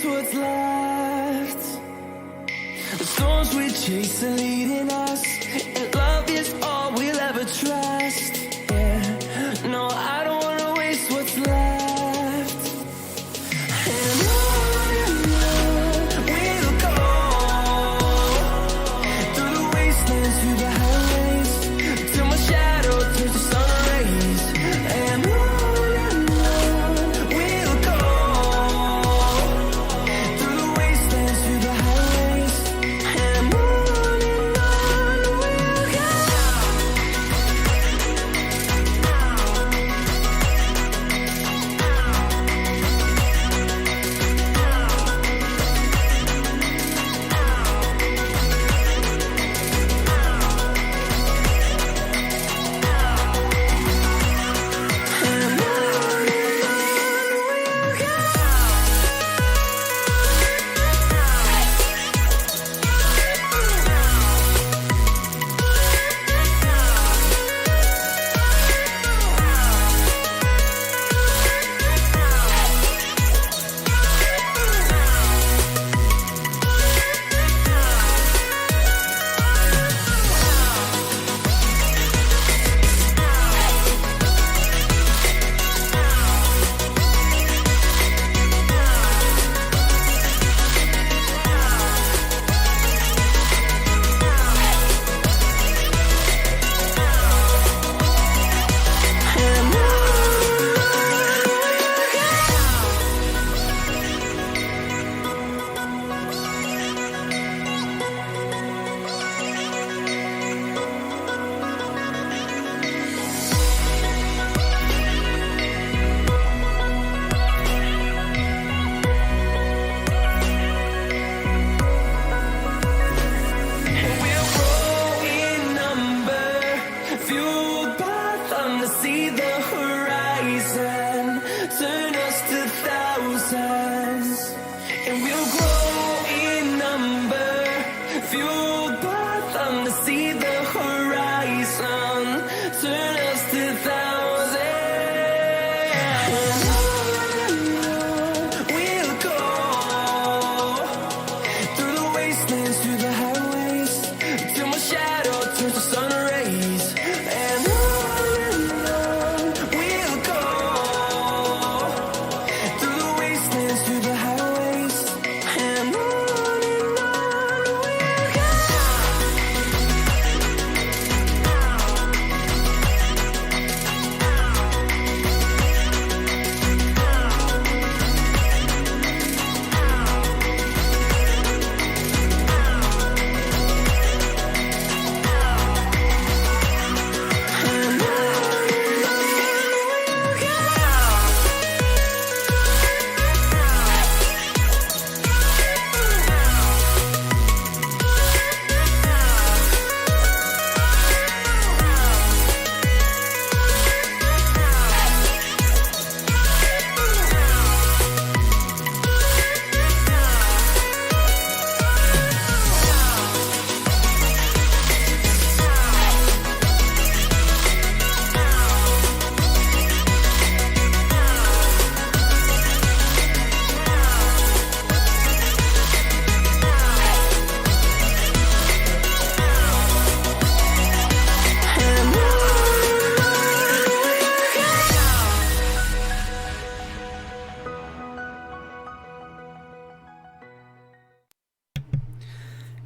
waste what's left. The storms we chase are leading us, and love is all we'll ever trust. Yeah, no, I don't wanna waste what's left. And on we'll go, through the wastelands, through the highways, till my shadow turns to sun rays. And on we'll go, through the wastelands, through the highways, and on we'll go. See the horizon, turn us to thousands, and we'll grow in number, fueled by thunder. See the horizon, turn us to thousands, and on we'll go, through the wastelands, through the highways, till my shadow turns to sun rays. And we'll go, through the wastelands, through the highways, and on we'll go.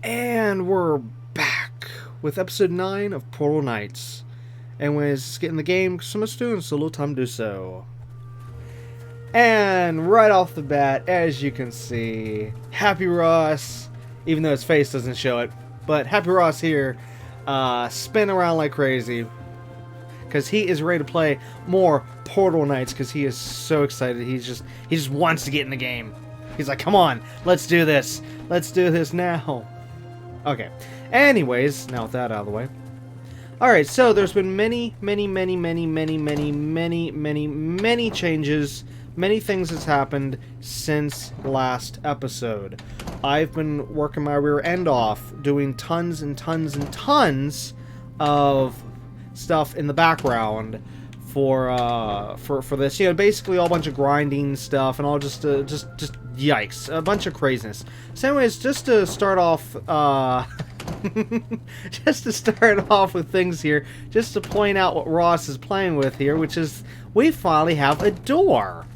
And we're back with episode 9 of Portal Knights. And when it's getting the game, some of the students a little time to do so. And right off the bat, as you can see, Happy Ross, even though his face doesn't show it, but Happy Ross here, spinning around like crazy. Because he is ready to play more Portal Knights, because he is so excited. He just wants to get in the game. He's like, come on, let's do this. Let's do this now. Okay. Anyways, now with that out of the way. Alright, so there's been many changes. Many things has happened since last episode. I've been working my rear end off, doing tons and tons and tons of stuff in the background for this. You know, basically all a bunch of grinding stuff and all just yikes, a bunch of craziness. So anyways, just to start off, just to start off with things here, just to point out what Ross is playing with here, which is we finally have a door.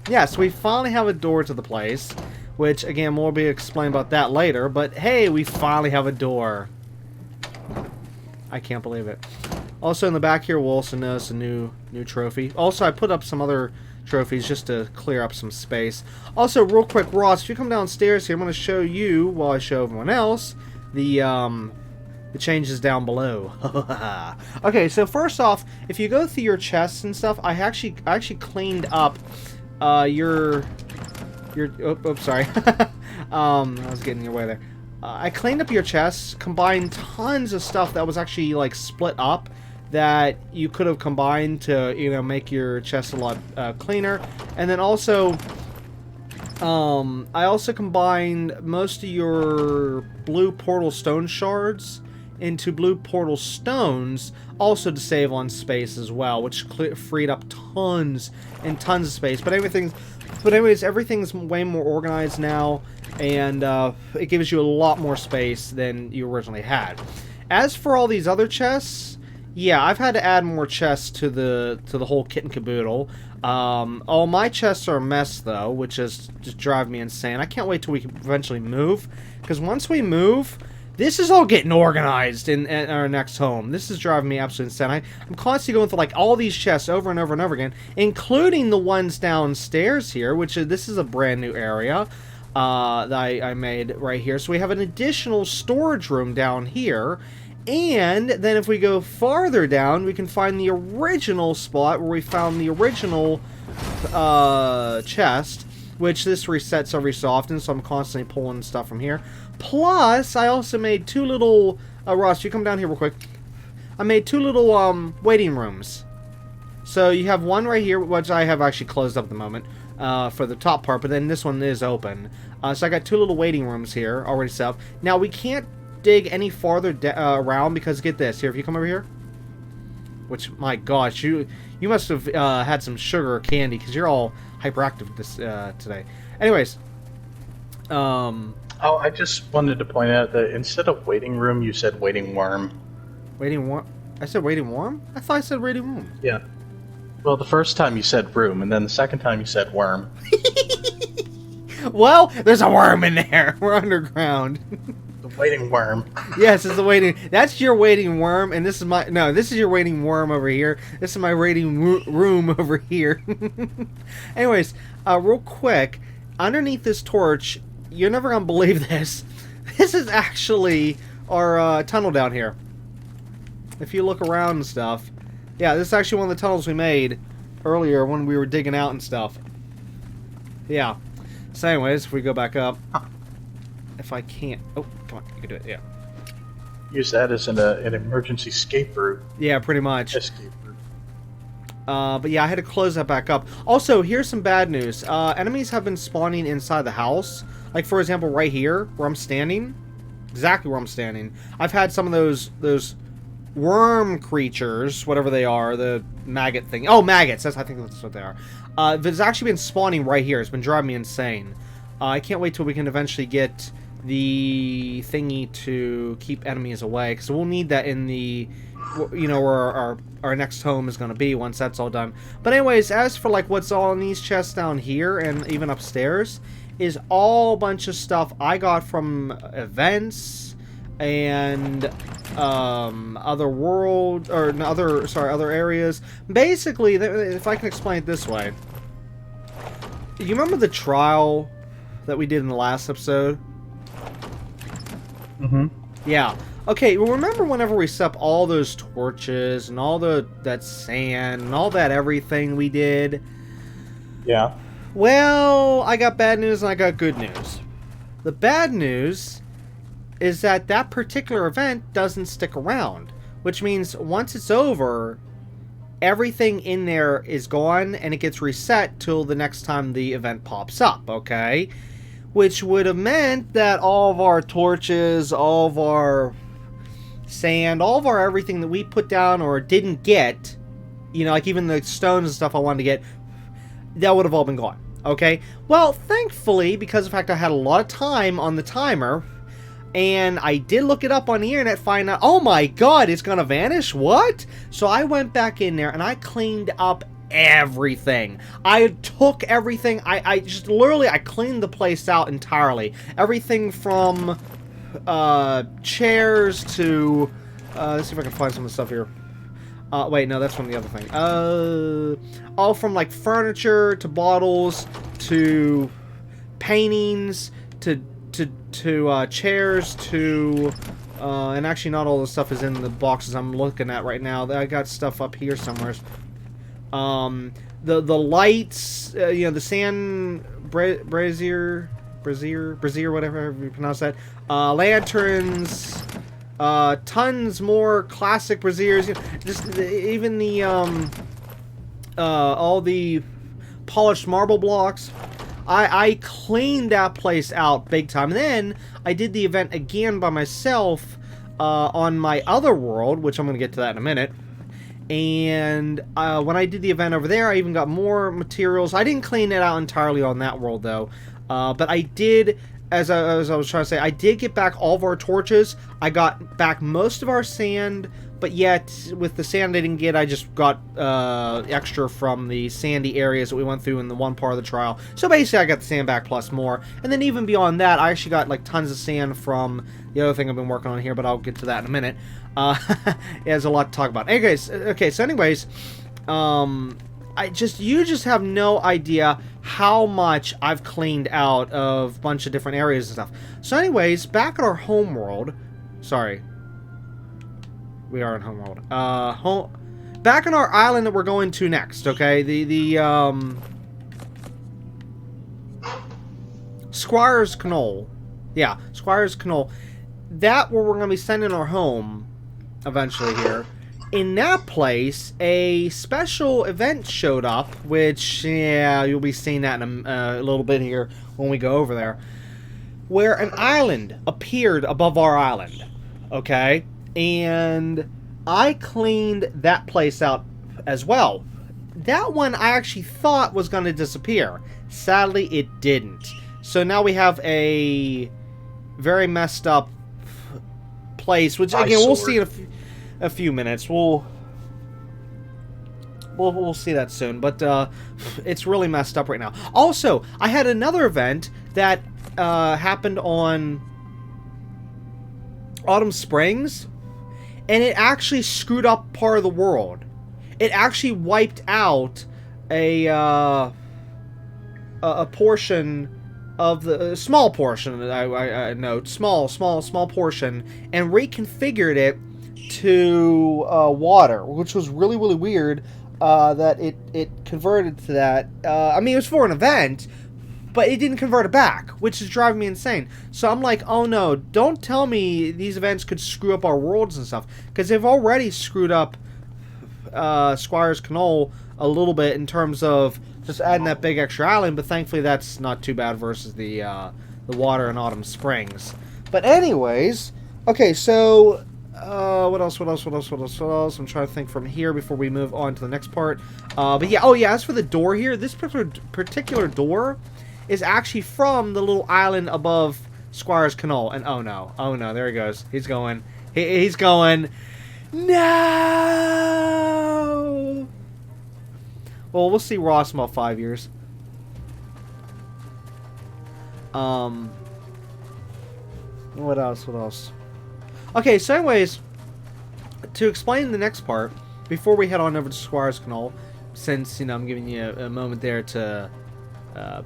Yes, we finally have a door to the place, which again we'll be explaining about that later. But hey, we finally have a door. I can't believe it. Also in the back here, we'll also notice a new trophy. Also, I put up some other trophies just to clear up some space. Also, real quick, Ross, if you come downstairs here, I'm going to show you, while I show everyone else, the changes down below. Okay, so first off, if you go through your chests and stuff, I actually cleaned up your oops, sorry. I was getting in your way there. I cleaned up your chests, combined tons of stuff that was actually like split up that you could have combined to, you know, make your chest a lot cleaner. And then also, I also combined most of your blue portal stone shards into blue portal stones, also to save on space as well, which freed up tons and tons of space. But anyways, everything's way more organized now, and it gives you a lot more space than you originally had. As for all these other chests, yeah, I've had to add more chests to the whole kit and caboodle. All my chests are a mess though, which is just driving me insane. I can't wait till we can eventually move, because once we move, this is all getting organized in our next home. This is driving me absolutely insane. I'm constantly going through like all these chests over and over and over again, including the ones downstairs here, which this is a brand new area that I made right here. So we have an additional storage room down here. And then if we go farther down, we can find the original spot where we found the original chest, which this resets every so often, so I'm constantly pulling stuff from here. Plus, I also made two little... Ross, you come down here real quick. I made two little waiting rooms. So you have one right here, which I have actually closed up at the moment for the top part, but then this one is open. So I got two little waiting rooms here already set up. Now, we can't dig any farther around, because get this here, if you come over here, which, my gosh, you must have had some sugar or candy, because you're all hyperactive this today. Anyways, oh, I just wanted to point out that instead of waiting room, you said waiting worm. Waiting worm? I said waiting worm? I thought I said waiting room. Yeah. Well, the first time you said room, and then the second time you said worm. Well, there's a worm in there. We're underground. Waiting worm. Yes, it's the waiting. That's your waiting worm, and this is my. No, this is your waiting worm over here. This is my waiting room over here. Anyways, real quick, underneath this torch, you're never gonna believe this. This is actually our tunnel down here. If you look around and stuff, yeah, this is actually one of the tunnels we made earlier when we were digging out and stuff. Yeah. So, anyways, if we go back up. If I can't... Oh, come on. You can do it, yeah. Use that as an emergency escape route. Yeah, pretty much. Escape route. But yeah, I had to close that back up. Also, here's some bad news. Enemies have been spawning inside the house. Like, for example, right here, where I'm standing. Exactly where I'm standing. I've had some of those worm creatures, whatever they are, the maggot thing. Oh, maggots. I think that's what they are. It's actually been spawning right here. It's been driving me insane. I can't wait till we can eventually get the thingy to keep enemies away, because we'll need that in the, you know, where our next home is going to be once that's all done. But anyways, as for like what's all in these chests down here and even upstairs, is all a bunch of stuff I got from events and other areas. Basically, if I can explain it this way, you remember the trial that we did in the last episode? Mm-hmm. Yeah. Okay, well, remember whenever we set up all those torches and all that sand and all that everything we did? Yeah. Well, I got bad news and I got good news. The bad news is that that particular event doesn't stick around, which means once it's over, everything in there is gone and it gets reset till the next time the event pops up, okay? Which would have meant that all of our torches, all of our sand, all of our everything that we put down or didn't get you know, like even the stones and stuff I wanted to get, that would have all been gone. Okay? Well, thankfully, because of the fact I had a lot of time on the timer, and I did look it up on the internet, find out, oh my god, it's gonna vanish? What? So I went back in there and I cleaned up everything. I took everything, I just literally, I cleaned the place out entirely. Everything from chairs to, let's see if I can find some of the stuff here. Wait, no, that's from the other thing. All from like furniture to bottles to paintings to chairs to and actually not all the stuff is in the boxes I'm looking at right now. I got stuff up here somewhere. The lights, you know, the sand brazier, whatever you pronounce that. Lanterns. Tons more classic braziers. You know, just even the all the polished marble blocks. I cleaned that place out big time. And then I did the event again by myself on my other world, which I'm going to get to that in a minute. And when I did the event over there, I even got more materials. I didn't clean it out entirely on that world, though. But I did, as I was trying to say, I did get back all of our torches. I got back most of our sand, but yet with the sand I didn't get, I just got extra from the sandy areas that we went through in the one part of the trial. So basically I got the sand back plus more. And then even beyond that, I actually got like tons of sand from the other thing I've been working on here, but I'll get to that in a minute. There's a lot to talk about. Anyways, okay, so anyways, you just have no idea how much I've cleaned out of a bunch of different areas and stuff. So anyways, back at our home world, sorry, we are in home world. Back on our island that we're going to next, okay? Squire's Knoll. Yeah, Squire's Knoll. That where we're going to be sending our home eventually here. In that place, a special event showed up, which, yeah, you'll be seeing that in a little bit here when we go over there, where an island appeared above our island, okay? And I cleaned that place out as well. That one I actually thought was going to disappear. Sadly, it didn't. So now we have a very messed up place, which, again, we'll see in a few minutes. We'll see that soon, but it's really messed up right now. Also, I had another event that happened on Autumn Springs, and it actually screwed up part of the world. It actually wiped out a portion of the small portion. I note small portion, and reconfigured it to water, which was really weird. That it converted to that. I mean, it was for an event, but it didn't convert it back, which is driving me insane. So I'm like, oh no, don't tell me these events could screw up our worlds and stuff, because they've already screwed up Squire's Knoll a little bit in terms of just adding that big extra island, but thankfully that's not too bad versus the water in Autumn Springs. But anyways, okay, so what else? I'm trying to think from here before we move on to the next part. But yeah, oh yeah, as for the door here, this particular door is actually from the little island above Squire's Knoll. And oh no, there he goes. He's going. He's going. No! Well, we'll see Ross in about 5 years. What else? Okay, so anyways, to explain the next part, before we head on over to Squire's Knoll, since, you know, I'm giving you a moment there to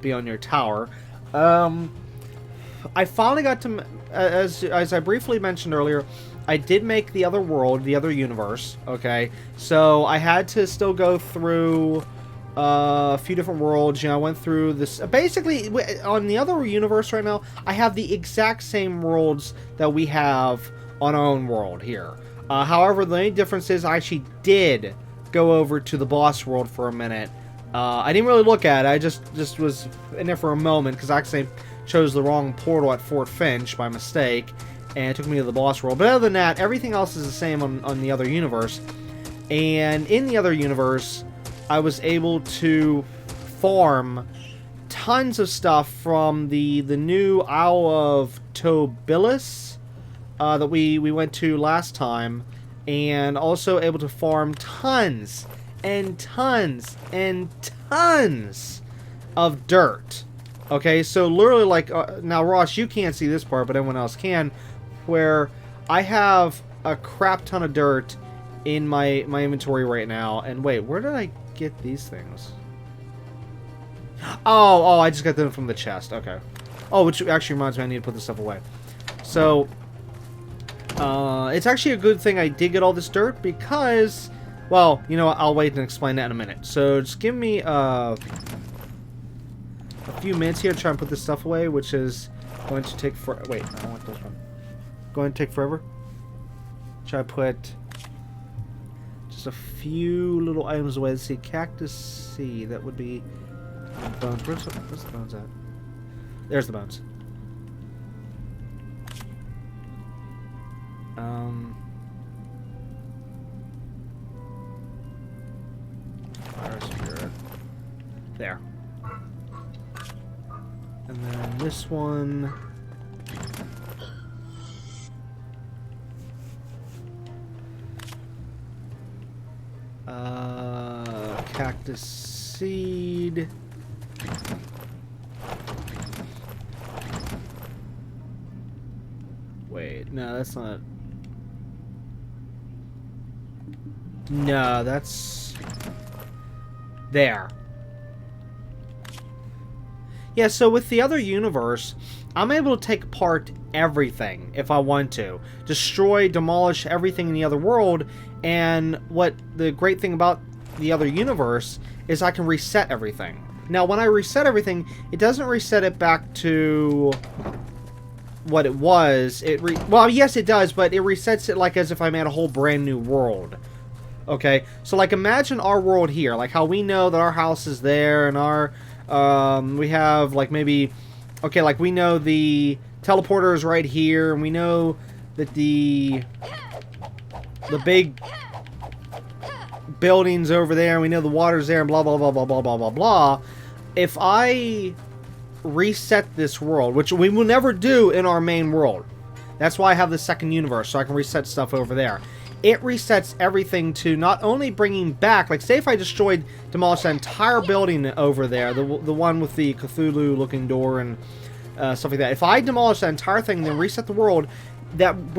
be on your tower, I finally got to, as I briefly mentioned earlier, I did make the other world, the other universe, okay? So I had to still go through a few different worlds. You know, I went through this. Basically, on the other universe right now, I have the exact same worlds that we have on our own world here. However, the only difference is I actually did go over to the boss world for a minute. I didn't really look at it. I just was in there for a moment because I actually chose the wrong portal at Fort Finch by mistake, and it took me to the boss world. But other than that, everything else is the same on the other universe. And in the other universe, I was able to farm tons of stuff from the new Isle of Tobilis that we went to last time, and also able to farm tons and tons and tons of dirt. Okay, so literally, like, now Ross, you can't see this part, but everyone else can, where I have a crap ton of dirt in my inventory right now. And wait, where did I get these things? Oh, I just got them from the chest. Okay. Oh, which actually reminds me, I need to put this stuff away. So, it's actually a good thing I did get all this dirt because, well, you know what, I'll wait and explain that in a minute. So, just give me, a few minutes here to try and put this stuff away, which is going to take wait, I don't want this one. Going to take forever. Try to put just a few little items away. Let's see, cactus seed. That would be bones. Where's the bones at? There's the bones. Fire spirit. There. And then this one. Cactus seed. Wait, no, that's not. No, that's there. Yeah, so with the other universe, I'm able to take apart everything if I want to. Destroy, demolish everything in the other world, and what the great thing about the other universe is I can reset everything. Now, when I reset everything, it doesn't reset it back to what it was. Well, yes, it does, but it resets it like as if I made a whole brand new world. Okay, so like imagine our world here, like how we know that our house is there, and our we have like maybe, okay, like we know the teleporter is right here, and we know that the big buildings over there, and we know the water's there, and blah blah blah blah blah blah blah blah. If I reset this world, which we will never do in our main world, that's why I have the second universe, so I can reset stuff over there. It resets everything to not only bringing back, like say if I demolished that entire building over there, the one with the Cthulhu looking door and stuff like that. If I demolish that entire thing and then reset the world, that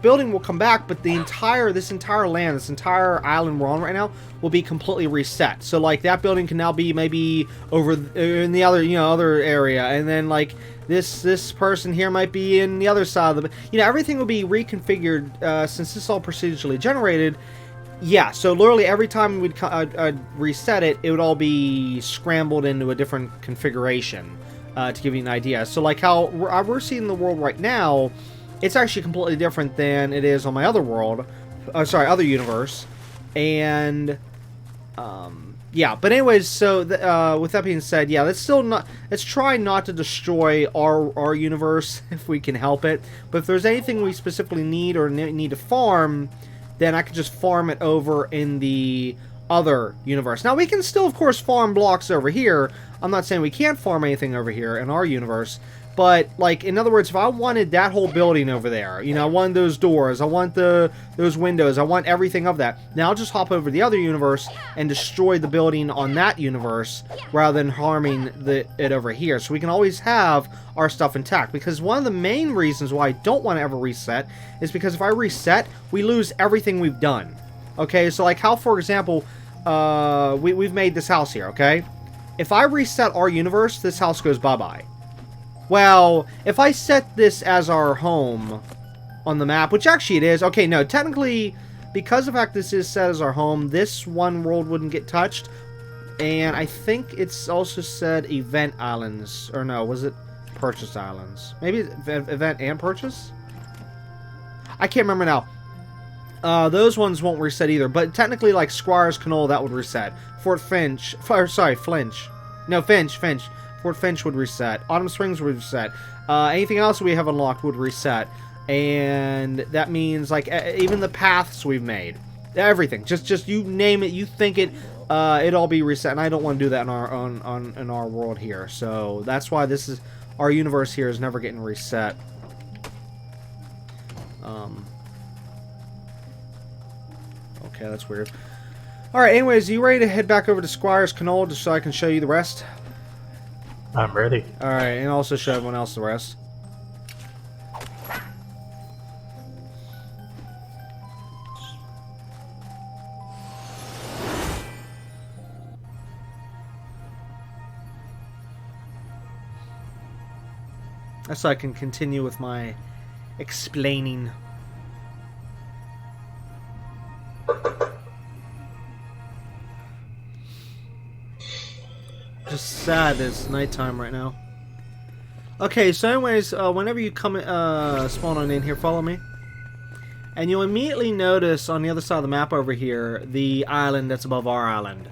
building will come back, but this entire land, this entire island we're on right now, will be completely reset. So like that building can now be maybe over in the other, other area, and then like this person here might be in the other side of the, everything will be reconfigured since this is all procedurally generated. Yeah, so literally every time we'd reset it, it would all be scrambled into a different configuration to give you an idea. So like how we're seeing the world right now, it's actually completely different than it is on my other world. Other universe. And, yeah. But anyways, so, with that being said, yeah, let's try not to destroy our universe if we can help it. But if there's anything we specifically need or need to farm, then I can just farm it over in the other universe. Now, we can still, of course, farm blocks over here. I'm not saying we can't farm anything over here in our universe. But, like, in other words, if I wanted that whole building over there, I want those doors, I want those windows, I want everything of that, now I'll just hop over to the other universe and destroy the building on that universe rather than harming it over here. So we can always have our stuff intact. Because one of the main reasons why I don't want to ever reset is because if I reset, we lose everything we've done. Okay, so like how, for example, we've made this house here, okay? If I reset our universe, this house goes bye-bye. Well, if I set this as our home on the map, which actually it is. Okay, no, technically, because of the fact this is set as our home, this one world wouldn't get touched. And I think it's also said event islands. Or no, was it purchase islands? Maybe event and purchase? I can't remember now. Those ones won't reset either. But technically, like Squire's Knoll, that would reset. Finch. No, Finch. Fort Finch would reset. Autumn Springs would reset. Anything else we have unlocked would reset. And that means, like, even the paths we've made. Everything. Just you name it, you think it, it'll all be reset. And I don't want to do that in our world here. So that's why this is our universe here is never getting reset. Okay, that's weird. All right. Anyways, you ready to head back over to Squire's Knoll just so I can show you the rest? I'm ready. All right, and also show everyone else the rest. So I can continue with my explaining. Just sad that it's nighttime right now. Okay, so anyways, whenever you come spawn on in here, follow me. And you'll immediately notice on the other side of the map over here, the island that's above our island.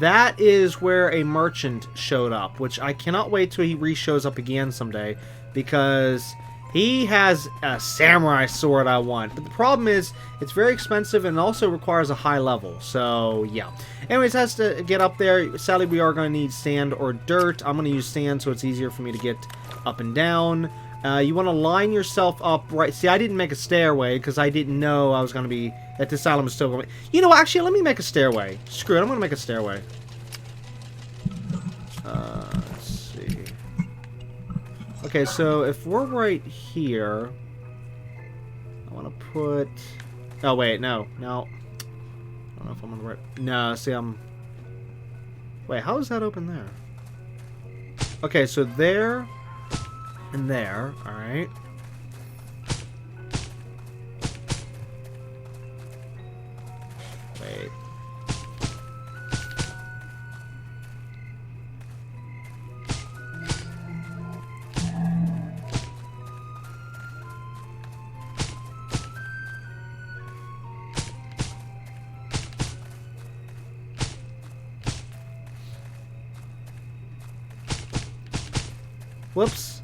That is where a merchant showed up, which I cannot wait till he re-shows up again someday, because he has a samurai sword I want. But the problem is, it's very expensive and also requires a high level, so yeah. Anyways, has to get up there. Sadly, we are going to need sand or dirt. I'm going to use sand so it's easier for me to get up and down. You want to line yourself up right. See, I didn't make a stairway because I didn't know I was going to be at this island was still going. You know, actually, let me make a stairway. Screw it, I'm going to make a stairway. Let's see. Okay, so if we're right here, I want to put. Oh wait, no. I don't know if I'm on the right. No, see, I'm. Wait, how is that open there? Okay, so there. And there, alright. Wait. Whoops.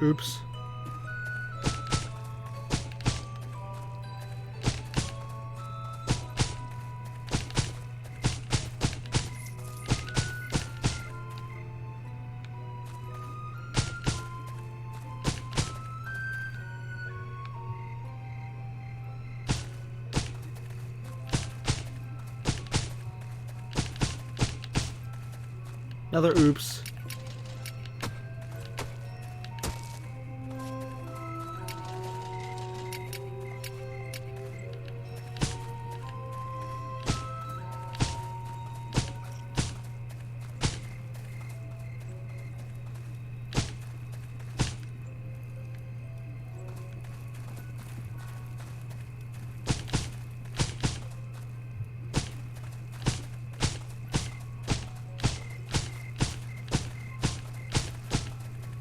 Oops. Another oops.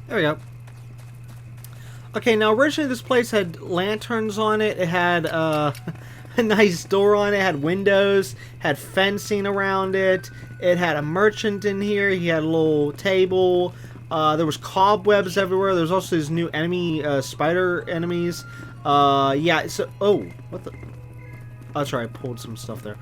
There we go. Okay, now originally this place had lanterns on it. It had a nice door on it. It had windows. Had fencing around it. It had a merchant in here. He had a little table. There was cobwebs everywhere. There's also these new enemy, spider enemies. Yeah, so... Oh, what the... Oh, that's right, I pulled some stuff there.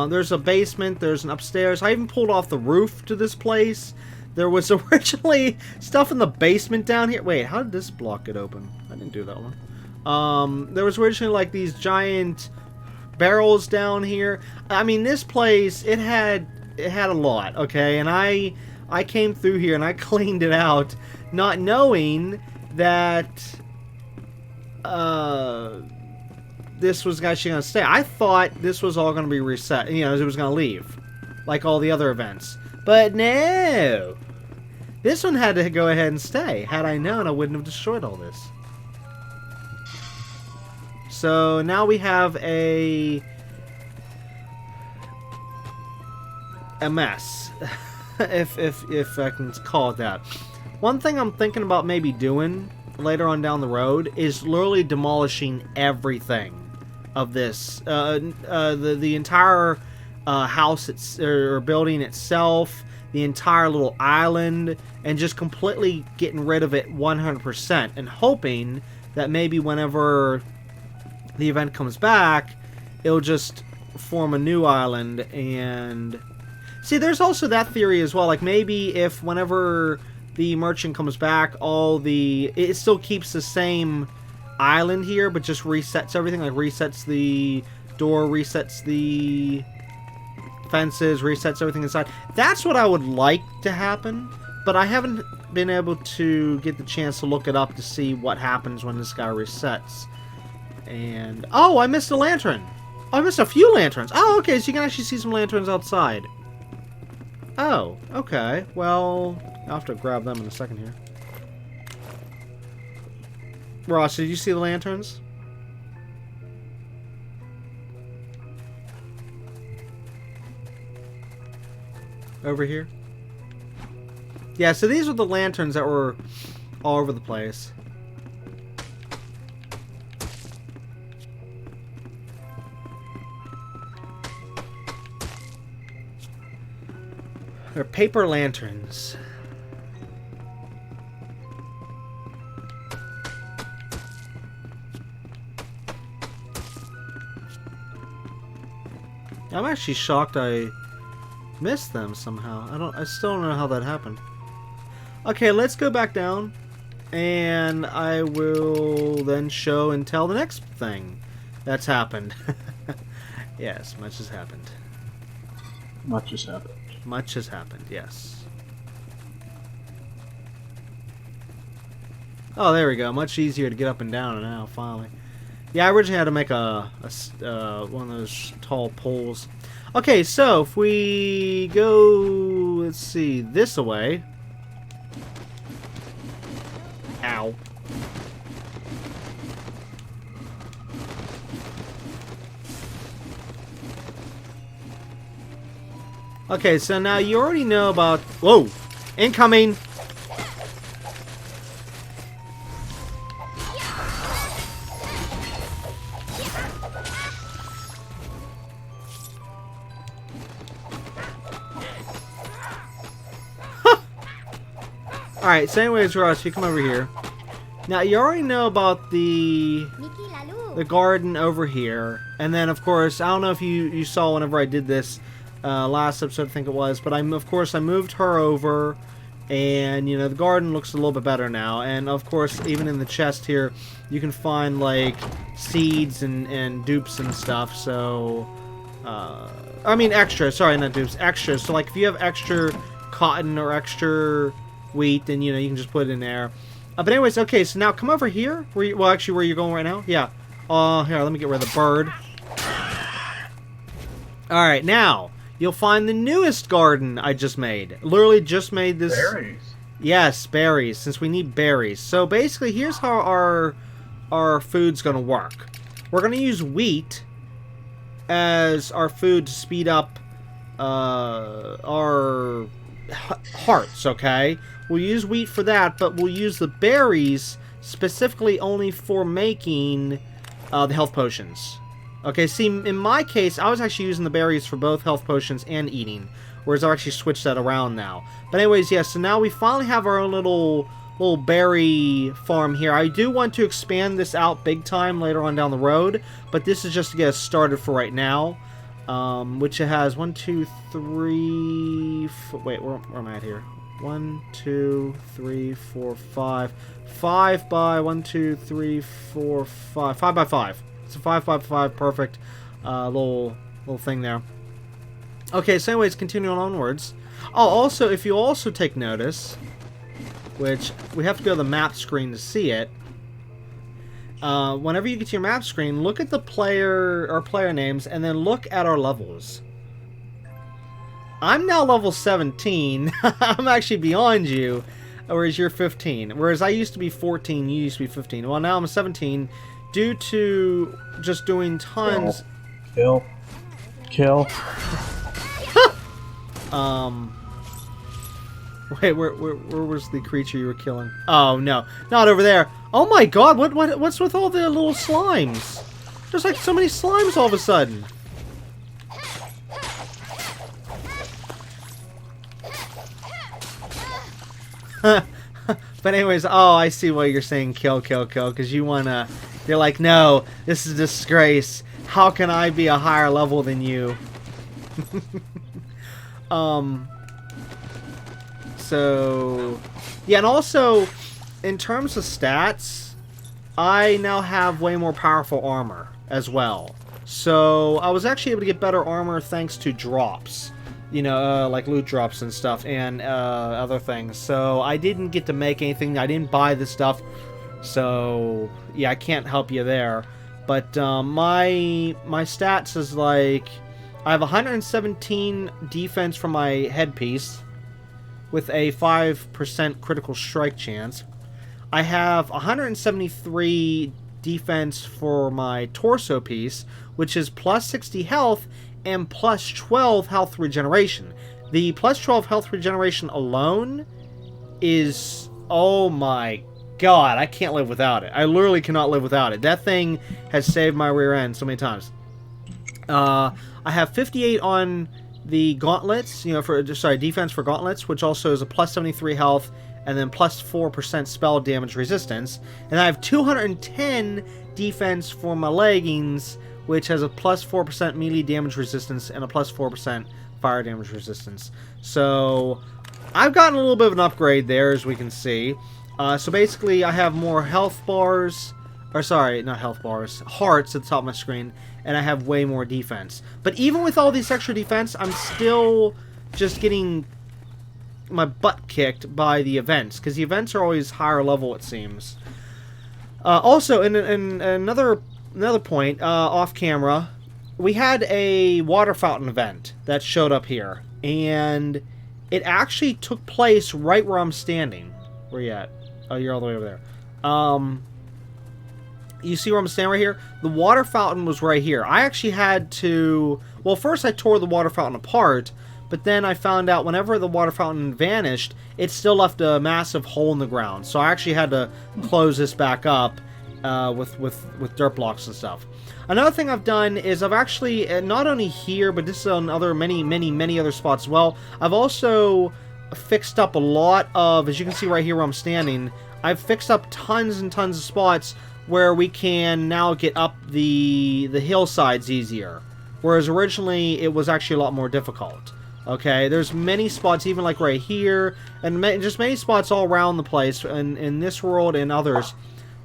There's a basement. There's an upstairs. I even pulled off the roof to this place. There was originally stuff in the basement down here. Wait, how did this block get open? I didn't do that one. There was originally like these giant barrels down here. I mean, this place, it had a lot, okay? And I came through here and I cleaned it out, not knowing that this was actually going to stay. I thought this was all going to be reset. You know, it was going to leave. like all the other events. But no! This one had to go ahead and stay. Had I known, I wouldn't have destroyed all this. So now we have a mess, if I can call it that. One thing I'm thinking about maybe doing later on down the road is literally demolishing everything of this, the entire house or building itself, the entire little island, and just completely getting rid of it 100%, and hoping that maybe whenever the event comes back, it'll just form a new island. And see, there's also that theory as well, like maybe if whenever the merchant comes back, it still keeps the same island here, but just resets everything, like resets the door, resets the fences, resets everything inside. That's what I would like to happen, but I haven't been able to get the chance to look it up to see what happens when this guy resets. And oh, I missed a lantern. Oh, I missed a few lanterns. Oh, okay, so you can actually see some lanterns outside. Oh, okay. Well, I'll have to grab them in a second here. Ross, did you see the lanterns? Over here? Yeah, so these were the lanterns that were all over the place. They're paper lanterns. I'm actually shocked I missed them somehow. I still don't know how that happened. Okay, let's go back down, and I will then show and tell the next thing that's happened. Yes, much has happened. Much has happened. Much has happened, yes. Oh, there we go. Much easier to get up and down now, finally. Yeah, I originally had to make one of those tall poles. Okay, so if we go, let's see, this away. Ow. Okay, so now you already know about... Whoa! Incoming! Alright, so anyways, Ross, you come over here. Now, you already know about the garden over here. And then, of course, I don't know if you saw whenever I did this last episode, I think it was. But, of course, I moved her over. And, you know, the garden looks a little bit better now. And, of course, even in the chest here, you can find, like, seeds and dupes and stuff. So, I mean extra. Sorry, not dupes. Extra. So, like, if you have extra cotton or extra wheat, then, you know, you can just put it in there. But anyways, okay, so now come over here. Well, actually, where you're going right now? Yeah. Here, let me get rid of the bird. Alright, now, you'll find the newest garden I just made. Literally just made this. Berries. Yes, berries, since we need berries. So basically, here's how our food's going to work. We're going to use wheat as our food to speed up our hearts, okay? We'll use wheat for that, but we'll use the berries specifically only for making the health potions. Okay, see, in my case, I was actually using the berries for both health potions and eating, whereas I've actually switched that around now. But anyways, yes, so now we finally have our own little berry farm here. I do want to expand this out big time later on down the road, but this is just to get us started for right now. Which it has 1, 2, 3... Wait, where am I at here? 1, 2, 3, 4, 5. 5 by 1, 2, 3, 4, 5. 5 by 5. It's a 5 by 5, perfect little thing there. Okay, so anyways, continuing onwards. Oh, also, if you also take notice, which we have to go to the map screen to see it. Whenever you get to your map screen, look at the player names, and then look at our levels. I'm now level 17. I'm actually beyond you, whereas you're 15. Whereas I used to be 14, you used to be 15. Well, now I'm 17 due to just doing tons... Kill. Wait, where was the creature you were killing? Oh, no. Not over there. Oh my god, what's with all the little slimes? There's like so many slimes all of a sudden. But anyways, oh, I see why you're saying kill, because you wanna... You're like, no, this is a disgrace. How can I be a higher level than you? So... Yeah, and also, in terms of stats, I now have way more powerful armor as well. So, I was actually able to get better armor thanks to drops. You know, like loot drops and stuff, and other things. So, I didn't get to make anything. I didn't buy the stuff. So, yeah, I can't help you there. But my stats is like... I have 117 defense for my headpiece with a 5% critical strike chance. I have 173 defense for my torso piece, which is plus 60 health and plus 12 health regeneration. The plus 12 health regeneration alone is... Oh my god, I can't live without it. I literally cannot live without it. That thing has saved my rear end so many times. I have 58 on the gauntlets, you know, defense for gauntlets, which also is a plus 73 health and then plus 4% spell damage resistance. And I have 210 defense for my leggings, which has a plus 4% melee damage resistance and a plus 4% fire damage resistance. So I've gotten a little bit of an upgrade there, as we can see. So basically, I have more health bars, or sorry, not health bars, hearts at the top of my screen, and I have way more defense. But even with all this extra defense, I'm still just getting my butt kicked by the events, because the events are always higher level, it seems. Also, in another point, off camera, we had a water fountain event that showed up here, and it actually took place right where I'm standing. Where you at? Oh, you're all the way over there. You see where I'm standing right here? The water fountain was right here. I actually had to... Well, first I tore the water fountain apart, but then I found out whenever the water fountain vanished, it still left a massive hole in the ground. So I actually had to close this back up with dirt blocks and stuff. Another thing I've done is I've actually, not only here, but this is on other many other spots as well, I've also fixed up a lot of, as you can see right here where I'm standing, I've fixed up tons and tons of spots where we can now get up the hillsides easier. Whereas originally it was actually a lot more difficult. Okay, there's many spots, even like right here, and just many spots all around the place, in this world and others,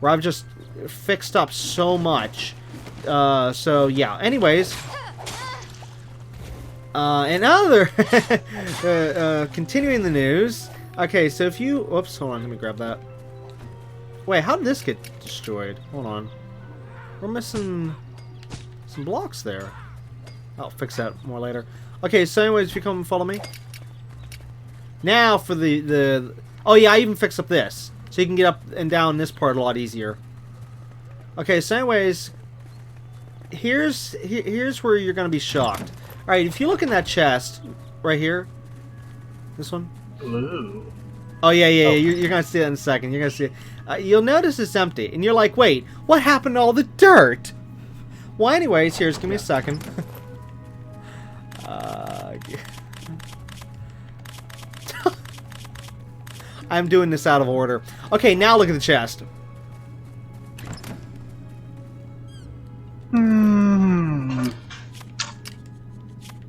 where I've just fixed up so much. So yeah, anyways. And other, continuing the news. Okay, so if you, whoops, hold on, let me grab that. Wait, how did this get destroyed? Hold on. We're missing some blocks there. I'll fix that more later. Okay, so anyways, if you come and follow me. Now for the... Oh yeah, I even fixed up this. So you can get up and down this part a lot easier. Okay, so anyways, here's where you're going to be shocked. Alright, if you look in that chest, right here. This one. Ooh. Oh yeah, you're going to see that in a second. You're going to see it. You'll notice it's empty, and you're like, wait, what happened to all the dirt? Well, anyways, here's, give me a second. I'm doing this out of order. Okay, now look at the chest.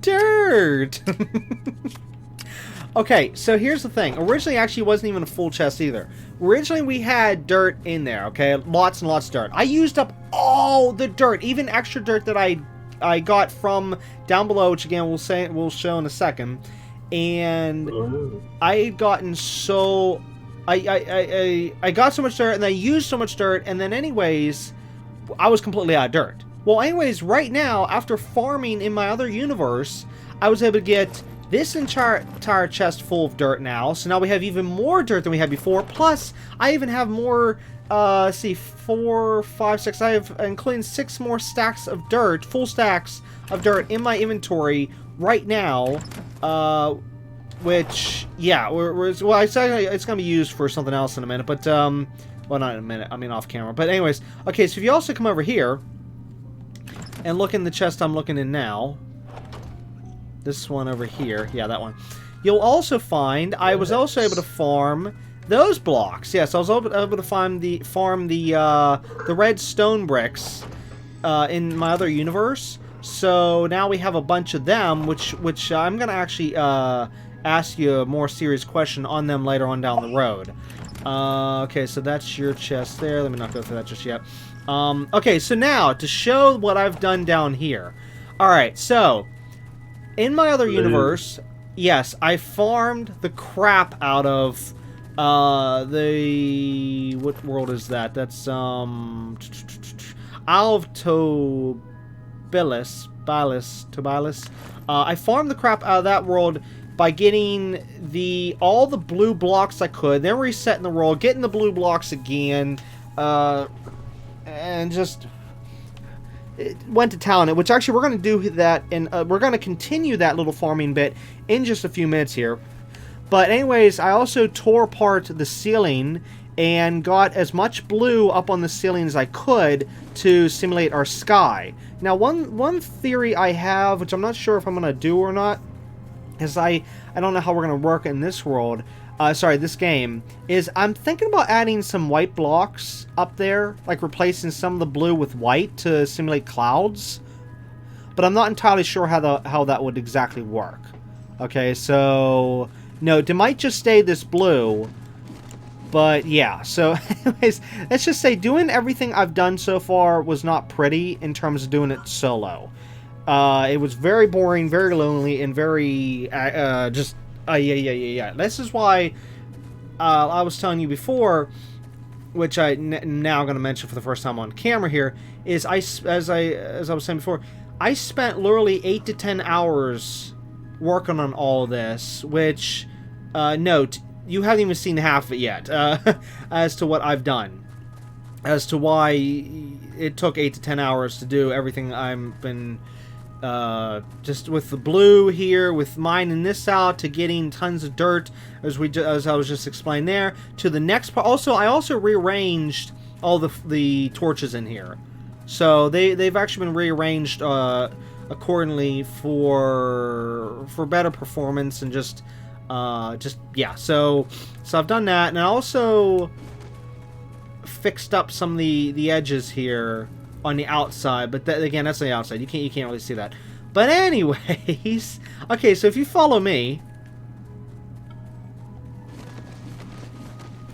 Dirt! Okay, so here's the thing. Originally, actually, wasn't even a full chest either. Originally, we had dirt in there, okay? Lots and lots of dirt. I used up all the dirt, even extra dirt that I got from down below, which again we'll show in a second. And I had gotten so... I got so much dirt, and I used so much dirt, and then anyways, I was completely out of dirt. Well, anyways, right now, after farming in my other universe, I was able to get this entire chest full of dirt now. So now we have even more dirt than we had before. Plus, I even have more, let's see, 4, 5, 6. I have, including 6 more stacks of dirt, full stacks of dirt in my inventory right now. Which, yeah, well, it's going to be used for something else in a minute. But, well, not in a minute. I mean, off camera. But anyways, okay, so if you also come over here and look in the chest I'm looking in now. This one over here. Yeah, that one. You'll also find I was also able to farm those blocks. Yes, I was able to farm the red stone bricks in my other universe. So now we have a bunch of them, which I'm gonna actually ask you a more serious question on them later on down the road. Okay, so that's your chest there. Let me not go through that just yet. Okay, so now to show what I've done down here. All right, so. In my other universe, yes, I farmed the crap out of the... What world is that? That's, Isle of Tobilis. I farmed the crap out of that world by getting all the blue blocks I could, then resetting the world, getting the blue blocks again, and just... went to town, which actually we're going to do that, and we're going to continue that little farming bit in just a few minutes here. But anyways, I also tore apart the ceiling and got as much blue up on the ceiling as I could to simulate our sky. Now, one theory I have, which I'm not sure if I'm going to do or not, is I don't know how we're going to work in this world. This game, is I'm thinking about adding some white blocks up there, like replacing some of the blue with white to simulate clouds. But I'm not entirely sure how that would exactly work. Okay, so no, it might just stay this blue. But yeah, so anyways, let's just say doing everything I've done so far was not pretty in terms of doing it solo. It was very boring, very lonely, and very yeah. This is why I was telling you before, which I'm now going to mention for the first time on camera here, is as I was saying before, I spent literally 8 to 10 hours working on all of this. Which, note, you haven't even seen half of it yet. As to what I've done, as to why it took 8 to 10 hours to do everything I've been. Just with the blue here, with mining this out, to getting tons of dirt, as I was just explaining there, to the next part. Also, I also rearranged all the torches in here, so they've actually been rearranged accordingly for better performance and just yeah. So I've done that, and I also fixed up some of the edges here on the outside, but again, that's on the outside. You can't really see that. But anyways, okay, so if you follow me,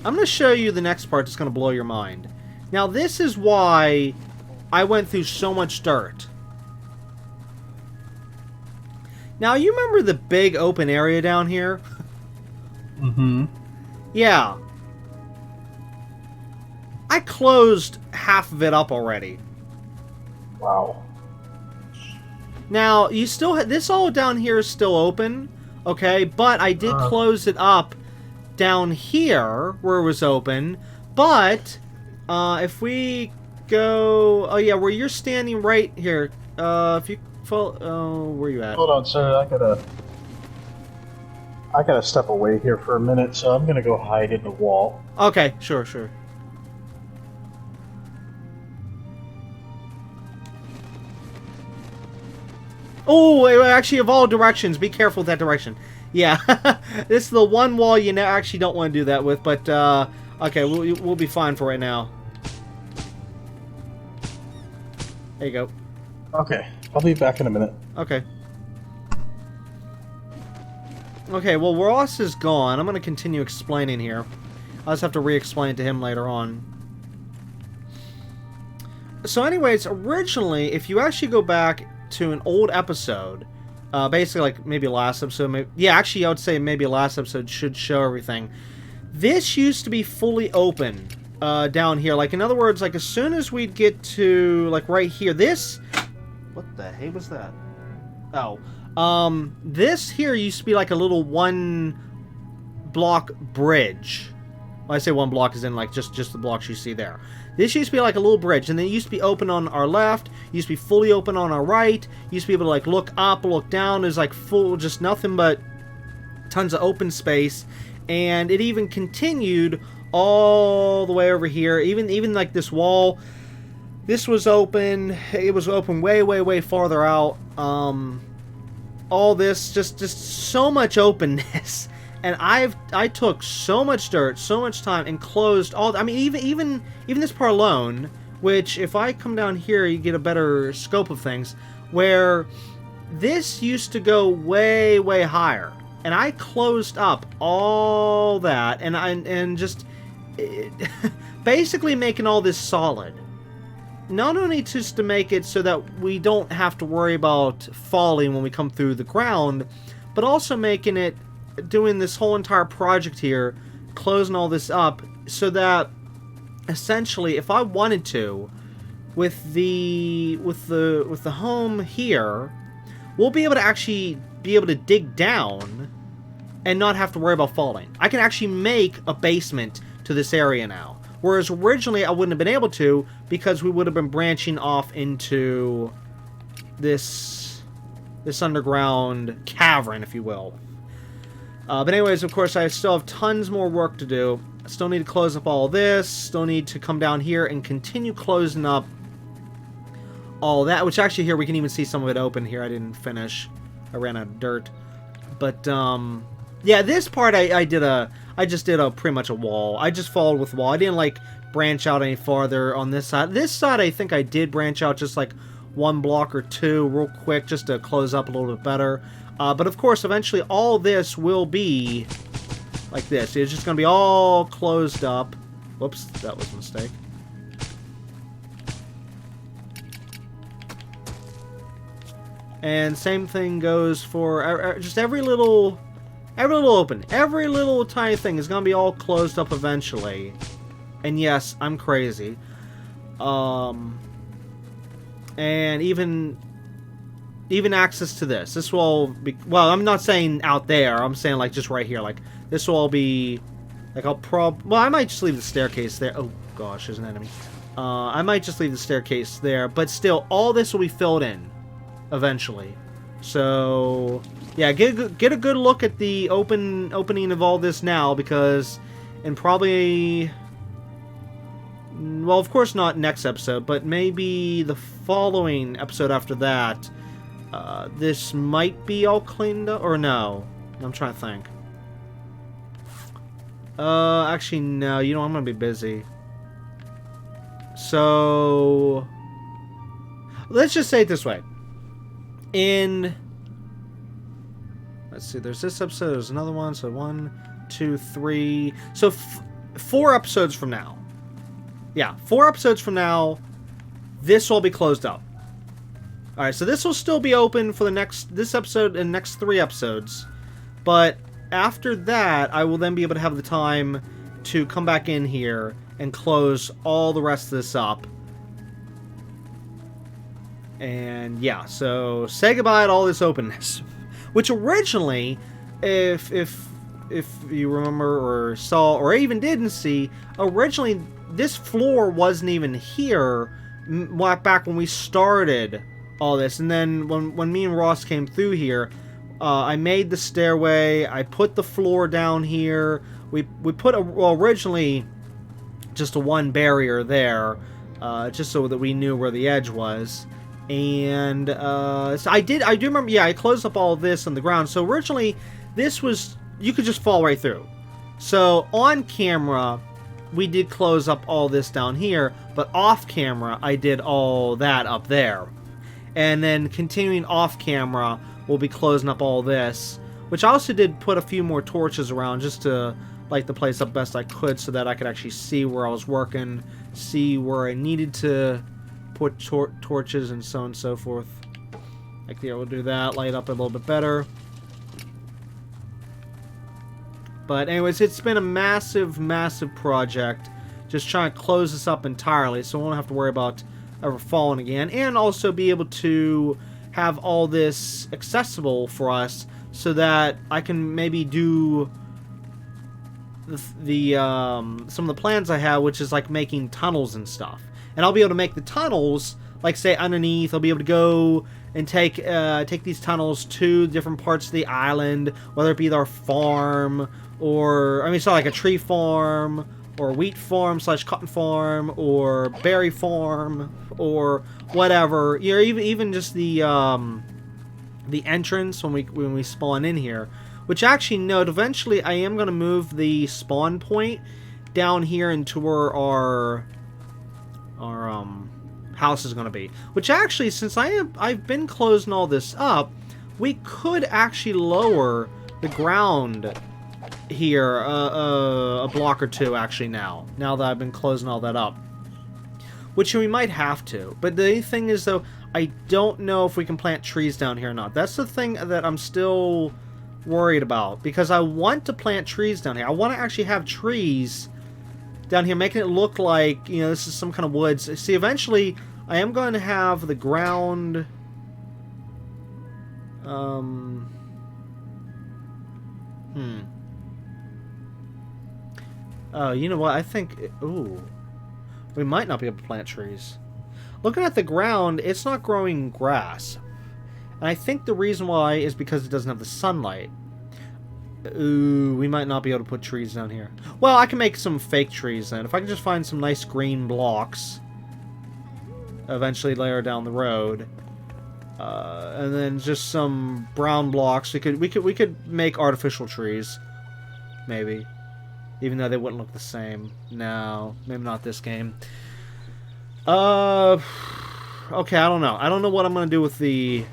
I'm going to show you the next part that's going to blow your mind. Now, this is why I went through so much dirt. Now, you remember the big open area down here? Mm-hmm. Yeah. I closed half of it up already. Wow. Now, you still this all down here is still open, okay? But I did close it up down here where it was open. But if we go, oh yeah, where you're standing right here. If you follow, where are you at? Hold on, sir. I gotta step away here for a minute, so I'm gonna go hide in the wall. Okay, sure. Oh, actually, of all directions, be careful with that direction. Yeah, this is the one wall you actually don't want to do that with, but, okay, we'll be fine for right now. There you go. Okay, I'll be back in a minute. Okay. Okay, well, Ross is gone. I'm going to continue explaining here. I'll just have to re-explain it to him later on. So anyways, originally, if you actually go back to an old episode, basically like maybe last episode, actually I would say maybe last episode should show everything. This used to be fully open down here. Like, in other words, like as soon as we'd get to like right here, this... What the hey was that? Oh. This here used to be like a little one block bridge. When I say one block is in like just the blocks you see there. This used to be like a little bridge, and then it used to be open on our left, used to be fully open on our right, used to be able to like look up, look down. There's like full, just nothing but tons of open space, and it even continued all the way over here. Even like this wall, this was open. It was open way farther out. All this, just so much openness. And I took so much dirt, so much time, and closed all. I mean, even this part alone, which if I come down here, you get a better scope of things. Where this used to go way higher, and I closed up all that, and just basically making all this solid. Not only just to make it so that we don't have to worry about falling when we come through the ground, but also making it, doing this whole entire project here, closing all this up, so that essentially, if I wanted to, with the home here, we'll be able to actually dig down and not have to worry about falling. I can actually make a basement to this area now, whereas originally I wouldn't have been able to, because we would have been branching off into this underground cavern, if you will. But anyways, of course, I still have tons more work to do. I still need to close up all this. Still need to come down here and continue closing up all that. Which actually here we can even see some of it open here. I didn't finish. I ran out of dirt. But yeah, this part I just did pretty much a wall. I just followed with wall. I didn't like branch out any farther on this side. This side I think I did branch out just like one block or two real quick, just to close up a little bit better. But of course, eventually all this will be like this. It's just going to be all closed up. Whoops, that was a mistake. And same thing goes for just every little open. Every little tiny thing is going to be all closed up eventually. And yes, I'm crazy. And even access to this. This will all be... Well, I'm not saying out there. I'm saying, like, just right here. Like, this will all be... Like, I'll well, I might just leave the staircase there. Oh, gosh, there's an enemy. I might just leave the staircase there. But still, all this will be filled in. Eventually. So... Yeah, get a good look at the opening of all this now. Because in probably... Well, of course not next episode. But maybe the following episode after that... this might be all cleaned up, or no? I'm trying to think. Actually, no. You know, I'm gonna be busy. So, let's just say it this way. Let's see. There's this episode. There's another one. So 1, 2, 3. So 4 episodes from now. Yeah, 4 episodes from now, this will be closed up. Alright, so this will still be open for this episode and next 3 episodes. But after that, I will then be able to have the time to come back in here and close all the rest of this up. And yeah, so say goodbye to all this openness. Which originally, if you remember or saw or even didn't see, originally this floor wasn't even here back when we started all this. And then when me and Ross came through here, I made the stairway, I put the floor down here, we put originally just a 1 barrier there, just so that we knew where the edge was. And so I do remember, yeah, I closed up all of this on the ground. So originally this was, you could just fall right through. So on camera we did close up all this down here, but off camera I did all that up there. And then continuing off camera, we'll be closing up all this. Which I also did put a few more torches around just to light the place up best I could, so that I could actually see where I was working, see where I needed to put torches and so on and so forth. Like there, we'll do that, light up a little bit better. But anyways, it's been a massive, massive project. Just trying to close this up entirely, so we won't have to worry about ever falling again. And also be able to have all this accessible for us so that I can maybe do the some of the plans I have, which is like making tunnels and stuff. And I'll be able to make the tunnels, like say underneath. I'll be able to go and take these tunnels to different parts of the island, whether it be our farm or, I mean, it's not like a tree farm or wheat farm / cotton farm or berry farm or whatever. You know, even just the entrance when we spawn in here. Which actually, note, eventually I am going to move the spawn point down here into where our house is going to be. Which actually, since I've been closing all this up, we could actually lower the ground here a block or two actually now that I've been closing all that up. Which we might have to. But the thing is, though, I don't know if we can plant trees down here or not. That's the thing that I'm still worried about, because I want to plant trees down here. I want to actually have trees down here, making it look like, you know, this is some kind of woods. See, eventually, I am going to have the ground... Oh, you know what? I think... Ooh. We might not be able to plant trees. Looking at the ground, it's not growing grass. And I think the reason why is because it doesn't have the sunlight. Ooh, we might not be able to put trees down here. Well, I can make some fake trees then. If I can just find some nice green blocks. Eventually later down the road. And then just some brown blocks. We could make artificial trees. Maybe. Even though they wouldn't look the same. No, maybe not this game. Okay, I don't know. I don't know what I'm gonna do with the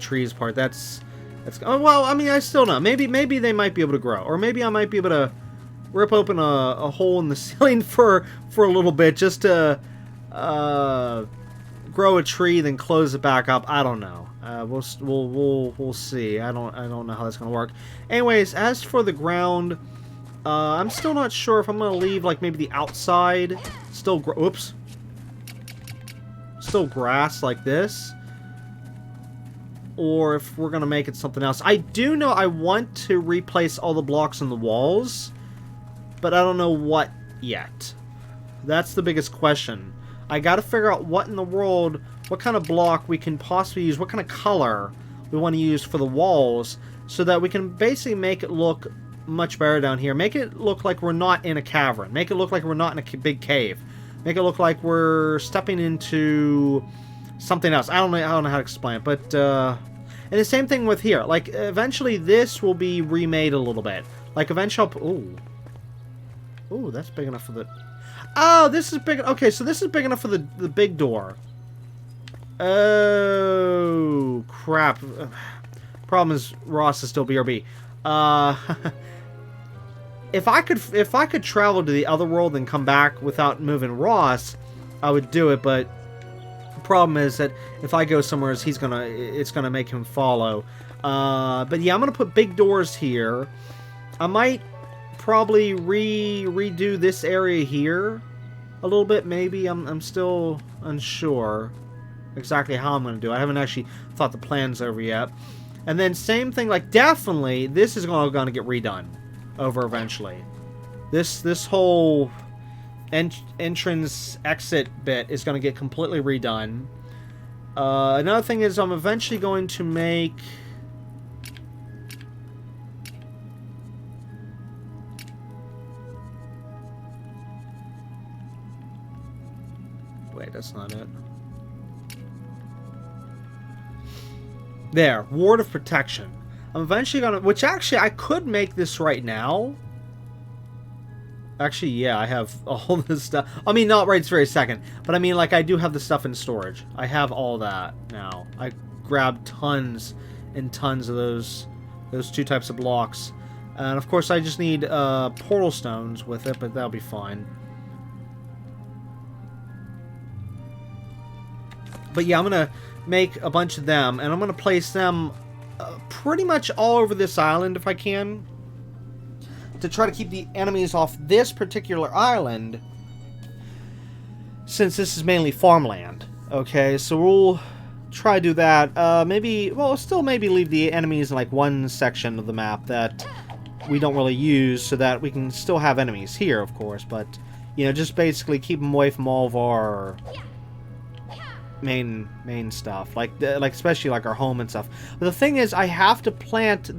trees part. That's oh, well, I mean, I still know. Maybe they might be able to grow, or maybe I might be able to rip open a hole in the ceiling for a little bit just to grow a tree, then close it back up. I don't know. We'll see. I don't know how that's gonna work. Anyways, as for the ground, I'm still not sure if I'm gonna leave like maybe the outside still still grass like this, or if we're gonna make it something else. I do know I want to replace all the blocks in the walls, but I don't know what yet. That's the biggest question. I gotta figure out what in the world, what kind of block we can possibly use, what kind of color we want to use for the walls, so that we can basically make it look much better down here. Make it look like we're not in a cavern. Make it look like we're not in a big cave. Make it look like we're stepping into something else. I don't know how to explain it, but and the same thing with here. Like, eventually this will be remade a little bit. Like, eventually ooh, that's big enough for the... Oh, this is big... Okay, so this is big enough for the big door. Oh, crap. Problem is, Ross is still BRB. If I could travel to the other world and come back without moving Ross, I would do it, but the problem is that if I go somewhere, it's gonna make him follow. But yeah, I'm gonna put big doors here. I might probably redo this area here a little bit, maybe. I'm still unsure exactly how I'm gonna do it. I haven't actually thought the plans over yet. And then same thing, like, definitely this is gonna get redone over eventually. This whole entrance exit bit is gonna get completely redone. Another thing is I'm eventually going to make... Wait, that's not it. There, Ward of Protection. I'm eventually gonna... Which, actually, I could make this right now. Actually, yeah, I have all this stuff. I mean, not right this very second. But I mean, like, I do have the stuff in storage. I have all that now. I grabbed tons and tons of those two types of blocks. And, of course, I just need portal stones with it, but that'll be fine. But yeah, I'm going to make a bunch of them, and I'm going to place them pretty much all over this island if I can, to try to keep the enemies off this particular island, since this is mainly farmland. Okay, so try to do that. Maybe, well, still maybe leave the enemies in like one section of the map that we don't really use, so that we can still have enemies here, of course. But you know, just basically keep them away from all of our main stuff, like especially like our home and stuff. But the thing is, I have to plant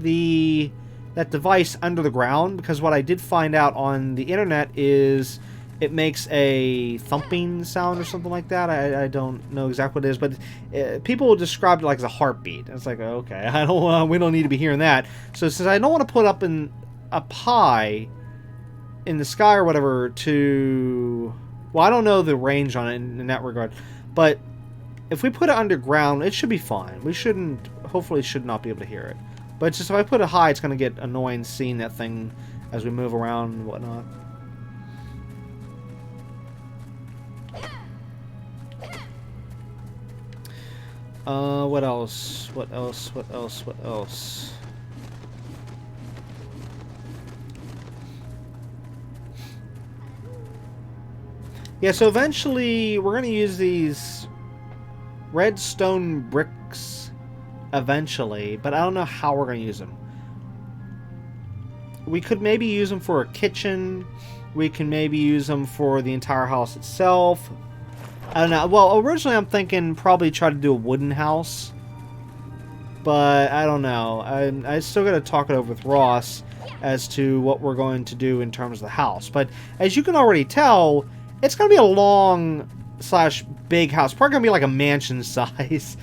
that device under the ground, because what I did find out on the internet is it makes a thumping sound or something like that. I don't know exactly what it is, but people described it like as a heartbeat. It's like, okay, we don't need to be hearing that. So since I don't want to put up up high in the sky or whatever well, I don't know the range on it in that regard, but if we put it underground, it should be fine. We hopefully should not be able to hear it. But it's just, if I put it high, it's going to get annoying seeing that thing as we move around and whatnot. What else? What else? What else? What else? Yeah, so eventually we're going to use these redstone bricks eventually, but I don't know how we're going to use them. We could maybe use them for a kitchen. We can maybe use them for the entire house itself. I don't know. Well, originally I'm thinking probably try to do a wooden house, but I don't know. I still got to talk it over with Ross as to what we're going to do in terms of the house. But as you can already tell, it's going to be a long / big house. Probably going to be like a mansion size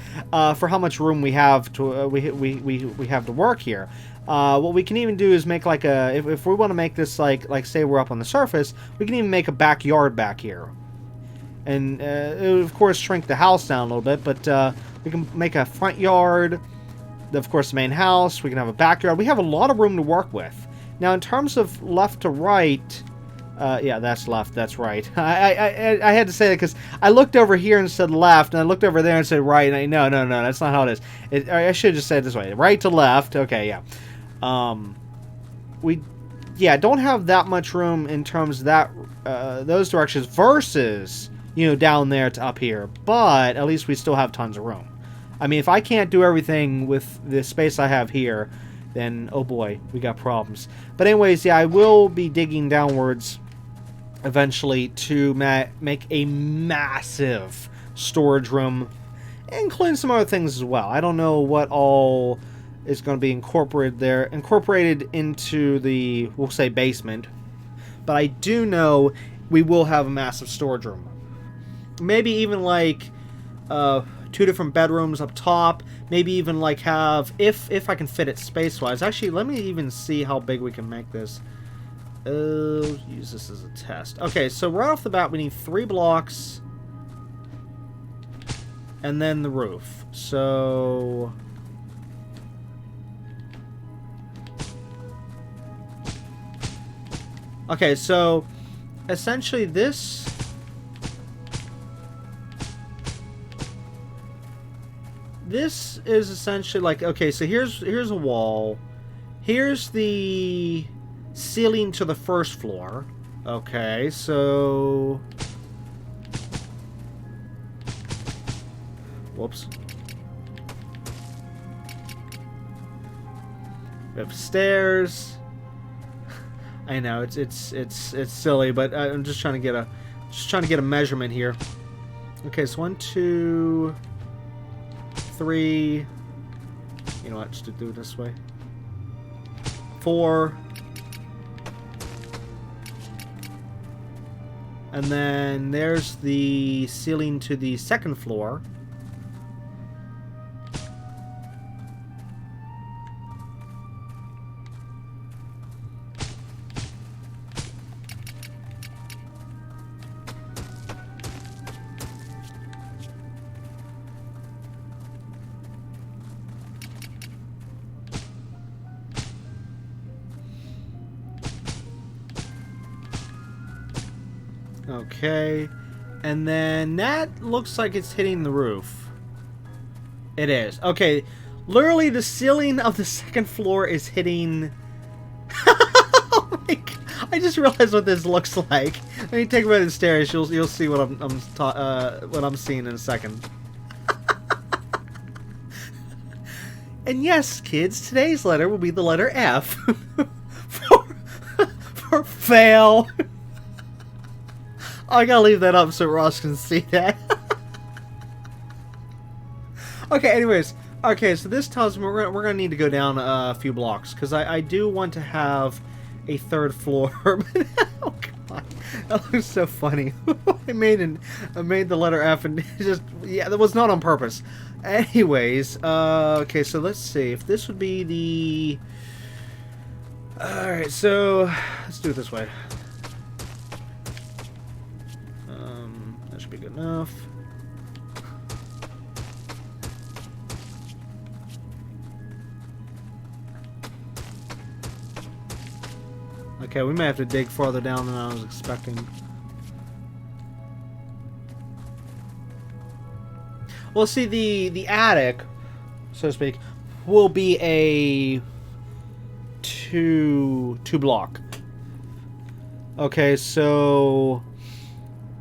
for how much room we have to we have to work here. What we can even do is make like a, if we want to make this like say we're up on the surface, we can even make a backyard back here. And it would, of course, shrink the house down a little bit, but we can make a front yard, of course, the main house. We can have a backyard. We have a lot of room to work with. Now, in terms of left to right, yeah, that's left, that's right. I had to say that because I looked over here and said left, and I looked over there and said right, and no, that's not how it is. I should have just said it this way, right to left. Okay, yeah. We don't have that much room in terms of that those directions versus, you know, down there to up here, but at least we still have tons of room. I mean, if I can't do everything with the space I have here, then oh boy, we got problems. But anyways, yeah, I will be digging downwards eventually to make a massive storage room, including some other things as well. I don't know what all is going to be incorporated into the, we'll say, basement, but I do know we will have a massive storage room. Maybe even like 2 different bedrooms up top. Maybe even like have, if I can fit it space-wise. Actually, let me even see how big we can make this. Use this as a test. Okay, so right off the bat, we need 3 blocks. And then the roof. So... okay, so essentially this is essentially like, okay, so here's a wall. Here's the ceiling to the first floor. Okay, so whoops. We have stairs. I know it's silly, but I'm just trying to get a measurement here. Okay, so 1, 2, 3. You know what? Just to do it this way. 4. And then there's the ceiling to the second floor. Okay, and then that looks like it's hitting the roof. It is. Okay, literally the ceiling of the second floor is hitting... oh my God. I just realized what this looks like. Let me take a bit of the stairs. You'll see what I'm seeing in a second. And yes, kids, today's letter will be the letter F. for fail. I gotta leave that up so Ross can see that. Okay, anyways. Okay, so this tells me we're gonna need to go down a few blocks, because I do want to have a third floor. Oh god, that looks so funny. I made the letter F and just, yeah, that was not on purpose. Anyways, okay, so let's see if this would be the. All right, so let's do it this way. That should be good enough. Okay, we may have to dig farther down than I was expecting. Well, see, the attic, so to speak, will be a two block. Okay, so,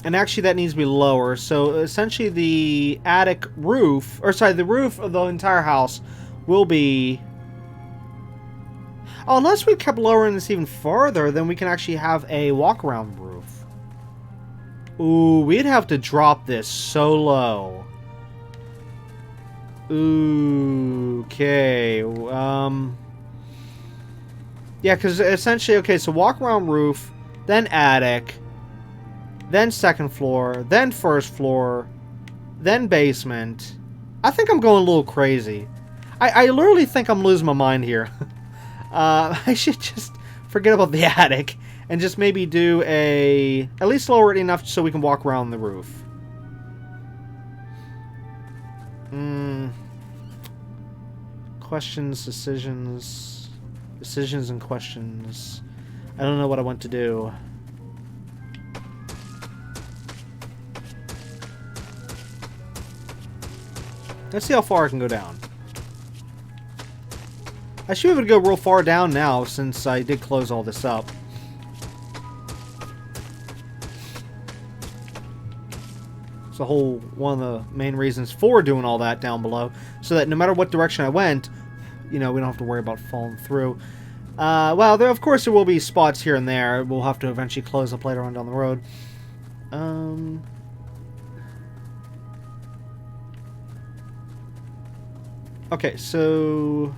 and actually that needs to be lower. So essentially, the attic roof, or sorry, the roof of the entire house will be. Oh, unless we kept lowering this even farther, then we can actually have a walk-around roof. Ooh, we'd have to drop this so low. Ooh, okay. Yeah, because essentially, okay, so walk-around roof, then attic, then second floor, then first floor, then basement. I think I'm going a little crazy. I literally think I'm losing my mind here. I should just forget about the attic and just maybe do at least lower it enough so we can walk around the roof. Questions, decisions and questions. I don't know what I want to do. Let's see how far I can go down. I should be able to go real far down now since I did close all this up. It's the whole one of the main reasons for doing all that down below, so that no matter what direction I went, you know, we don't have to worry about falling through. Well, of course there will be spots here and there. We'll have to eventually close up later on down the road. Okay, so.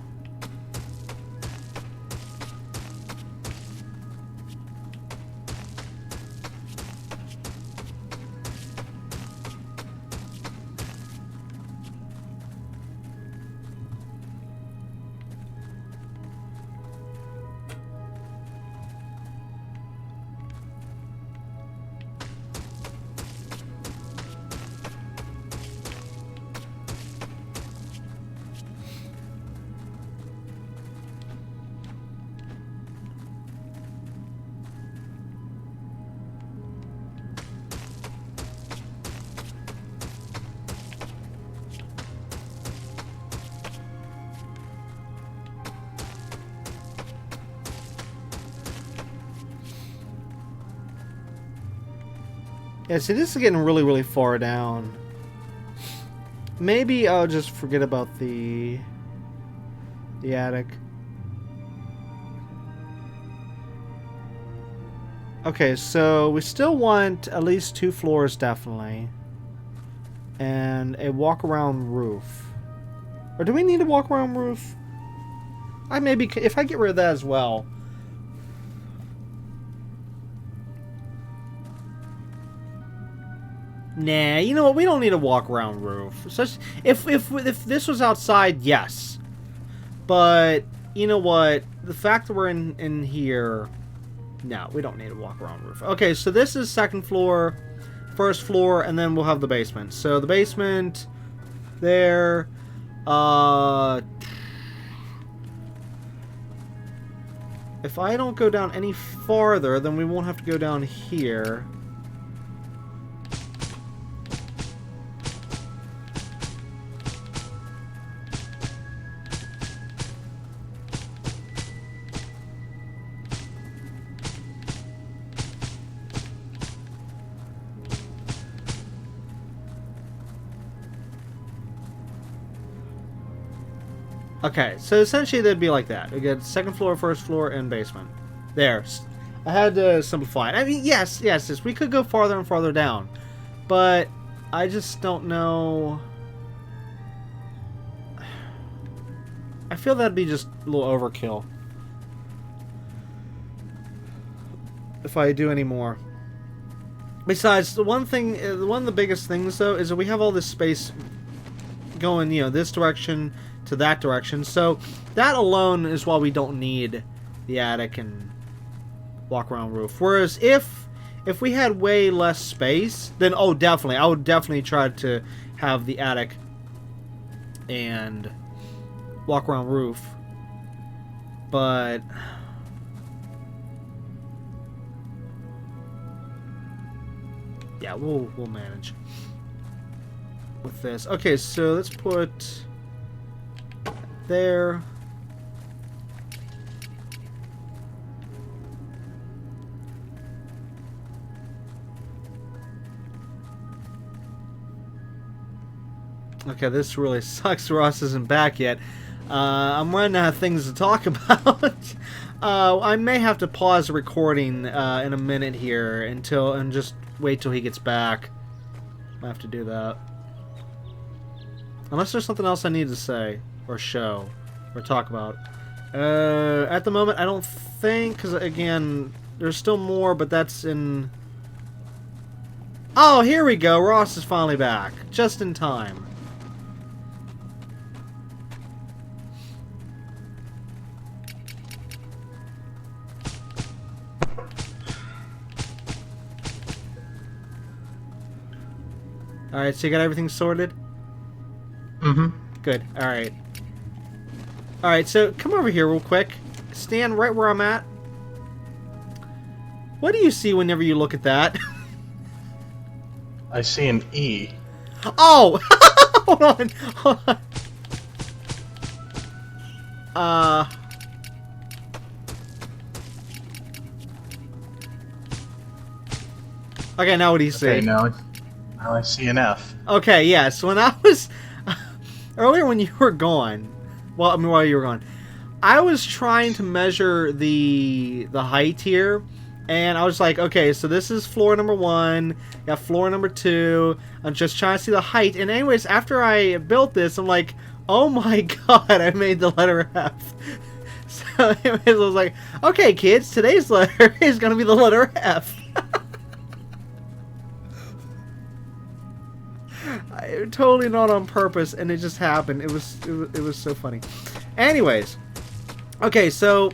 Yeah, see, this is getting really, really far down. Maybe I'll just forget about the attic. Okay, so we still want at least 2 floors, definitely. And a walk-around roof. Or do we need a walk-around roof? If I get rid of that as well. Nah, you know what? We don't need a walk-around roof. If this was outside, yes. But you know what? The fact that we're in here, no, we don't need a walk-around roof. Okay, so this is second floor, first floor, and then we'll have the basement. So the basement there. If I don't go down any farther, then we won't have to go down here. Okay, so essentially they'd be like that. We get second floor, first floor, and basement. There. I had to simplify it. I mean, yes, we could go farther and farther down. But I just don't know. I feel that'd be just a little overkill. If I do any more. Besides, one of the biggest things, though, is that we have all this space going, this direction to that direction. So that alone is why we don't need the attic and walk around roof. Whereas if we had way less space, then definitely, I would definitely try to have the attic and walk around roof. But yeah, we'll manage with this. Okay, so let's put there. Okay, this really sucks. Ross isn't back yet. I'm running out of things to talk about. I may have to pause the recording in a minute here and just wait till he gets back. I have to do that. Unless there's something else I need to say, or show, or talk about. At the moment, I don't think, because again, there's still more, but that's in... Oh, here we go! Ross is finally back. Just in time. Alright, so you got everything sorted? Mm-hmm. Good, alright. Alright, so come over here real quick. Stand right where I'm at. What do you see whenever you look at that? I see an E. Oh! Hold on. Okay, now what do you see? Okay, now I see an F. Okay, yeah, so when I was... earlier when you were gone... Well, I mean, while you were gone... I was trying to measure the height here... And I was like, okay, so this is floor number 1, got floor number 2, I'm just trying to see the height, and anyways, after I built this, I'm like, oh my god, I made the letter F. So anyways, I was like, okay kids, today's letter is going to be the letter F. Totally not on purpose, and it just happened. It was so funny. Anyways, okay, so,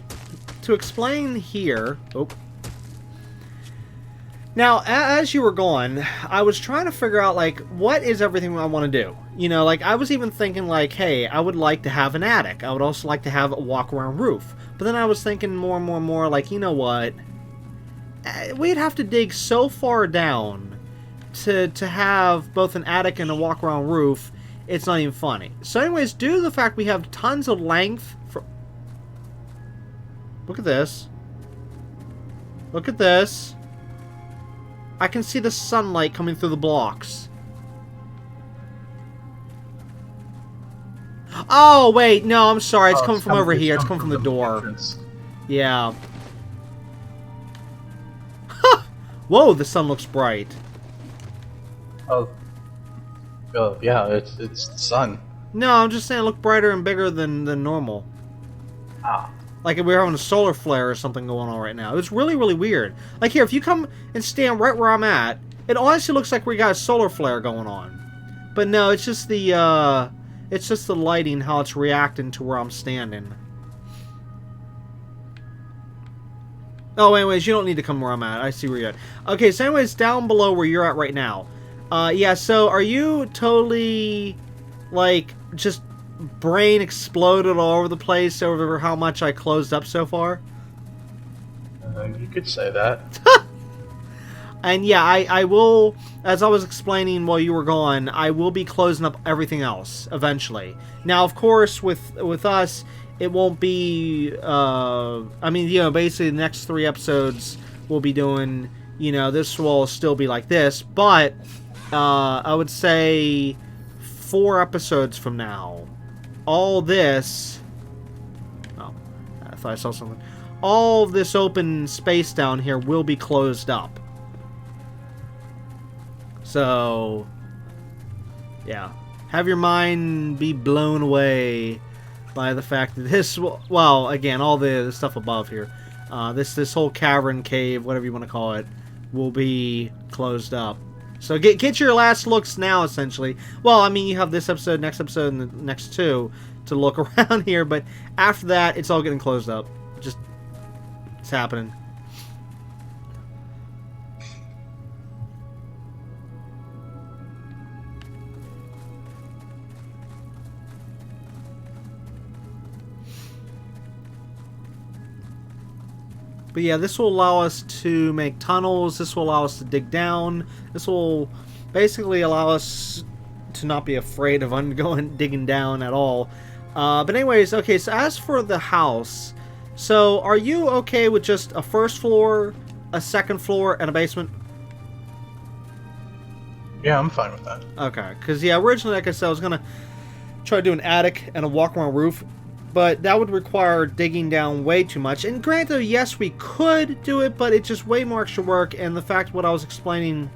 to explain here, now, as you were gone, I was trying to figure out, like, what is everything I want to do? You know, like, I was even thinking, like, hey, I would like to have an attic. I would also like to have a walk-around roof. But then I was thinking more and more, like, you know what? We'd have to dig so far down to have both an attic and a walk-around roof, it's not even funny. So anyways, due to the fact we have tons of length... Look at this. Look at this. I can see the sunlight coming through the blocks. Oh, wait. No, I'm sorry. It's coming from over here. It's coming from the door. Entrance. Yeah. Whoa, the sun looks bright. Oh, yeah, it's the sun. No, I'm just saying it looked brighter and bigger than normal. Ah. Like if we were having a solar flare or something going on right now. It's really, really weird. Like here, if you come and stand right where I'm at, it honestly looks like we got a solar flare going on. But no, it's just the lighting, how it's reacting to where I'm standing. Oh, anyways, you don't need to come where I'm at. I see where you're at. Okay, so anyways, down below where you're at right now. Yeah, so are you totally, like, just... brain exploded all over the place over how much I closed up so far? You could say that. And yeah, I will, as I was explaining while you were gone, I will be closing up everything else eventually. Now, of course, with us, it won't be, I mean, you know, basically the next 3 episodes we'll be doing, you know, this will still be like this, but I would say 4 episodes from now, all this... Oh, I thought I saw something. All this open space down here will be closed up. So, yeah. Have your mind be blown away by the fact that this... Well, again, all the stuff above here. This whole cavern, cave, whatever you want to call it, will be closed up. So get your last looks now, essentially. Well, I mean, you have this episode, next episode, and the next two to look around here, but after that, it's all getting closed up. Just, it's happening. But yeah, this will allow us to make tunnels. This will allow us to dig down. This will basically allow us to not be afraid of digging down at all. But anyways, okay, so as for the house, so are you okay with just a first floor, a second floor, and a basement? Yeah, I'm fine with that. Okay, because yeah, originally, like I said, I was going to try to do an attic and a walk-around roof. But that would require digging down way too much. And granted, yes, we could do it, but it's just way more extra work. And the fact what I was explaining,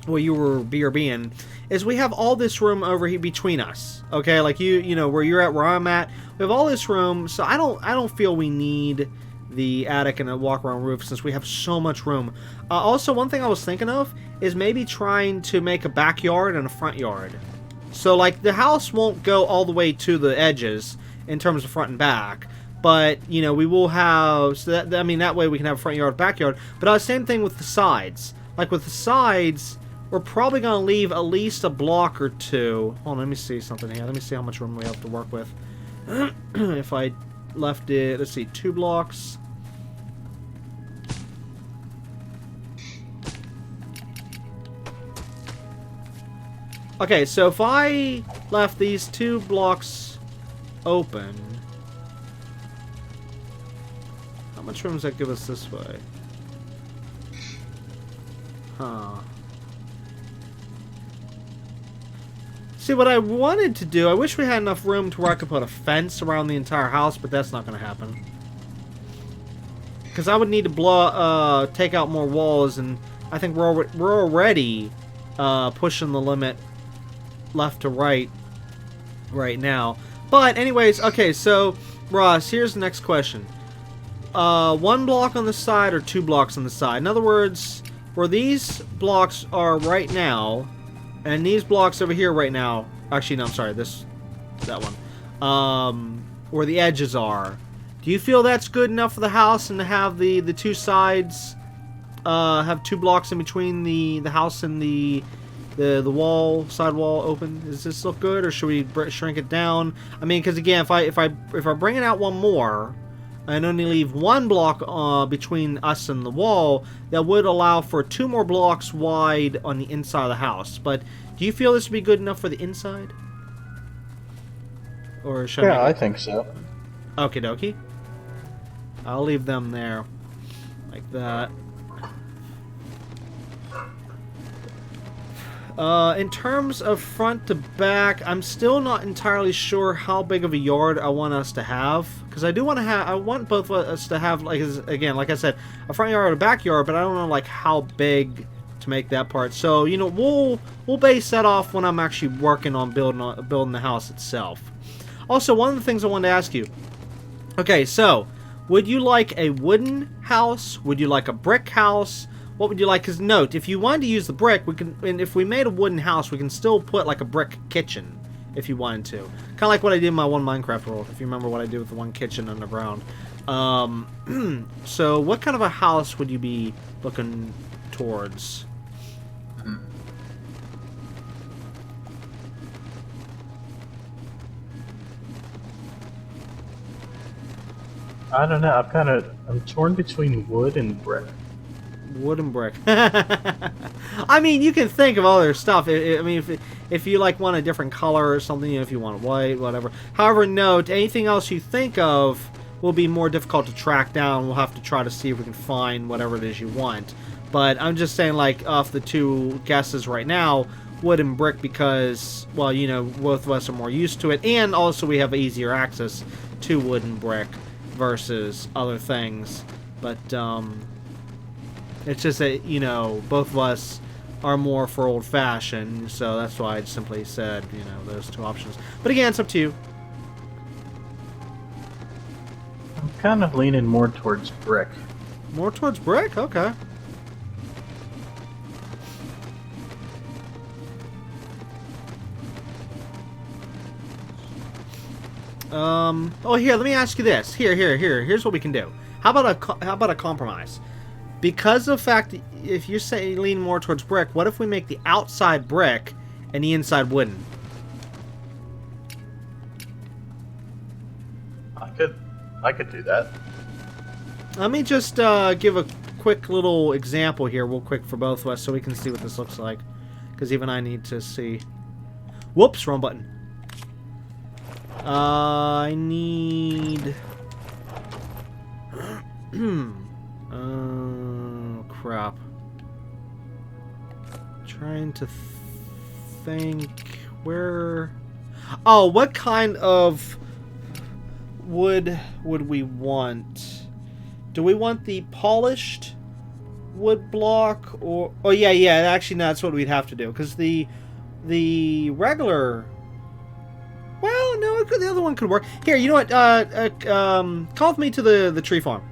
what you were BRBing, is we have all this room over here between us. Okay, like you know, where you're at, where I'm at, we have all this room. So I don't feel we need the attic and a walk-around roof since we have so much room. Also, one thing I was thinking of is maybe trying to make a backyard and a front yard. So like the house won't go all the way to the edges in terms of front and back, but you know, we will have, so that, I mean, that way we can have front yard, backyard. But same thing with the sides. Like with the sides, we're probably going to leave at least a block or two. Hold on, let me see something here. Let me see how much room we have to work with. If I left it, let's see, 2 blocks. Okay, so if I left these 2 blocks open, how much room does that give us this way? Huh. See, what I wanted to do, I wish we had enough room to where I could put a fence around the entire house, but that's not going to happen. Because I would need to take out more walls, and I think we're already pushing the limit left to right now. But anyways, okay, so Ross, here's the next question. 1 block on the side or 2 blocks on the side? In other words, where these blocks are right now, and these blocks over here right now, actually no, I'm sorry, that one, where the edges are, do you feel that's good enough for the house, and to have the 2 sides have 2 blocks in between the house and the side wall open? Does this look good, or should we shrink it down? I mean, because again, if I bring it out 1 more and only leave 1 block between us and the wall, that would allow for 2 more blocks wide on the inside of the house. But do you feel this would be good enough for the inside? Or should I think so. Okie dokie. I'll leave them there like that. In terms of front to back, I'm still not entirely sure how big of a yard I want us to have. Because I do want to have, I want both of us to have, like, again, like I said, a front yard or a backyard, but I don't know, like, how big to make that part. So, you know, we'll base that off when I'm actually working on building the house itself. Also, one of the things I wanted to ask you. Okay, so, would you like a wooden house? Would you like a brick house? What would you like? Because note, if you wanted to use the brick, we can, and if we made a wooden house, we can still put like a brick kitchen if you wanted to. Kind of like what I did in my one Minecraft world, if you remember what I did with the one kitchen underground. So what kind of a house would you be looking towards? I don't know. I'm torn between wood and brick. Wood and brick. I mean, you can think of other stuff. I mean, if you like want a different color or something, you know, if you want white, whatever. However, note, anything else you think of will be more difficult to track down. We'll have to try to see if we can find whatever it is you want. But I'm just saying, like, off the 2 guesses right now, wood and brick because, well, you know, both of us are more used to it, and also we have easier access to wood and brick versus other things. But it's just that, you know, both of us are more for old-fashioned, so that's why I simply said, you know, those two options. But again, it's up to you. I'm kind of leaning more towards brick. More towards brick? Okay. Oh, here, let me ask you this. Here's what we can do. How about a compromise? Because of the fact that if you say lean more towards brick, what if we make the outside brick and the inside wooden? I could do that. Let me just give a quick little example here, real quick for both of us, so we can see what this looks like. Because even I need to see. Whoops, wrong button. I need... crap. Trying to think where... Oh, what kind of wood would we want? Do we want the polished wood block or... Oh, yeah, actually, no, that's what we'd have to do. Because the regular... Well, no, the other one could work. Here, you know what? Call with me to the tree farm.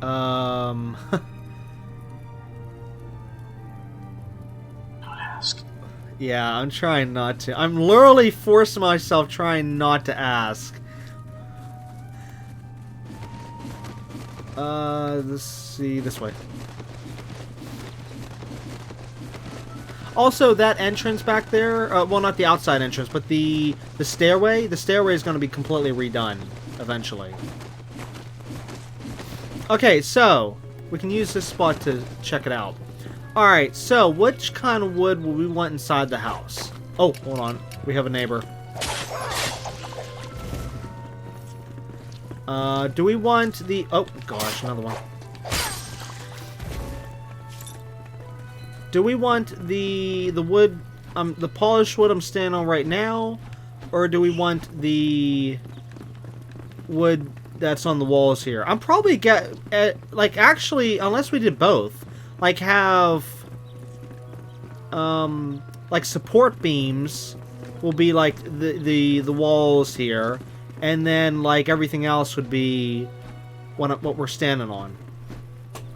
Don't ask. Yeah, I'm trying not to. I'm literally forcing myself trying not to ask. Let's see, this way. Also, that entrance back there, well, not the outside entrance, but the stairway is going to be completely redone eventually. Okay, so we can use this spot to check it out. Alright, so which kind of wood will we want inside the house? Oh, hold on. We have a neighbor. Do we want the... Oh, gosh, another one. Do we want the wood, the polished wood I'm standing on right now? Or do we want the wood that's on the walls here? I'm probably like, actually, unless we did both, like, have, like, support beams will be, like, the walls here. And then, like, everything else would be what we're standing on.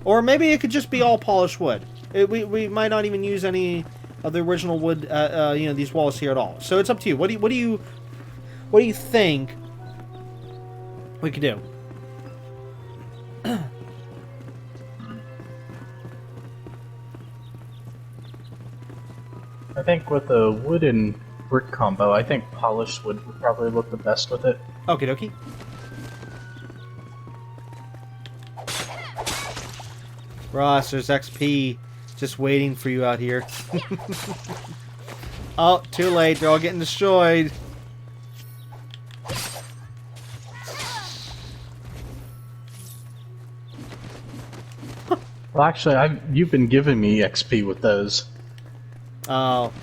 Or maybe it could just be all polished wood. We might not even use any of the original wood, you know, these walls here at all. So it's up to you. What do you think we could do? I think with the wood and brick combo, I think polished wood would probably look the best with it. Okie dokie. Ross, there's XP just waiting for you out here. Oh, too late. They're all getting destroyed. Well, actually, you've been giving me XP with those. Oh.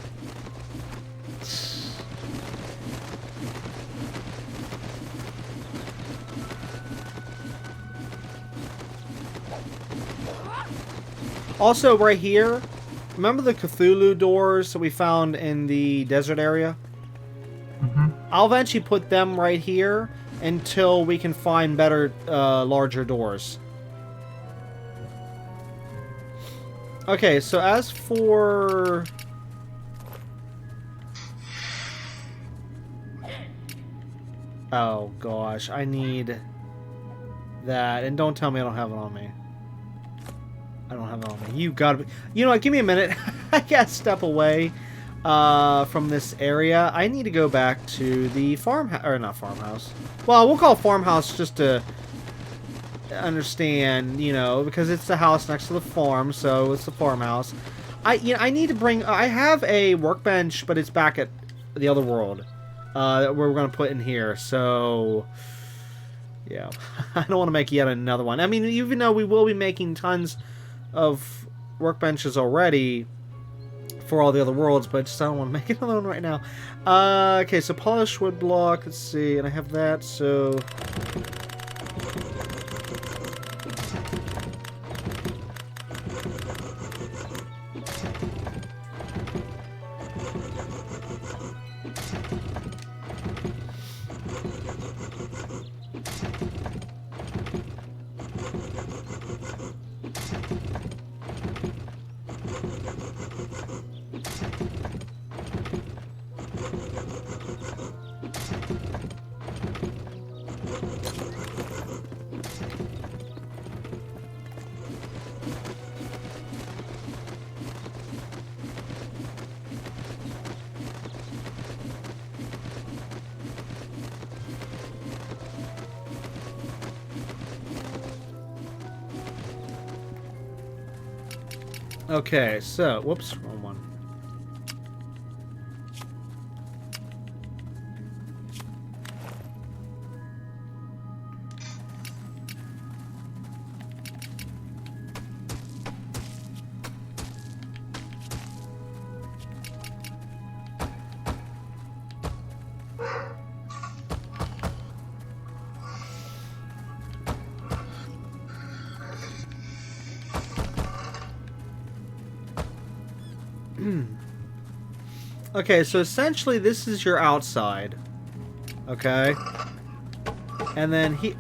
Also, right here, remember the Cthulhu doors that we found in the desert area? Mm-hmm. I'll eventually put them right here until we can find better, larger doors. Okay, so as for... Oh, gosh, I need that. And don't tell me I don't have it on me. I don't have it on me. You gotta be... You know what, give me a minute. I gotta step away from this area. I need to go back to the farmhouse... Or not farmhouse. Well, we'll call it farmhouse just to understand, you know, because it's the house next to the farm, so it's the farmhouse. I need to bring... I have a workbench, but it's back at the other world. that we're going to put in here. So, yeah. I don't want to make yet another one. I mean, even though we will be making tons of workbenches already for all the other worlds, but I just don't want to make another one right now. Okay, so polished wood block. Let's see. And I have that, so... Okay, so, whoops, wrong one. Okay, so essentially this is your outside. Okay? And then he...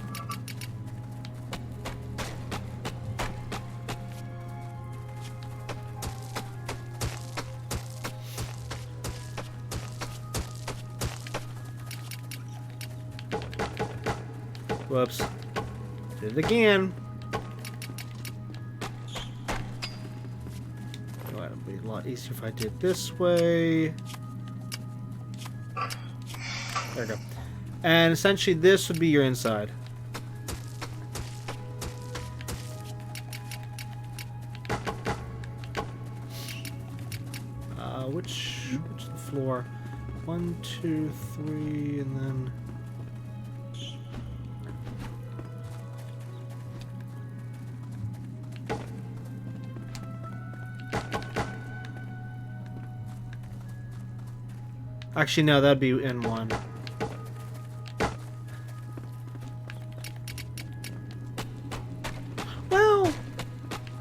Whoops. Did it again. It'd be a lot easier if I did this way. There we go. And essentially this would be your inside. Which is the floor? 1, 2, 3, and then... Actually, no, that'd be in one. Well,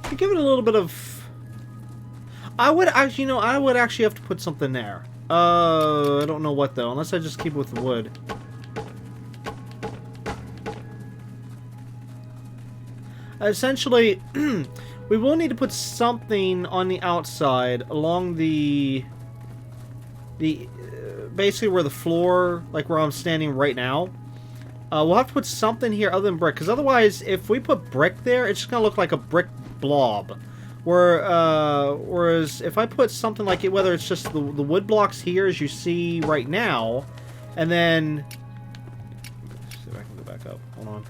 to give it a little bit of... I would actually, I would actually have to put something there. I don't know what, though, unless I just keep it with the wood. Essentially, we will need to put something on the outside along the basically where the floor, like where I'm standing right now. We'll have to put something here other than brick, because otherwise, if we put brick there, it's just gonna look like a brick blob. Whereas if I put something like it, whether it's just the wood blocks here, as you see right now, and then... Let's see if I can go back up. Hold on.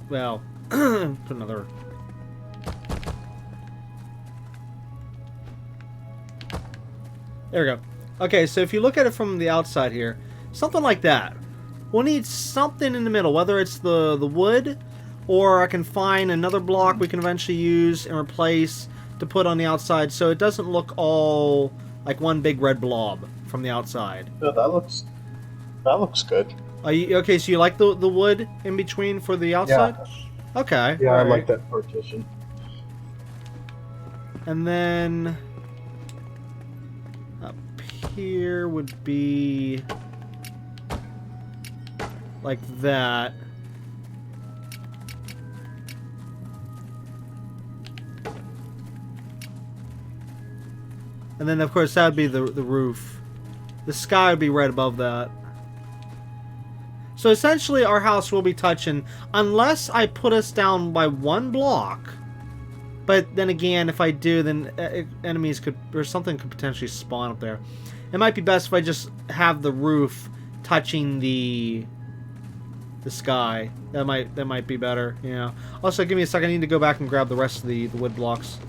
Well, put another... There we go. Okay, so if you look at it from the outside here, something like that. We'll need something in the middle, whether it's the wood, or I can find another block we can eventually use and replace to put on the outside, so it doesn't look all like one big red blob from the outside. Yeah, that looks good. Okay, so you like the wood in between for the outside? Yeah. Okay. Yeah, I like that partition. And then up here would be like that. And then of course that would be the roof. The sky would be right above that. So essentially our house will be touching, unless I put us down by one block, But then again, if I do, then enemies could, or something could potentially spawn up there. It might be best if I just have the roof touching the sky. That might be better. Yeah. Also, give me a second. I need to go back and grab the rest of the wood blocks.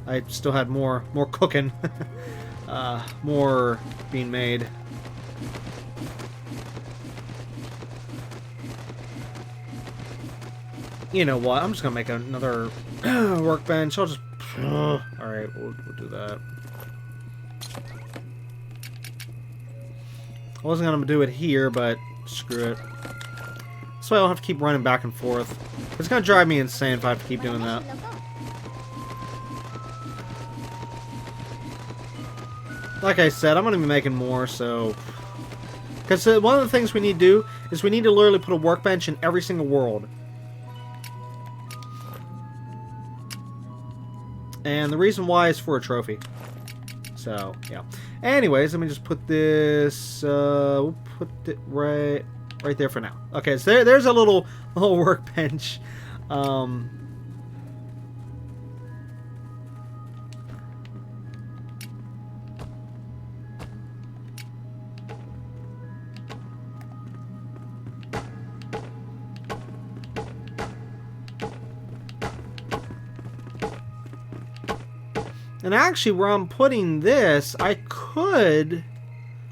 I still had more cooking, more being made. You know what? I'm just gonna make another workbench. I'll just. All right, we'll do that. I wasn't gonna do it here, but screw it. So I don't have to keep running back and forth. It's gonna drive me insane if I have to keep doing that. Like I said, I'm gonna be making more, so. Because one of the things we need to do is we need to literally put a workbench in every single world. And the reason why is for a trophy. So, yeah. Anyways, let me just put this, we'll put it right there for now. Okay, so there's a little workbench. And actually, where I'm putting this, I could,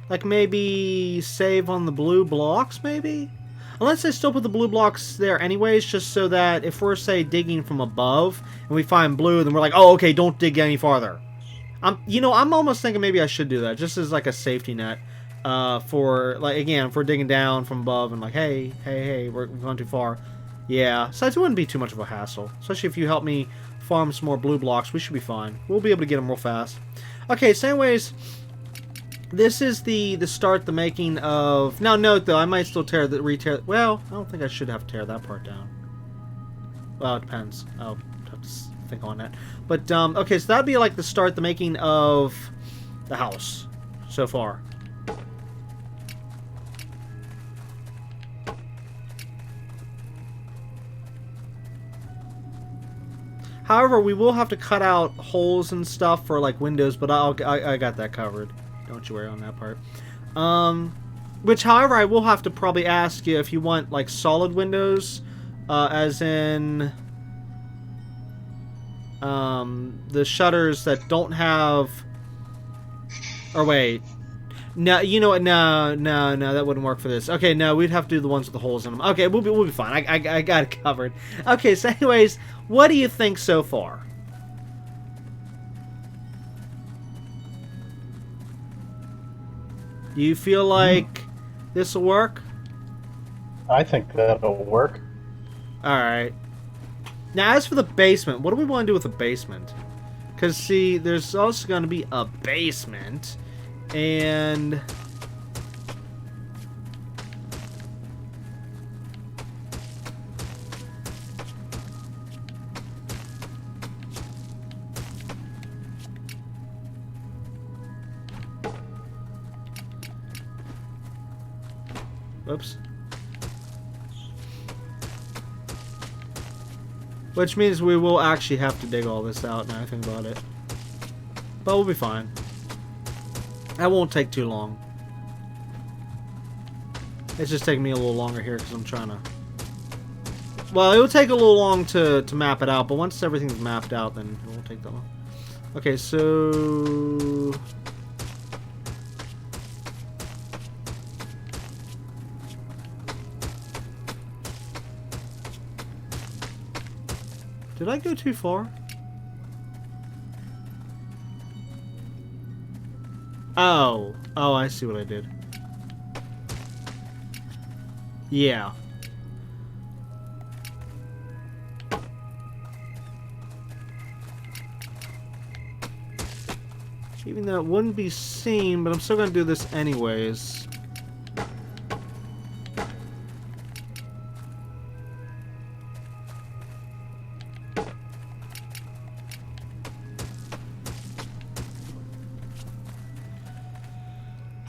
like, maybe save on the blue blocks, maybe? Unless I still put the blue blocks there anyways, just so that if we're, say, digging from above, and we find blue, then we're like, oh, okay, don't dig any farther. You know, I'm almost thinking maybe I should do that, just as, like, a safety net. For, like, again, if we're digging down from above and like, hey, we're going too far. Yeah, so it wouldn't be too much of a hassle. Especially if you help me farm some more blue blocks, we should be fine. We'll be able to get them real fast. Okay, so anyways, this is the start, the making of... Now note though, I might still re-tear... Well, I don't think I should have to tear that part down. Well, it depends. I'll have to think on that. But, okay, so that'd be like the start, the making of the house so far. However, we will have to cut out holes and stuff for like windows, but I got that covered. Don't you worry on that part. Which, however, I will have to probably ask you if you want like solid windows, as in the shutters that don't have. Or wait, no, you know what? No, that wouldn't work for this. Okay, no, we'd have to do the ones with the holes in them. Okay, we'll be fine. I got it covered. Okay, so anyways. What do you think so far? Do you feel like this will work? I think that'll work. Alright. Now, as for the basement, what do we want to do with the basement? Because, see, there's also going to be a basement. And... Oops. Which means we will actually have to dig all this out now I think about it. But we'll be fine. That won't take too long. It's just taking me a little longer here because I'm trying to... Well, it will take a little long to map it out, but once everything's mapped out, then it won't take that long. Okay, so... Did I go too far? Oh, I see what I did. Yeah. Even though it wouldn't be seen, but I'm still gonna do this anyways.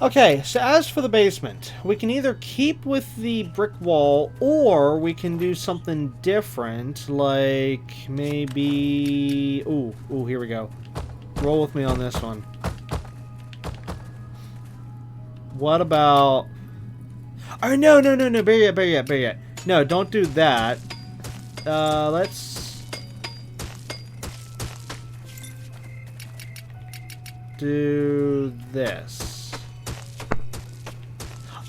Okay, so as for the basement, we can either keep with the brick wall, or we can do something different, like maybe... Ooh, here we go. Roll with me on this one. What about... Oh, no, bear yet. No, don't do that. Let's... do this.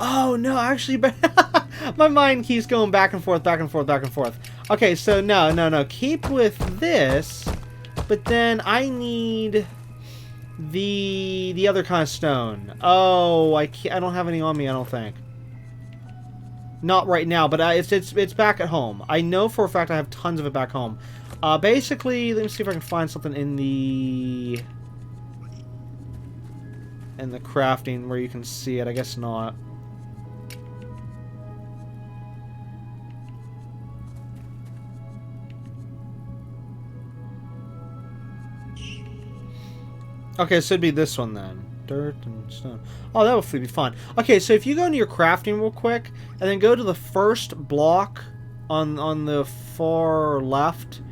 Oh, no, actually, my mind keeps going back and forth. Okay, so no. Keep with this, but then I need the other kind of stone. Oh, I don't have any on me, I don't think. Not right now, but it's back at home. I know for a fact I have tons of it back home. Basically, let me see if I can find something in the crafting where you can see it. I guess not. Okay, so it'd be this one then. Dirt and stone. Oh, that would be fun. Okay, so if you go into your crafting real quick, and then go to the first block on the far left,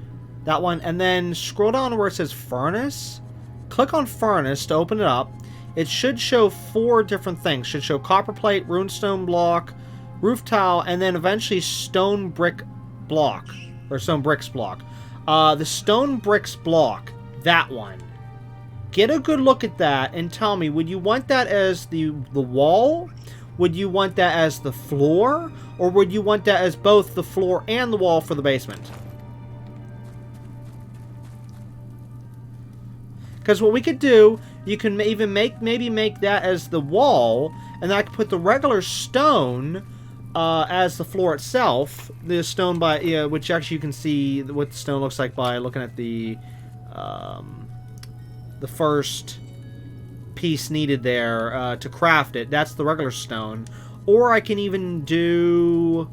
that one, and then scroll down to where it says furnace. Click on furnace to open it up. It should show 4 different things. It should show copper plate, runestone block, roof tile, and then eventually stone brick block, or stone bricks block. The stone bricks block, that one. Get a good look at that and tell me, would you want that as the wall? Would you want that as the floor? Or would you want that as both the floor and the wall for the basement? Because what we could do, you can even maybe make that as the wall, and I could put the regular stone as the floor itself. The stone which actually you can see what the stone looks like by looking at the first piece needed there to craft it. That's the regular stone. Or I can even do...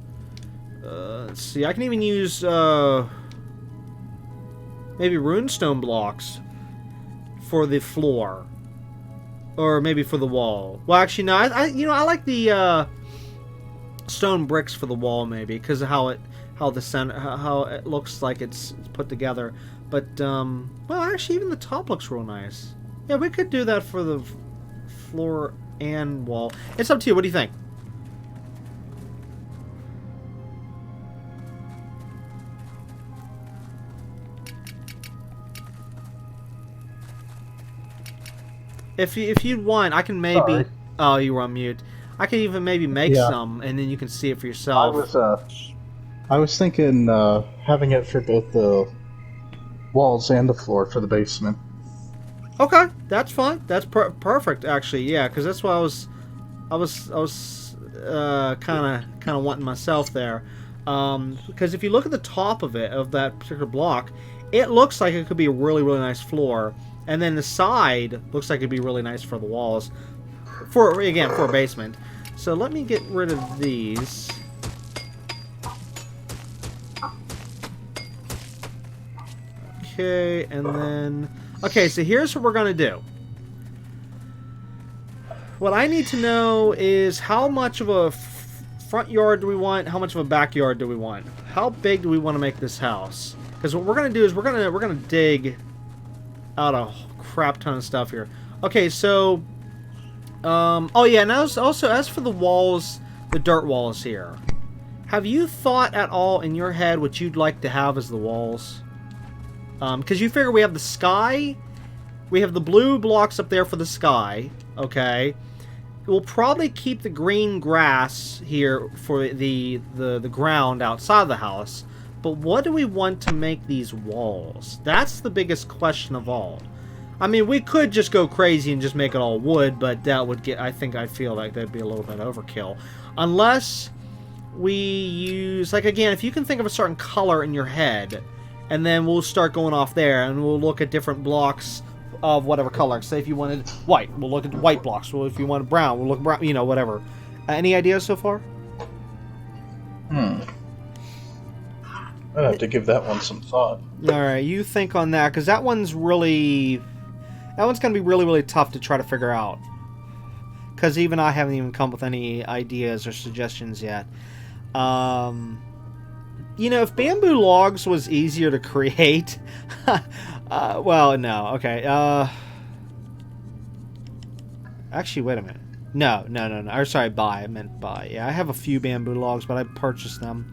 let's see, I can even use maybe runestone blocks for the floor. Or maybe for the wall. Well, actually, no, I like the stone bricks for the wall, maybe, because of how it looks like it's put together. But, well, actually, even the top looks real nice. Yeah, we could do that for the floor and wall. It's up to you. What do you think? If you'd want, I can maybe... Sorry. Oh, you were on mute. I could even maybe make some, and then you can see it for yourself. I was thinking having it for both the walls and the floor for the basement. Okay, that's fine. That's perfect, actually. Yeah, because that's what I was kind of wanting myself there. Because if you look at the top of it, of that particular block, it looks like it could be a really, really nice floor. And then the side looks like it'd be really nice for the walls. For a basement. So let me get rid of these. Okay, and then... Okay, so here's what we're going to do. What I need to know is how much of a front yard do we want? How much of a backyard do we want? How big do we want to make this house? Because what we're going to do is we're going to dig out a crap ton of stuff here. Okay, so... oh yeah, and also as for the walls, the dirt walls here. Have you thought at all in your head what you'd like to have as the walls? Because you figure we have the sky, we have the blue blocks up there for the sky, okay? We'll probably keep the green grass here for the ground outside the house, but what do we want to make these walls? That's the biggest question of all. I mean, we could just go crazy and just make it all wood, but that would get, I feel like that'd be a little bit overkill. Unless we use, like, again, if you can think of a certain color in your head, and then we'll start going off there, and we'll look at different blocks of whatever color. Say if you wanted white, we'll look at the white blocks. Well, if you wanted brown, we'll look at brown, you know, whatever. Any ideas so far? I'd have to give that one some thought. Alright, you think on that, because that one's going to be really, really tough to try to figure out. because even I haven't even come up with any ideas or suggestions yet. You know, if bamboo logs was easier to create... well, no. Okay. Actually, wait a minute. No. Or, sorry, buy. I meant buy. Yeah, I have a few bamboo logs, but I purchased them.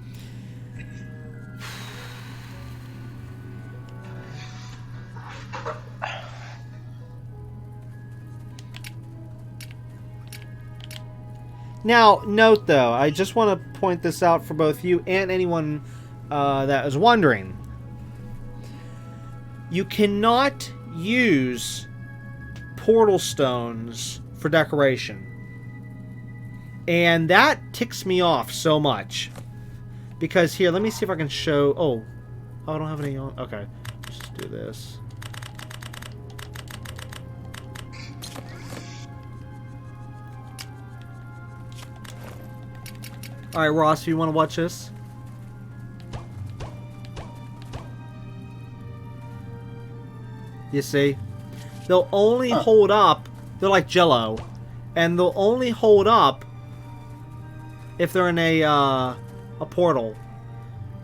Now, note though, I just want to point this out for both you and anyone that is wondering. You cannot use portal stones for decoration. And that ticks me off so much. Because here, let me see if I can show... Oh, I don't have any on... Okay, let's just do this. Alright, Ross, you want to watch this? You see? They'll only hold up... They're like Jell-O. And they'll only hold up if they're in a portal.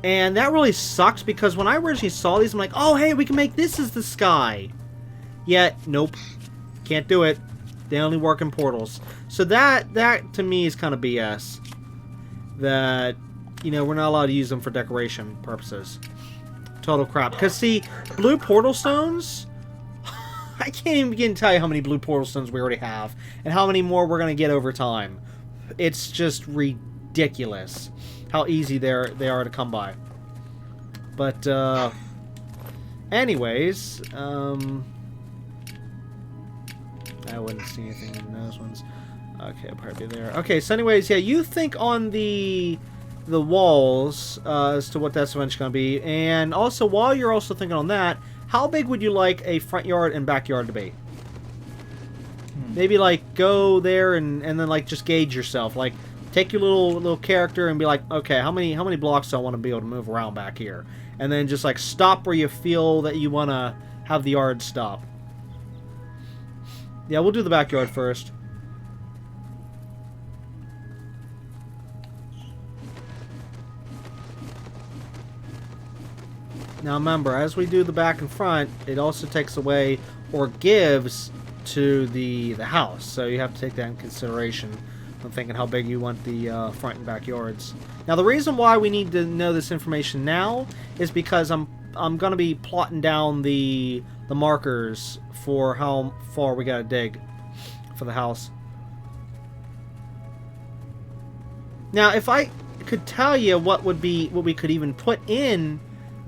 And that really sucks because when I originally saw these, I'm like, oh, hey, we can make this as the sky. Yet, nope. Can't do it. They only work in portals. So that to me is kind of BS. That, you know, we're not allowed to use them for decoration purposes. Total crap. Because, see, blue portal stones... I can't even begin to tell you how many blue portal stones we already have. And how many more we're going to get over time. It's just ridiculous how easy they are to come by. But, anyways, I wouldn't see anything in those ones. Okay, I'll probably be there. Okay, so anyways, yeah, you think on the walls as to what that's eventually going to be. And also, while you're also thinking on that, how big would you like a front yard and backyard to be? Maybe, like, go there and then, like, just gauge yourself. Like, take your little character and be like, okay, how many blocks do I want to be able to move around back here? And then just, like, stop where you feel that you want to have the yard stop. Yeah, we'll do the backyard first. Now remember, as we do the back and front, it also takes away or gives to the house. So you have to take that in consideration when thinking how big you want the front and backyards. Now the reason why we need to know this information now is because I'm going to be plotting down the markers for how far we got to dig for the house. Now if I could tell you what we could even put in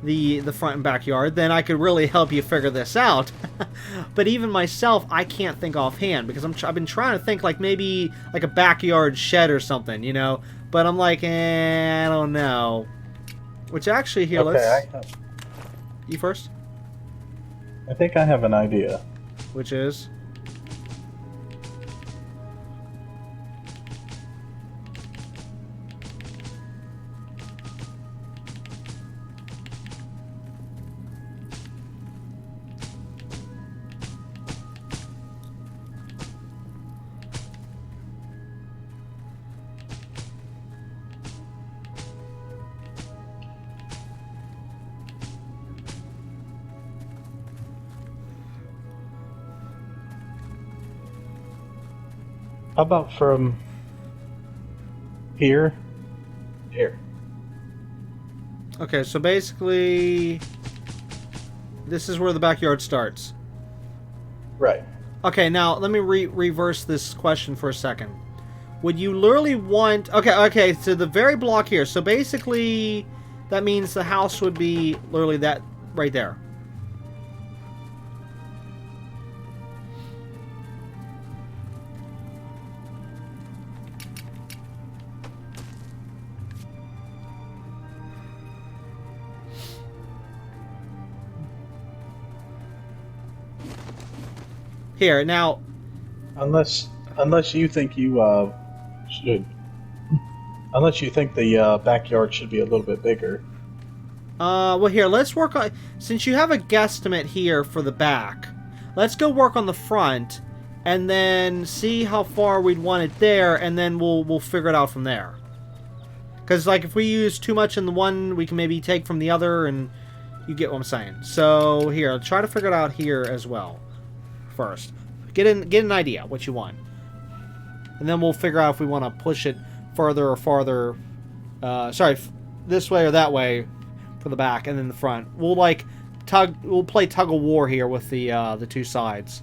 the front and backyard, then I could really help you figure this out. But even myself, I can't think offhand because I've been trying to think like maybe like a backyard shed or something, you know. But I'm like, I don't know. Which actually here, okay, let's. You first. I think I have an idea. Which is. How about from here? Here. Okay, so basically, this is where the backyard starts. Right. Okay, now let me reverse this question for a second. Would you literally want... Okay, so the very block here. So basically, that means the house would be literally that right there. Here, now... Unless you think you should... Unless you think the backyard should be a little bit bigger. Well here, let's work on... Since you have a guesstimate here for the back, let's go work on the front, and then see how far we'd want it there, and then we'll figure it out from there. Because, like, if we use too much in the one, we can maybe take from the other, and you get what I'm saying. So, here, try to figure it out here as well. First. Get an idea what you want. And then we'll figure out if we want to push it further or farther. Sorry, this way or that way for the back, and then the front. We'll, like, we'll play tug of war here with the two sides.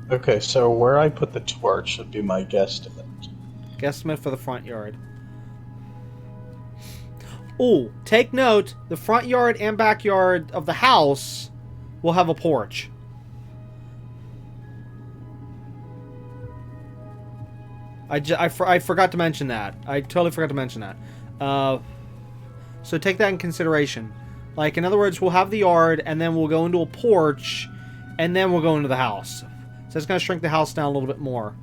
Okay, so where I put the torch should be my guesstimate. Guesstimate for the front yard. Oh, take note, the front yard and backyard of the house will have a porch. I forgot to mention that. I totally forgot to mention that. So take that in consideration. Like, in other words, we'll have the yard, and then we'll go into a porch, and then we'll go into the house. So it's going to shrink the house down a little bit more.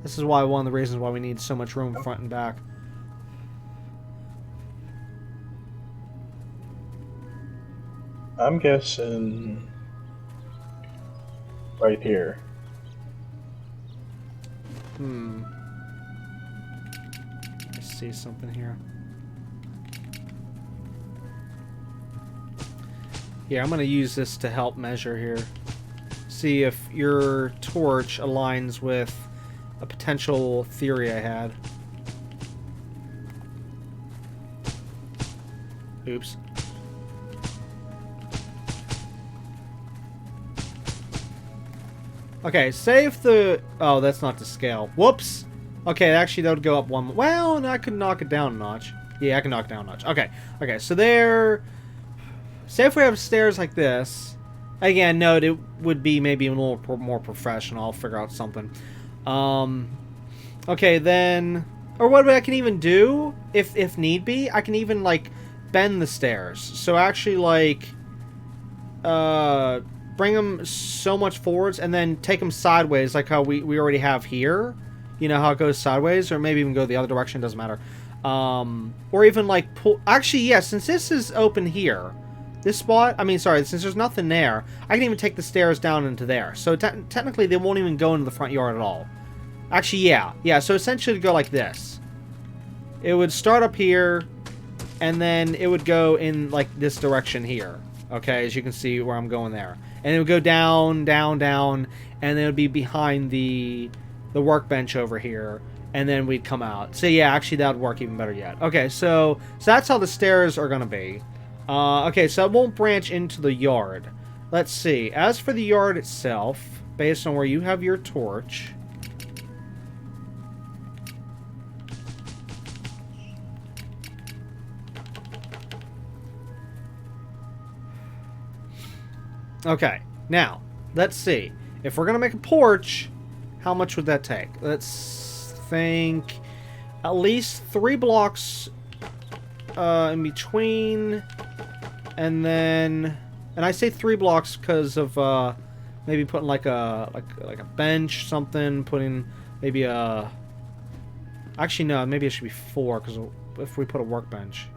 This is why one of the reasons why we need so much room front and back. I'm guessing right here. Let's see something here. Yeah, I'm going to use this to help measure here. See if your torch aligns with a potential theory I had. Oops. Okay, say if the... Oh, that's not to scale. Whoops! Okay, actually that would go up one... Well, and I could knock it down a notch. Yeah, I can knock it down a notch. Okay, okay, so there... Say if we have stairs like this... Again, note it would be maybe a little more professional. I'll figure out something. Okay, then... Or what I can even do, if need be, I can even, like, bend the stairs. So actually, like... bring them so much forwards and then take them sideways like how we already have here. You know how it goes sideways, or maybe even go the other direction, doesn't matter. Or even like pull... Actually, yeah, since this is open here, this spot, I mean, sorry, since there's nothing there, I can even take the stairs down into there. So technically they won't even go into the front yard at all. Actually, yeah, so essentially it'd go like this. It would start up here, and then it would go in like this direction here. Okay, as you can see where I'm going there. And it would go down, down, down, and then it would be behind the workbench over here, and then we'd come out. So yeah, actually that would work even better yet. Okay, so that's how the stairs are going to be. Okay, so it won't branch into the yard. Let's see. As for the yard itself, based on where you have your torch... Okay, now, let's see. If we're going to make a porch, how much would that take? Let's think at least 3 blocks in between, and then... And I say 3 blocks because of maybe putting like a bench, something, putting maybe a... Actually, no, maybe it should be 4, because if we put a workbench...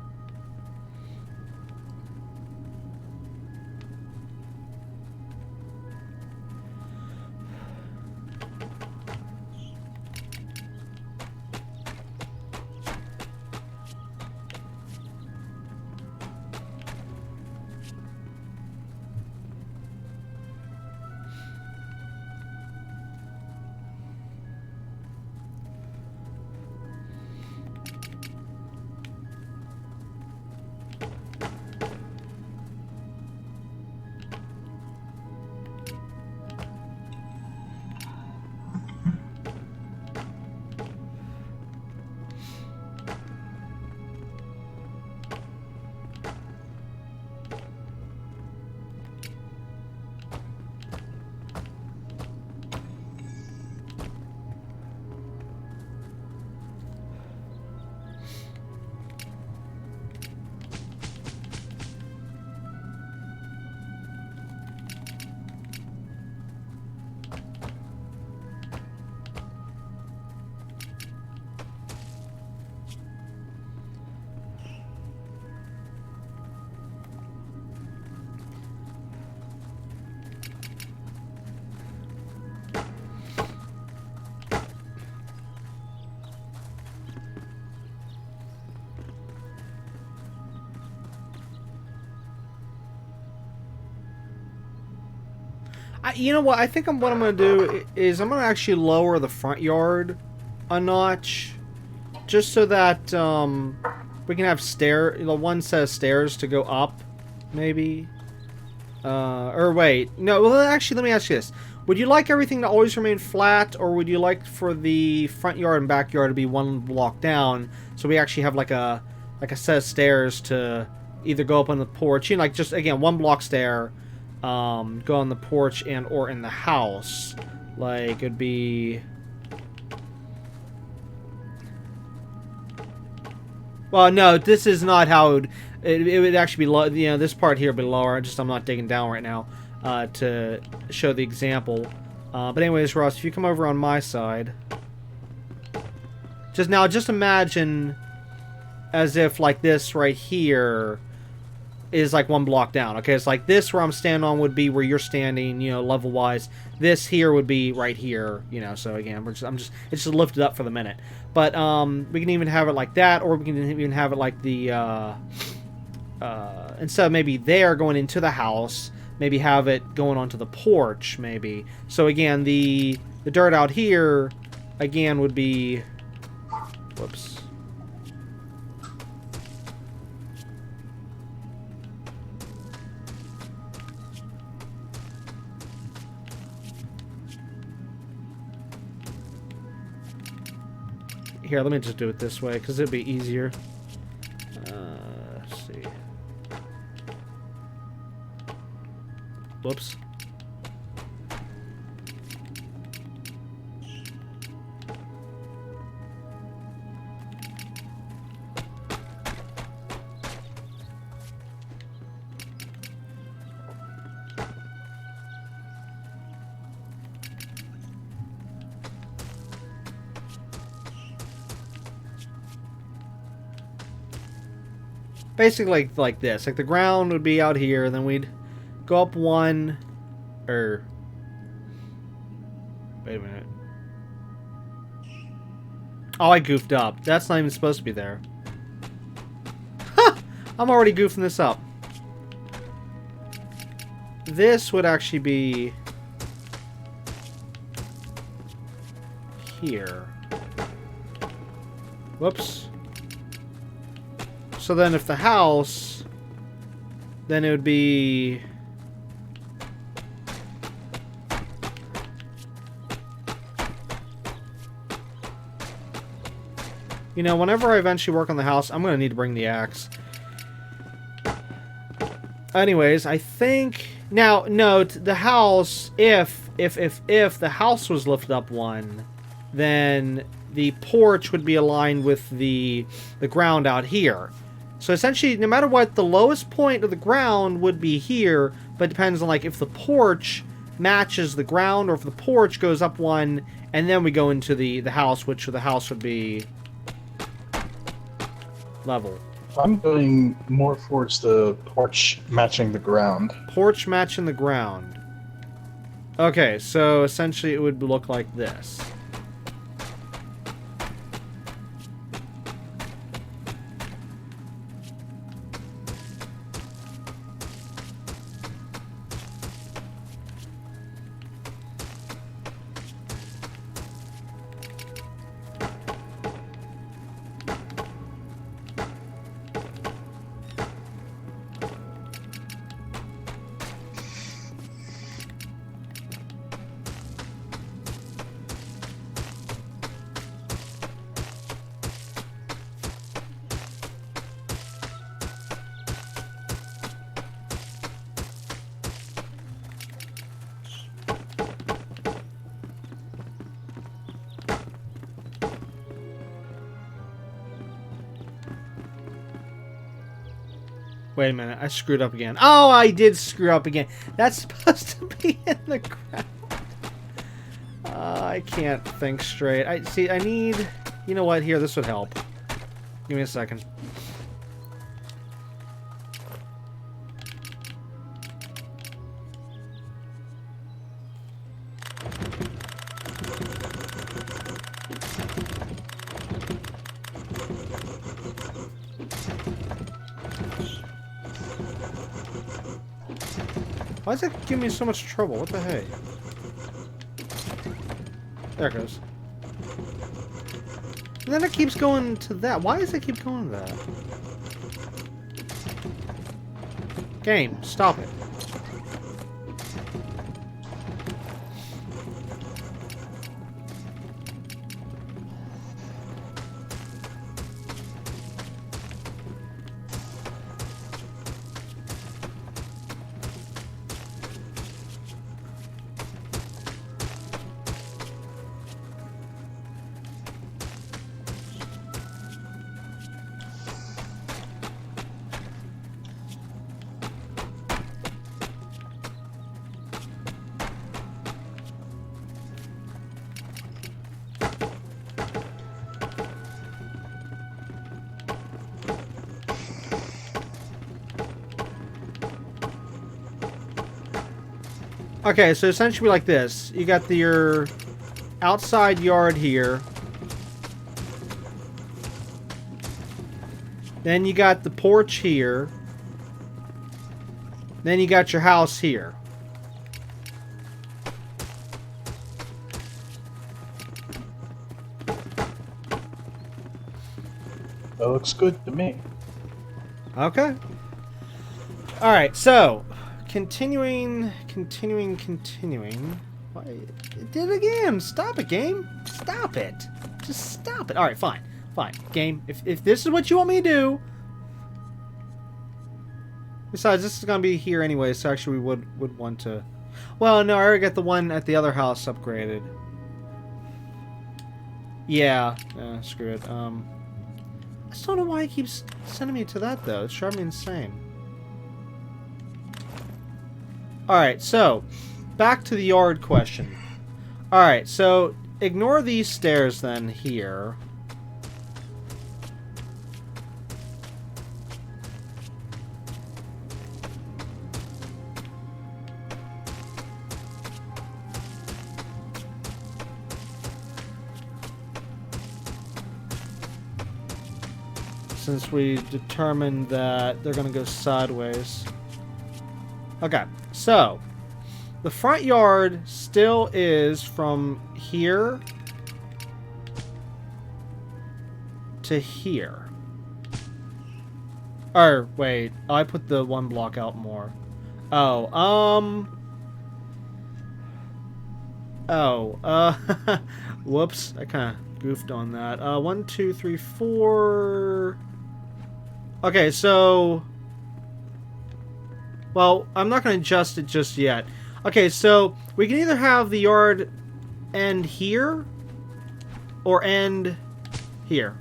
You know what? I think what I'm going to do is I'm going to actually lower the front yard a notch, just so that we can have one set of stairs to go up, maybe. Or wait, no. Well, actually, let me ask you this: would you like everything to always remain flat, or would you like for the front yard and backyard to be one block down, so we actually have like a set of stairs to either go up on the porch, you know, like just again 1 block stair. Go on the porch and or in the house. Like, it'd be... Well, no, this is not how it would actually be low. You know, this part here would be lower. I'm not digging down right now to show the example. But anyways, Ross, if you come over on my side... Just imagine as if, like, this right here... is like 1 block down. Okay, it's like this where I'm standing on would be where you're standing, you know, level wise. This here would be right here, you know. So again, it's just lifted up for the minute. But we can even have it like that, or we can even have it like the instead of maybe there going into the house, maybe have it going onto the porch, maybe. So again, the dirt out here again would be, whoops. Here, let me just do it this way, because it'd be easier. Let's see. Whoops. Basically like this. Like the ground would be out here, and then we'd go up 1, or... Wait a minute. Oh, I goofed up. That's not even supposed to be there. Ha! I'm already goofing this up. This would actually be... here. Whoops. So then if the house, then it would be... You know, whenever I eventually work on the house, I'm going to need to bring the axe. Anyways, I think... Now, note, the house, if the house was lifted up 1, then the porch would be aligned with the ground out here. So essentially, no matter what, the lowest point of the ground would be here, but it depends on, like, if the porch matches the ground, or if the porch goes up 1, and then we go into the house, which the house would be level. I'm going more towards the porch matching the ground. Porch matching the ground. Okay, so essentially it would look like this. Wait a minute, I screwed up again. Oh, I did screw up again. That's supposed to be in the ground. I can't think straight. I need... You know what? Here, this would help. Give me a second. Why does it give me so much trouble? What the heck? There it goes. And then it keeps going to that. Why does it keep going to that? Game, stop it. Okay, so essentially like this. You got your outside yard here. Then you got the porch here. Then you got your house here. That looks good to me. Okay. Alright, so continuing. Why, it did it again. Stop it, game. Stop it. Just stop it. Alright, fine. Fine. Game, if this is what you want me to do. Besides, this is going to be here anyway, so actually we would want to... Well, no, I already got the one at the other house upgraded. Yeah. Screw it. I just don't know why he keeps sending me to that, though. It's driving me insane. Alright, so, back to the yard question. Alright, so, ignore these stairs then here. Since we determined that they're going to go sideways. Okay, so the front yard still is from here to here. Or, wait, I put the one block out more. Whoops, I kind of goofed on that. 1, 2, 3, 4... Okay, so... Well, I'm not going to adjust it just yet. Okay, so we can either have the yard end here or end here.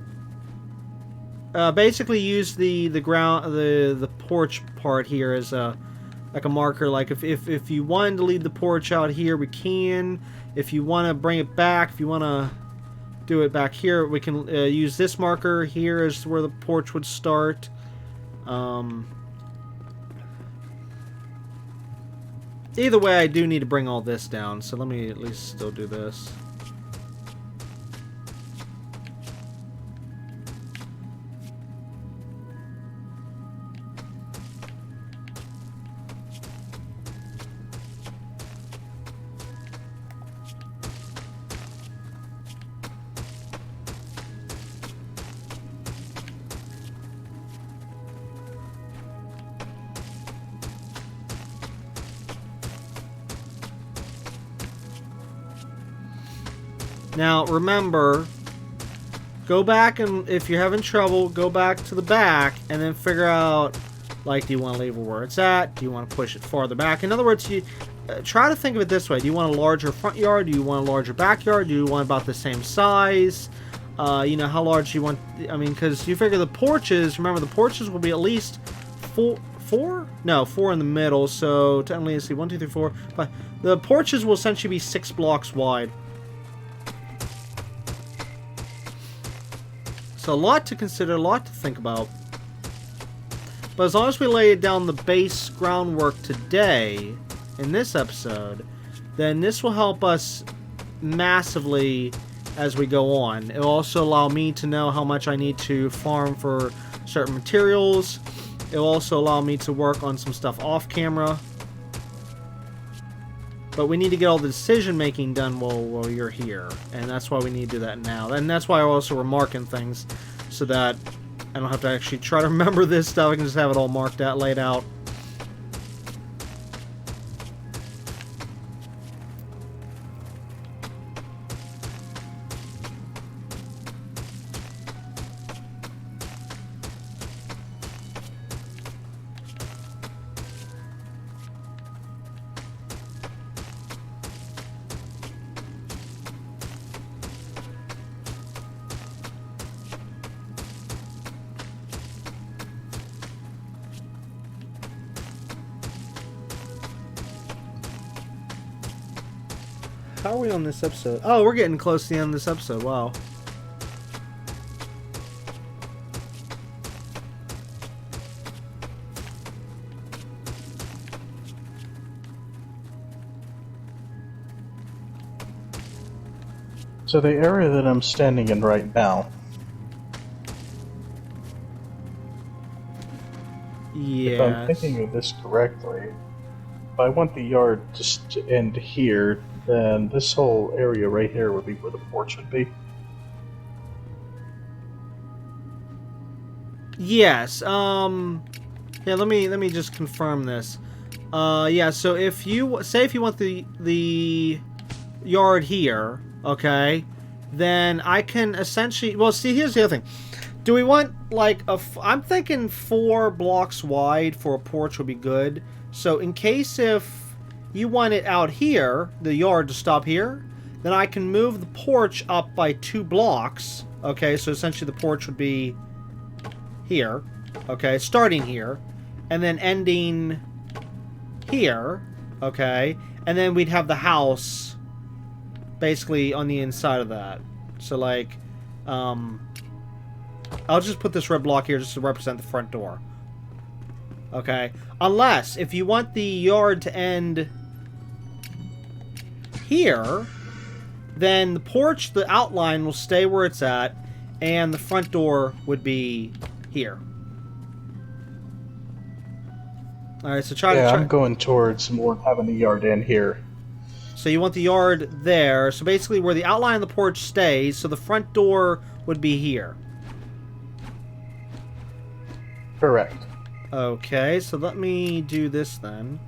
Basically, use the ground, the porch part here as a like a marker. Like if you wanted to leave the porch out here, we can. If you want to bring it back, if you want to do it back here, we can use this marker here as where the porch would start. Either way, I do need to bring all this down, so let me at least still do this. Now, remember, go back and if you're having trouble, go back to the back and then figure out, like, do you want to leave it where it's at? Do you want to push it farther back? In other words, you try to think of it this way. Do you want a larger front yard? Do you want a larger backyard? Do you want about the same size? You know, how large you want... I mean, because you figure the porches, remember, the porches will be at least four? No, 4 in the middle. So, technically, let's see, 1, 2, 3, 4, 5. The porches will essentially be 6 blocks wide. So a lot to consider, a lot to think about. But as long as we lay down the base groundwork today, in this episode, then this will help us massively as we go on. It will also allow me to know how much I need to farm for certain materials. It will also allow me to work on some stuff off camera. But we need to get all the decision making done while you're here, and that's why we need to do that now. And that's why I also were marking things, so that I don't have to actually try to remember this stuff. I can just have it all marked out, laid out. How are we on this episode? Oh, we're getting close to the end of this episode. Wow. So the area that I'm standing in right now, if I'm thinking of this correctly, if I want the yard to end here, then this whole area right here would be where the porch would be. Yes. Yeah, let me just confirm this. Yeah, so if you want the yard here, okay, then I can essentially, well, see, here's the other thing. Do we want like I'm thinking 4 blocks wide for a porch would be good. So in case if you want it out here, the yard to stop here, then I can move the porch up by 2 blocks. Okay, so essentially the porch would be here. Okay, starting here, and then ending here. Okay, and then we'd have the house basically on the inside of that. So like, I'll just put this red block here just to represent the front door. Okay, unless if you want the yard to end here, then the porch, the outline will stay where it's at, and the front door would be here. Alright, so try. I'm going towards more having the yard in here. So you want the yard there, so basically where the outline of the porch stays, so the front door would be here. Correct. Okay, so let me do this then.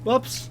Whoops.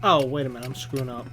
Oh, wait a minute, I'm screwing up.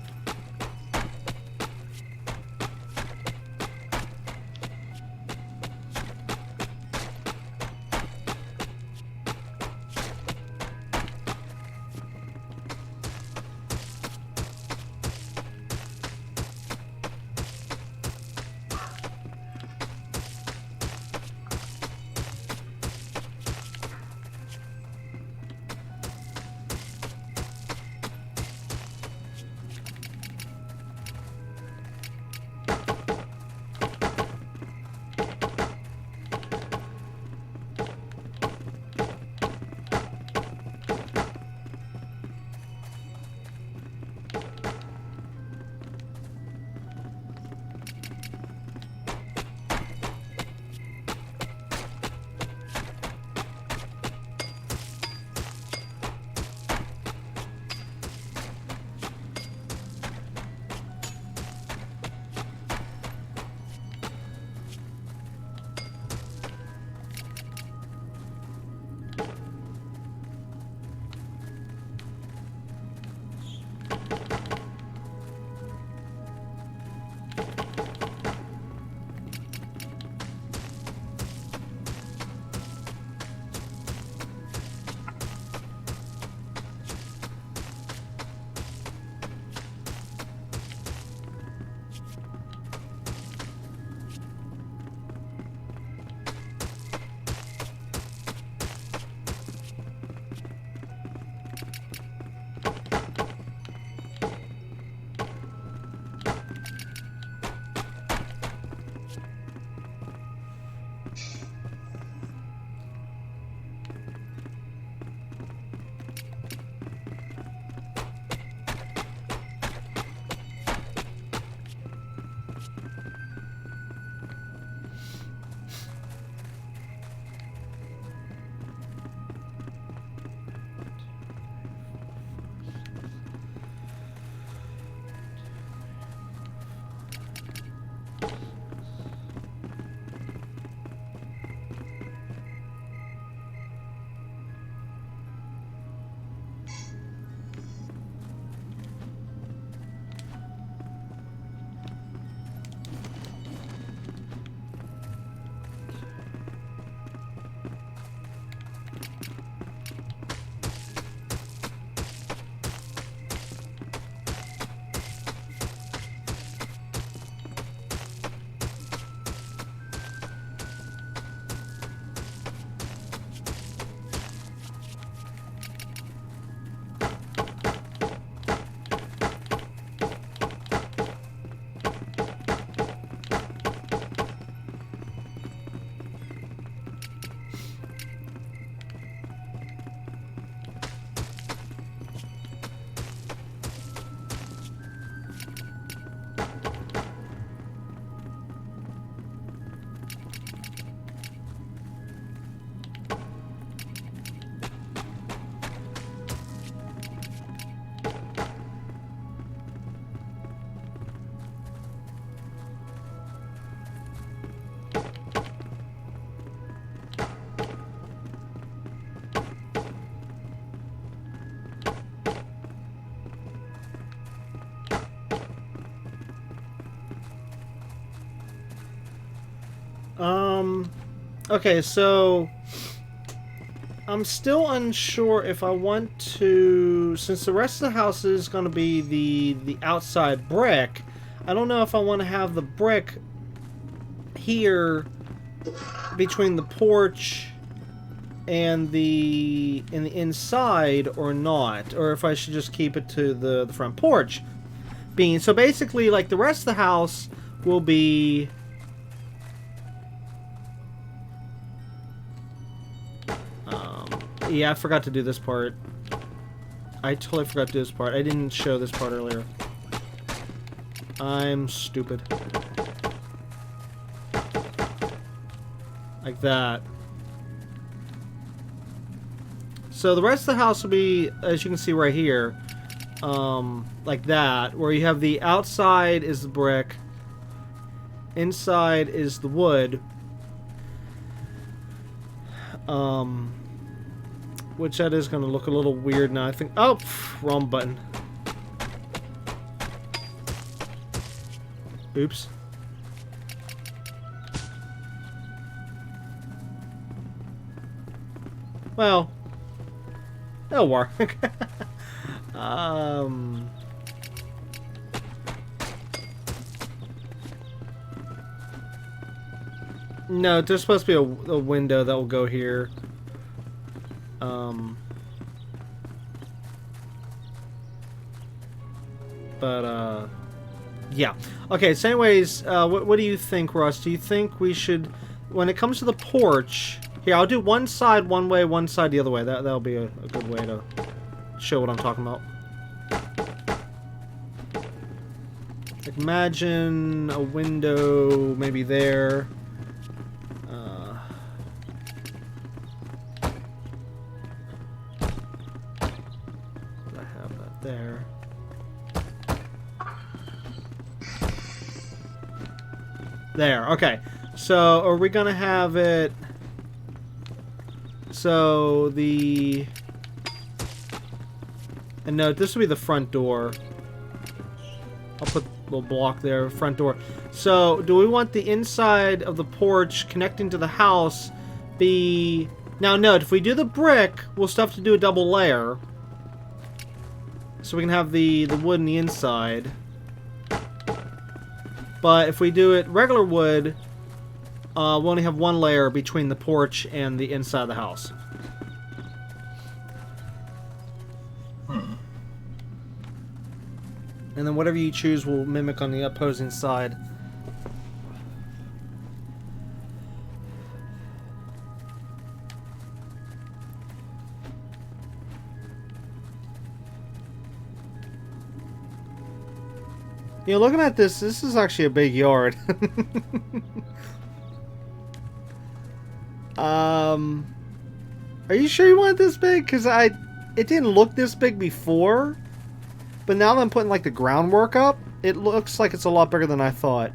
Okay, so I'm still unsure if I want to, since the rest of the house is going to be the outside brick, I don't know if I want to have the brick here between the porch and the inside or not, or if I should just keep it to the front porch. So basically, like, the rest of the house will be yeah, I forgot to do this part. I totally forgot to do this part. I didn't show this part earlier. I'm stupid. Like that. So the rest of the house will be, as you can see right here, like that, where you have the outside is the brick, inside is the wood, which that is going to look a little weird now. I think, oh, wrong button. Oops. Well, it'll work. No, there's supposed to be a window that will go here. Yeah. Okay, so anyways, what do you think, Russ? Do you think we should, when it comes to the porch, here, I'll do one side one way, one side the other way. That'll be a good way to show what I'm talking about. Like, imagine a window maybe there. I have that there. There, okay. So, are we gonna have it... So, the... And no, this will be the front door. I'll put a little block there, front door. So, do we want the inside of the porch connecting to the house be... Now, note, if we do the brick, we'll still have to do a double layer. So we can have the wood in the inside. But if we do it regular wood, we'll only have one layer between the porch and the inside of the house. And then whatever you choose will mimic on the opposing side. You know, looking at this is actually a big yard. Are you sure you want it this big? Because it didn't look this big before. But now that I'm putting, like, the groundwork up, it looks like it's a lot bigger than I thought.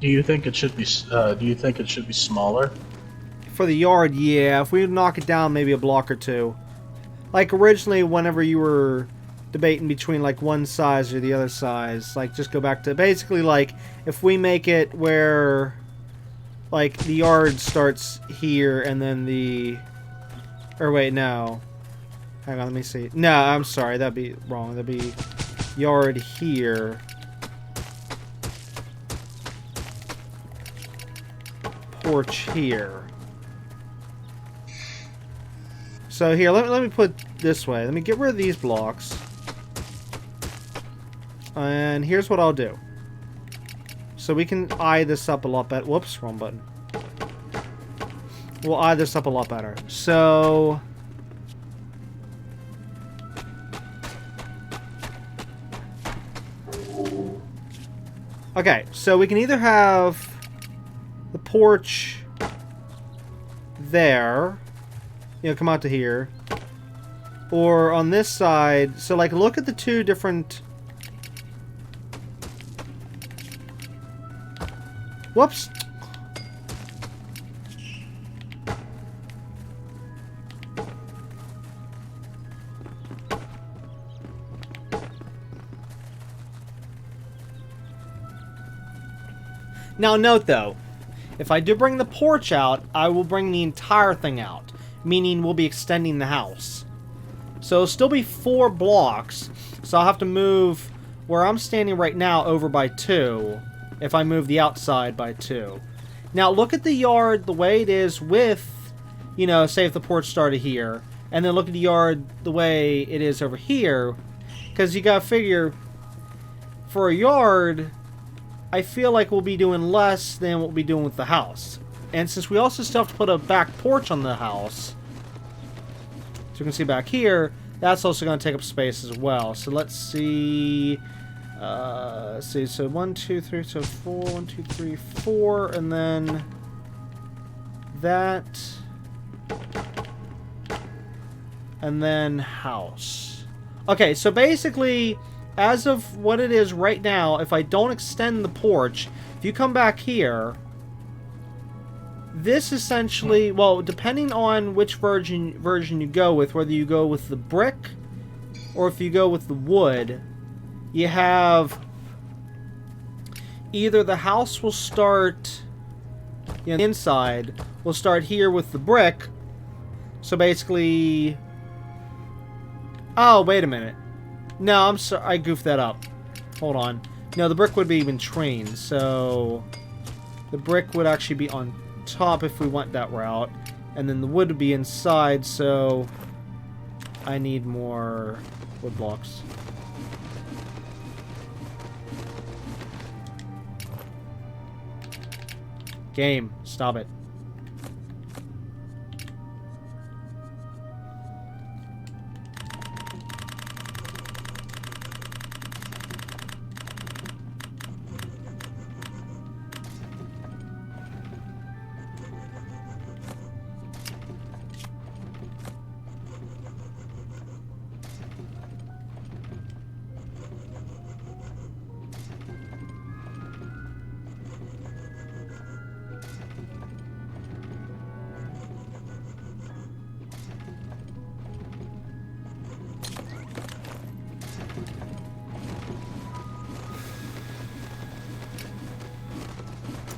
Do you think it should be? Do you think it should be smaller? For the yard, yeah. If we knock it down, maybe a block or two. Like, originally, whenever you were debating between, like, one size or the other size, like, just go back to... Basically, like, if we make it where... Like, the yard starts here, and then the... Or wait, no. Hang on, let me see. No, I'm sorry, that'd be wrong. That'd be yard here. Porch here. So here, let me put this way. Let me get rid of these blocks. And here's what I'll do. So we can eye this up a lot better. Whoops, wrong button. We'll eye this up a lot better. So... Okay, so we can either have the porch there, you know, come out to here, or on this side. So, like, look at the two different... Whoops! Now note though, if I do bring the porch out, I will bring the entire thing out, meaning we'll be extending the house. So it'll still be 4 blocks, so I'll have to move where I'm standing right now over by 2, if I move the outside by 2. Now look at the yard the way it is with, you know, say if the porch started here, and then look at the yard the way it is over here, because you gotta figure, for a yard... I feel like we'll be doing less than what we'll be doing with the house. And since we also still have to put a back porch on the house, so you can see back here, that's also going to take up space as well. So let's see. So 1, 2, 3, so 4, 1, 2, 3, 4, and then that, and then house. Okay, so basically, as of what it is right now, if I don't extend the porch, if you come back here, this essentially, well, depending on which version you go with, whether you go with the brick or if you go with the wood, you have either the house will start, you know, the inside will start here with the brick. So basically, oh, wait a minute. No, I'm sorry, I goofed that up. Hold on. No, the brick would be even trained, so the brick would actually be on top if we went that route, and then the wood would be inside, so I need more wood blocks. Game, stop it.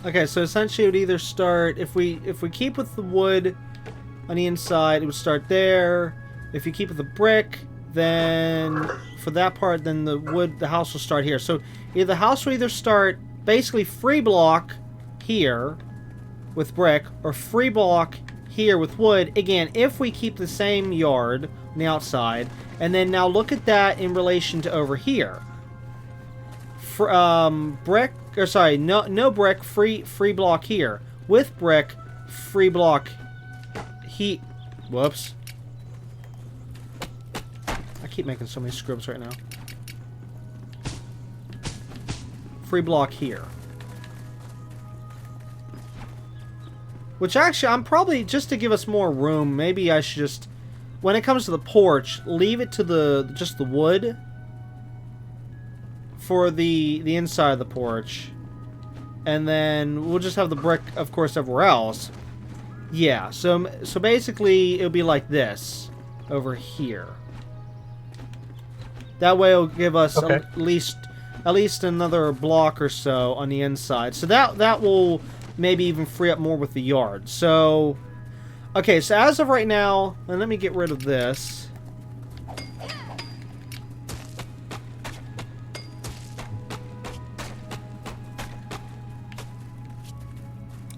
Okay, so essentially it would either start, if we keep with the wood on the inside, it would start there. If you keep with the brick, then for that part, then the house will start here. So either the house will either start basically free block here with brick, or free block here with wood. Again, if we keep the same yard on the outside, and then now look at that in relation to over here. Brick, or sorry, no brick, free block here. With brick, free block whoops. I keep making so many scribbles right now. Free block here. Which actually, I'm probably, just to give us more room, maybe I should just, when it comes to the porch, leave it to just the wood for the inside of the porch, and then we'll just have the brick, of course, everywhere else. Yeah, so basically it'll be like this over here. That way it'll give us at least another block or so on the inside. So that will maybe even free up more with the yard. So okay, so as of right now, and let me get rid of this.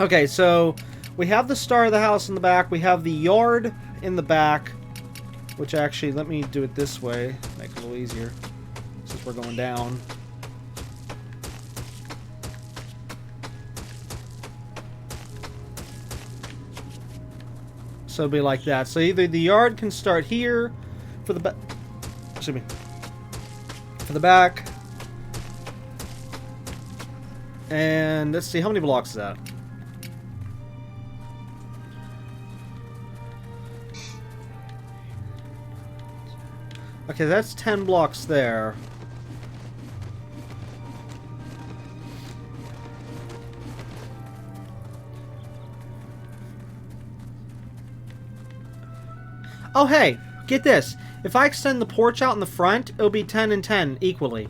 Okay, so we have the start of the house in the back. We have the yard in the back, which actually, let me do it this way, make it a little easier, since we're going down. So it'll be like that. So either the yard can start here for the back, excuse me, for the back, and let's see, how many blocks is that? Okay, that's 10 blocks there. Oh, hey, get this. If I extend the porch out in the front, it'll be 10 and 10 equally.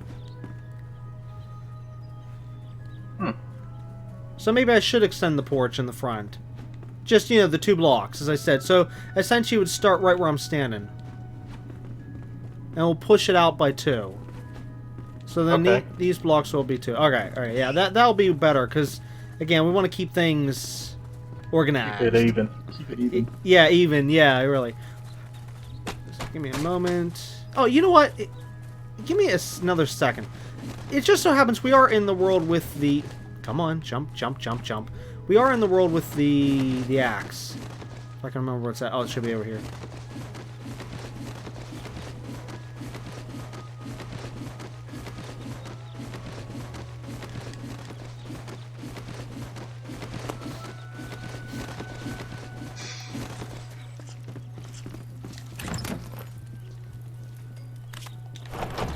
So maybe I should extend the porch in the front. Just, you know, the 2 blocks, as I said. So essentially it would start right where I'm standing. And we'll push it out by 2. So then these blocks will be 2. Okay, alright, yeah, that'll be better, because, again, we want to keep things organized. Keep it even. Keep it even. Yeah, even, yeah, really. Just give me a moment. Oh, you know what? Give me another second. It just so happens we are in the world with the... Come on, jump, jump, jump, jump. We are in the world with the axe. If I can remember where it's at. Oh, it should be over here.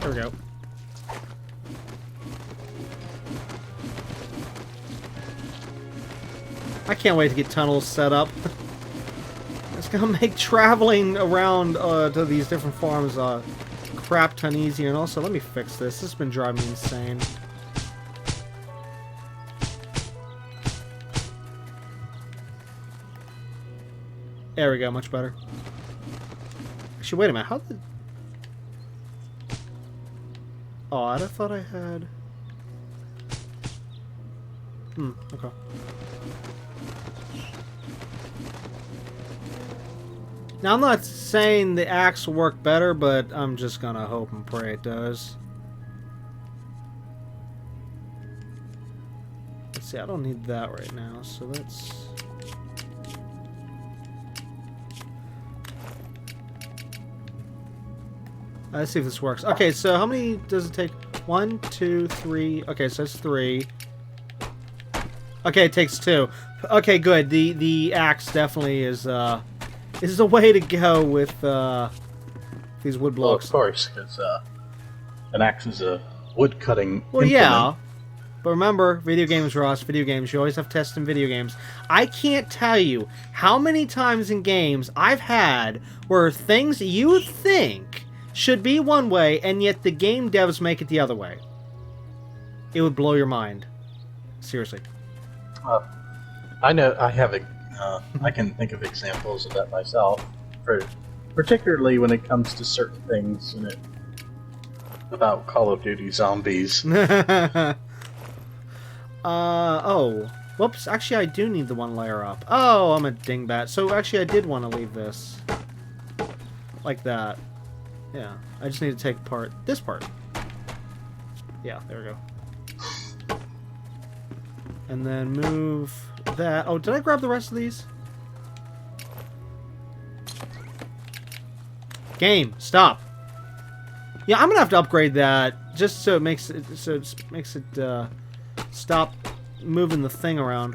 There we go. I can't wait to get tunnels set up. It's gonna make traveling around to these different farms a crap ton easier. And also, let me fix this. This has been driving me insane. There we go, much better. Actually, wait a minute. How did... Oh, I thought I had... okay. Now, I'm not saying the axe will work better, but I'm just gonna hope and pray it does. Let's see, I don't need that right now, so let's... Let's see if this works. Okay, so how many does it take? 1, 2, 3. Okay, so that's 3. Okay, it takes 2. Okay, good. The axe definitely is the way to go with these wood blocks. Well, of course, because an axe is a wood cutting. Well, implement. yeah. But remember, video games, Ross. Video games. You always have tests in video games. I can't tell you how many times in games I've had where things you think should be one way, and yet the game devs make it the other way. It would blow your mind. Seriously. I know. I have I can think of examples of that myself, particularly when it comes to certain things in it about Call of Duty Zombies. Oh. Whoops. Actually, I do need the one layer up. Oh, I'm a dingbat. So actually, I did want to leave this like that. Yeah, I just need to take this part. Yeah, there we go. And then move that. Oh, did I grab the rest of these? Game, stop. Yeah, I'm gonna have to upgrade that just so it makes it stop moving the thing around.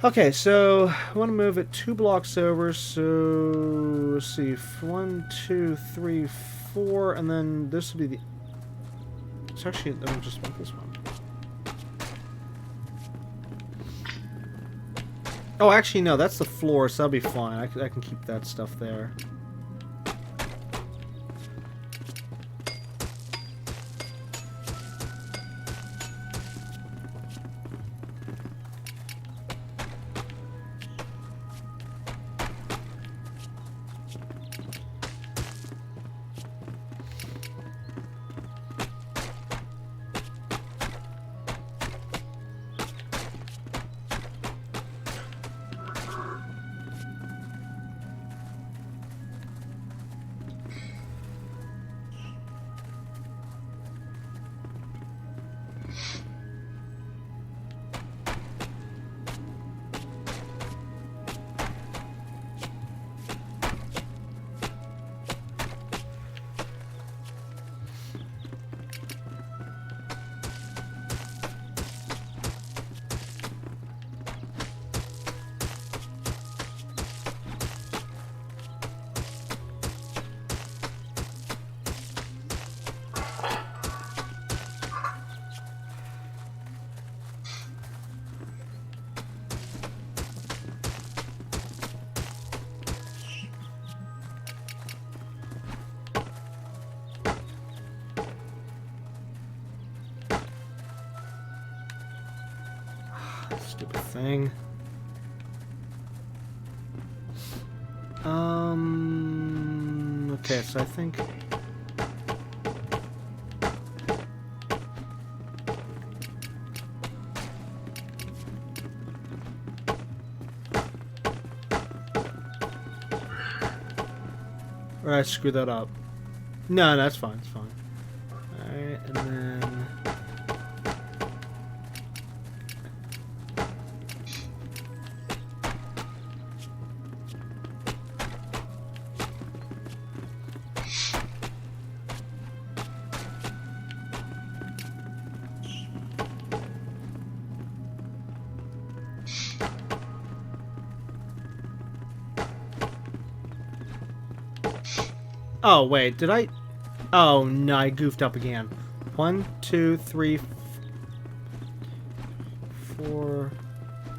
Okay, so I want to move it 2 blocks over, so let's see, 1, 2, 3, 4, and then this will be the... It's actually, let me just make this one. Oh, actually, no, that's the floor, so that'll be fine. I can keep that stuff there. Stupid thing. Okay, so I think... Or I screwed that up. No, that's fine, it's fine. Alright, and then... Oh, wait, did I... Oh, no, I goofed up again. 1, 2, 3, 4...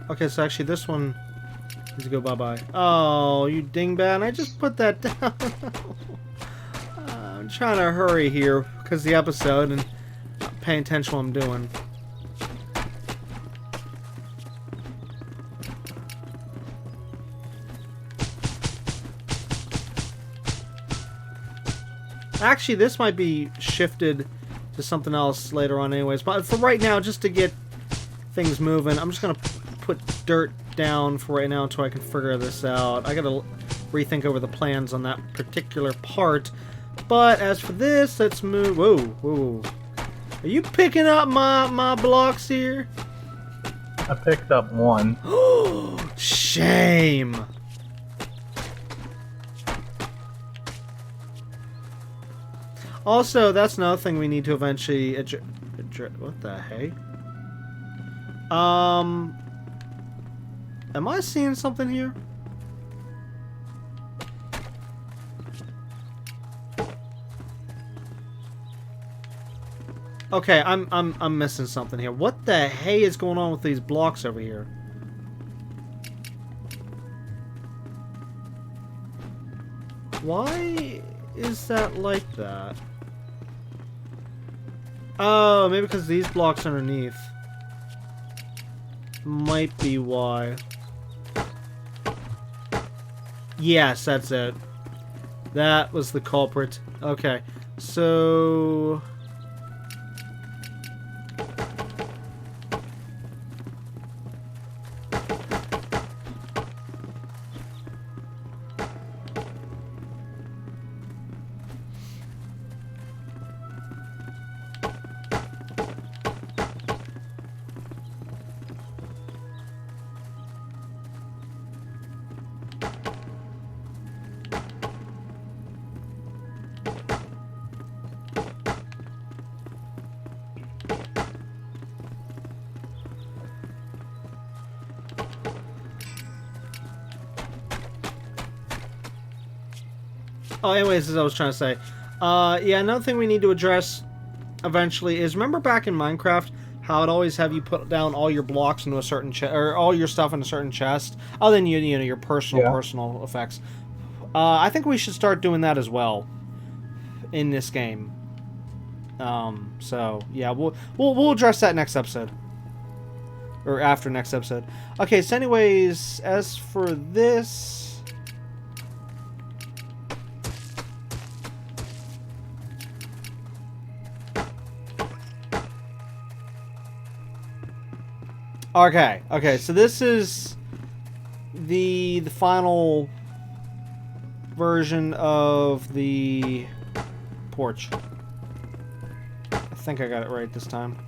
Okay, so actually this one needs to go bye-bye. Oh, you dingbat. I just put that down. I'm trying to hurry here because the episode and not paying attention to what I'm doing. Actually, this might be shifted to something else later on anyways. But for right now, just to get things moving, I'm just going to put dirt down for right now until I can figure this out. I got to rethink over the plans on that particular part. But as for this, let's move... Whoa, whoa. Are you picking up my blocks here? I picked up one. Shame. Also, that's another thing we need to eventually what the heck? Am I seeing something here? Okay, I'm missing something here. What the hey is going on with these blocks over here? Why is that like that? Oh, maybe because these blocks underneath. Might be why. Yes, that's it. That was the culprit. Okay, so... Oh, anyways, as I was trying to say, yeah, another thing we need to address eventually is, remember back in Minecraft how it always have you put down all your blocks into a certain chest, or all your stuff in a certain chest, other than you know your personal effects. I think we should start doing that as well in this game. So yeah, we'll address that next episode, or after next episode. Okay, so anyways, as for this. Okay, so this is the final version of the porch. I think I got it right this time.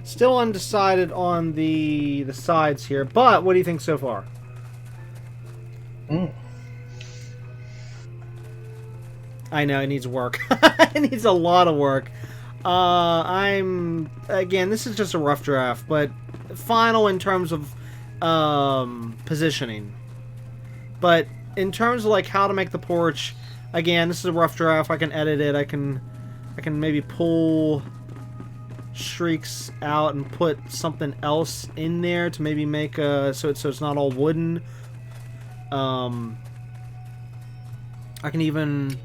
Still undecided on the sides here, but what do you think so far? I know, it needs work. It needs a lot of work. Again, this is just a rough draft, but final in terms of positioning. But in terms of like how to make the porch, again, this is a rough draft. I can edit it. I can maybe pull streaks out and put something else in there to maybe make so it's not all wooden. I can even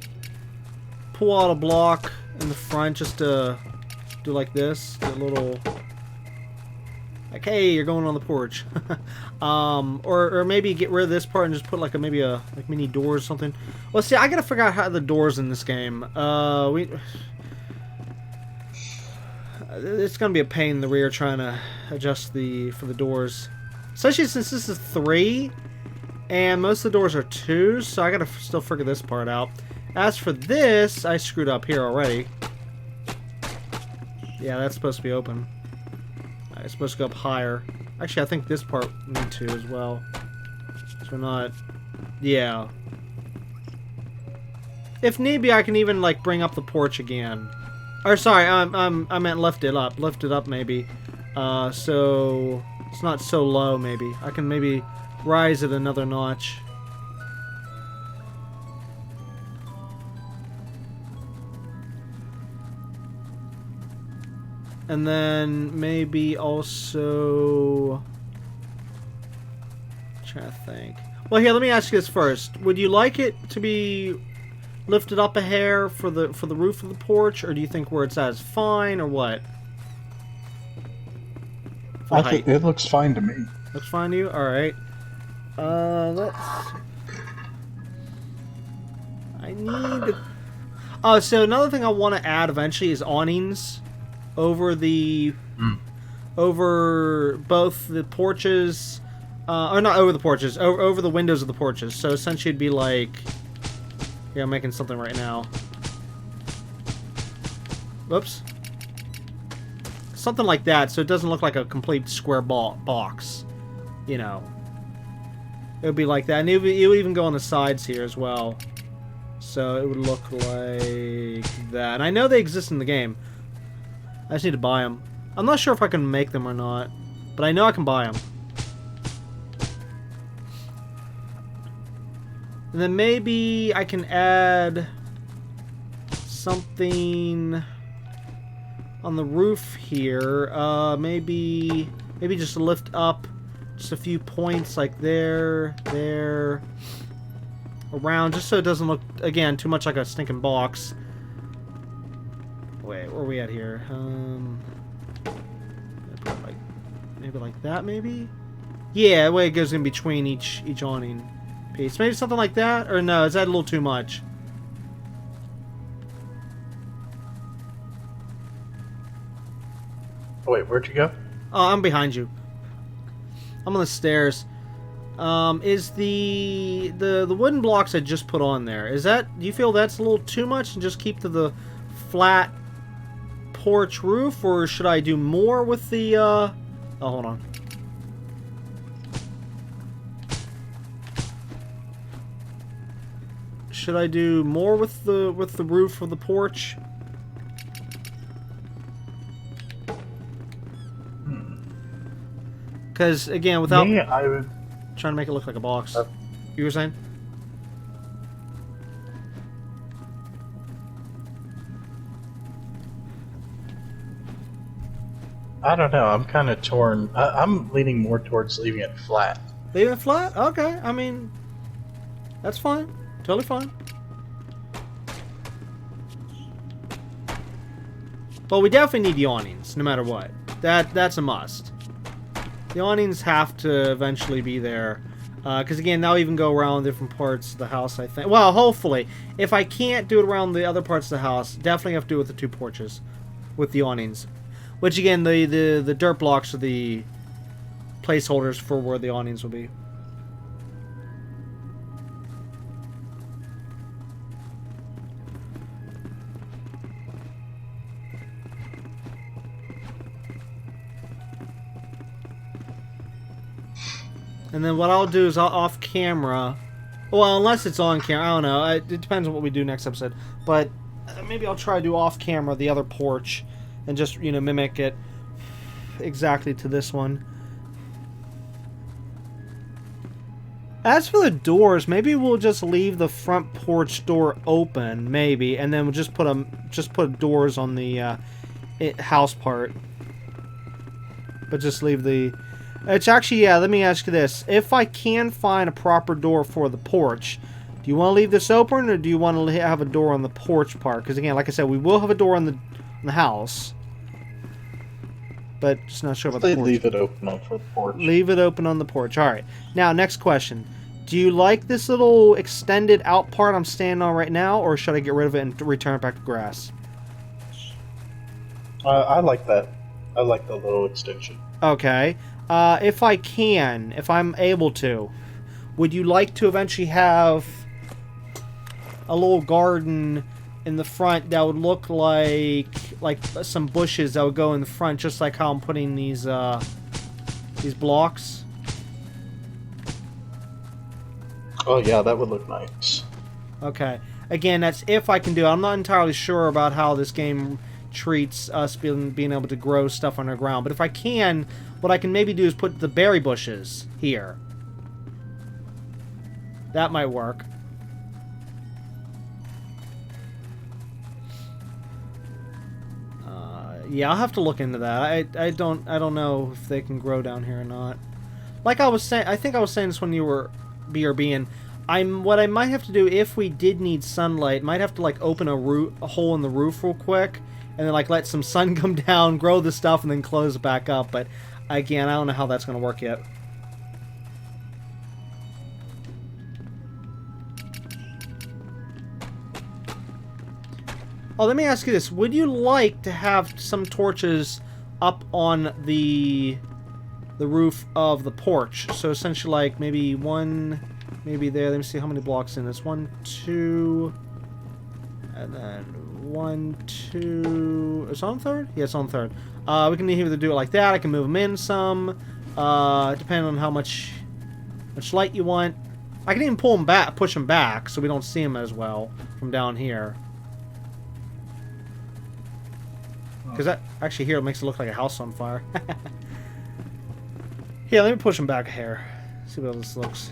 pull out a block in the front just to do like this, a little like, hey, you're going on the porch. Or maybe get rid of this part and just put like maybe a mini doors or something. Well, see, I gotta figure out how the doors in this game. It's gonna be a pain in the rear trying to adjust for the doors, especially since this is 3 and most of the doors are 2, so I gotta still figure this part out. As for this, I screwed up here already. Yeah, that's supposed to be open. It's supposed to go up higher. Actually, I think this part need to as well. So not... Yeah. If need be, I can even, like, bring up the porch again. Or, sorry, I meant lift it up. Lift it up, maybe. So... It's not so low, maybe. I can maybe rise it another notch. And then maybe also... I'm trying to think. Well, here, let me ask you this first. Would you like it to be lifted up a hair for the roof of the porch, or do you think where it's at is fine, or what? I think it looks fine to me. Looks fine to you? Alright. Let's... I need... Oh, so another thing I want to add eventually is awnings over the... Over both the porches... or not over the porches, over the windows of the porches. So essentially it'd be like... Yeah, I'm making something right now. Whoops. Something like that, so it doesn't look like a complete square box. You know. It would be like that. And it would even go on the sides here as well. So it would look like that. And I know they exist in the game. I just need to buy them. I'm not sure if I can make them or not. But I know I can buy them. And then maybe I can add something on the roof here. Maybe just lift up just a few points like there, around, just so it doesn't look, again, too much like a stinking box. Wait, where are we at here? Maybe like that, maybe? Yeah, the way it goes in between each awning piece. Maybe something like that? Or no, is that a little too much? Oh, wait, where'd you go? Oh, I'm behind you. I'm on the stairs. Is the wooden blocks I just put on there, is that, do you feel that's a little too much and just keep to the flat porch roof, or should I do more with the, oh, hold on. Should I do more with the roof of the porch? Because again, without Me, I would trying to make it look like a box. You were saying? I don't know. I'm kind of torn. I'm leaning more towards leaving it flat. Leave it flat? Okay. I mean, that's fine. Totally fine. Well, we definitely need the awnings, no matter what. That's a must. The awnings have to eventually be there. Because, again, they'll even go around different parts of the house, I think. Well, hopefully. If I can't do it around the other parts of the house, definitely have to do it with the 2 porches. With the awnings. Which, again, the dirt blocks are the placeholders for where the awnings will be. And then what I'll do is I'll off camera. Well, unless it's on camera, I don't know. It depends on what we do next episode. But maybe I'll try to do off camera the other porch and just, you know, mimic it exactly to this one. As for the doors, maybe we'll just leave the front porch door open, maybe, and then we'll just put doors on the house part. But just leave the... It's actually, yeah, let me ask you this. If I can find a proper door for the porch, do you want to leave this open, or do you want to have a door on the porch part? Because again, like I said, we will have a door on the house. But just not sure about the porch. Leave it open for the porch. Leave it open on the porch. Alright. Now, next question. Do you like this little extended out part I'm standing on right now, or should I get rid of it and return it back to grass? I like that. I like the little extension. Okay. If I'm able to, would you like to eventually have a little garden in the front that would look like some bushes that would go in the front, just like how I'm putting these blocks? Oh yeah, that would look nice. Okay. Again, that's if I can do it. I'm not entirely sure about how this game treats us being able to grow stuff underground. But if I can, what I can maybe do is put the berry bushes here. That might work. Yeah, I'll have to look into that. I don't know if they can grow down here or not. Like I was saying, I think I was saying this when you were BRBing. What I might have to do if we did need sunlight, might have to like open a hole in the roof real quick, and then like let some sun come down, grow the stuff, and then close it back up. But again, I don't know how that's going to work yet. Oh, let me ask you this. Would you like to have some torches up on the roof of the porch? So essentially like maybe one, maybe there. Let me see how many blocks in this. 1, 2, and then 1, 2. It's on third? Yeah, it's on third. We can either do it like that. I can move them in some, depending on how much light you want. I can even pull them back, push them back, so we don't see them as well from down here. Because that actually here it makes it look like a house on fire. Here, let me push them back a hair. See how this looks.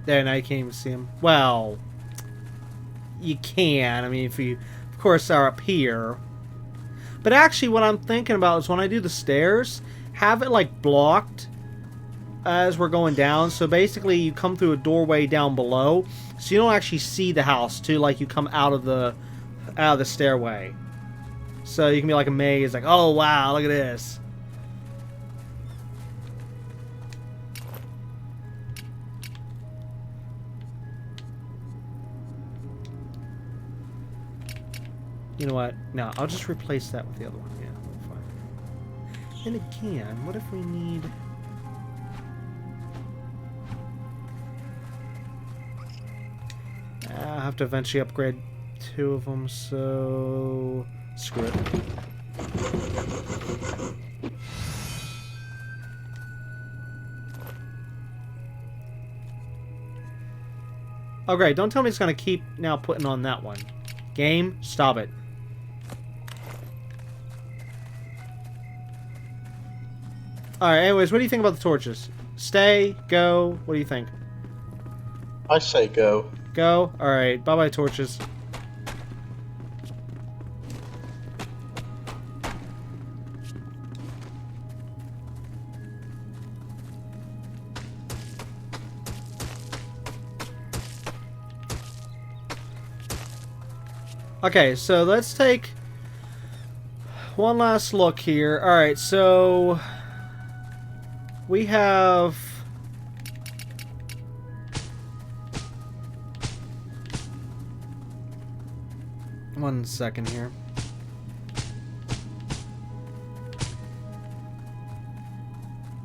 There, now you can't even see them. Well, you can. I mean, if you, of course, are up here. But actually, what I'm thinking about is when I do the stairs, have it like blocked as we're going down. So basically, you come through a doorway down below, so you don't actually see the house too. Like you come out of the stairway, so you can be like amazed, like, oh wow, look at this. You know what? No, I'll just replace that with the other one. Yeah, fine. And again, what if we need... I'll have to eventually upgrade 2 of them, so... Screw it. Oh great, don't tell me it's going to keep now putting on that one. Game, stop it. Alright, anyways, what do you think about the torches? Stay? Go? What do you think? I say go. Go? Alright, bye-bye torches. Okay, so let's take one last look here. Alright, so... we have... one second here.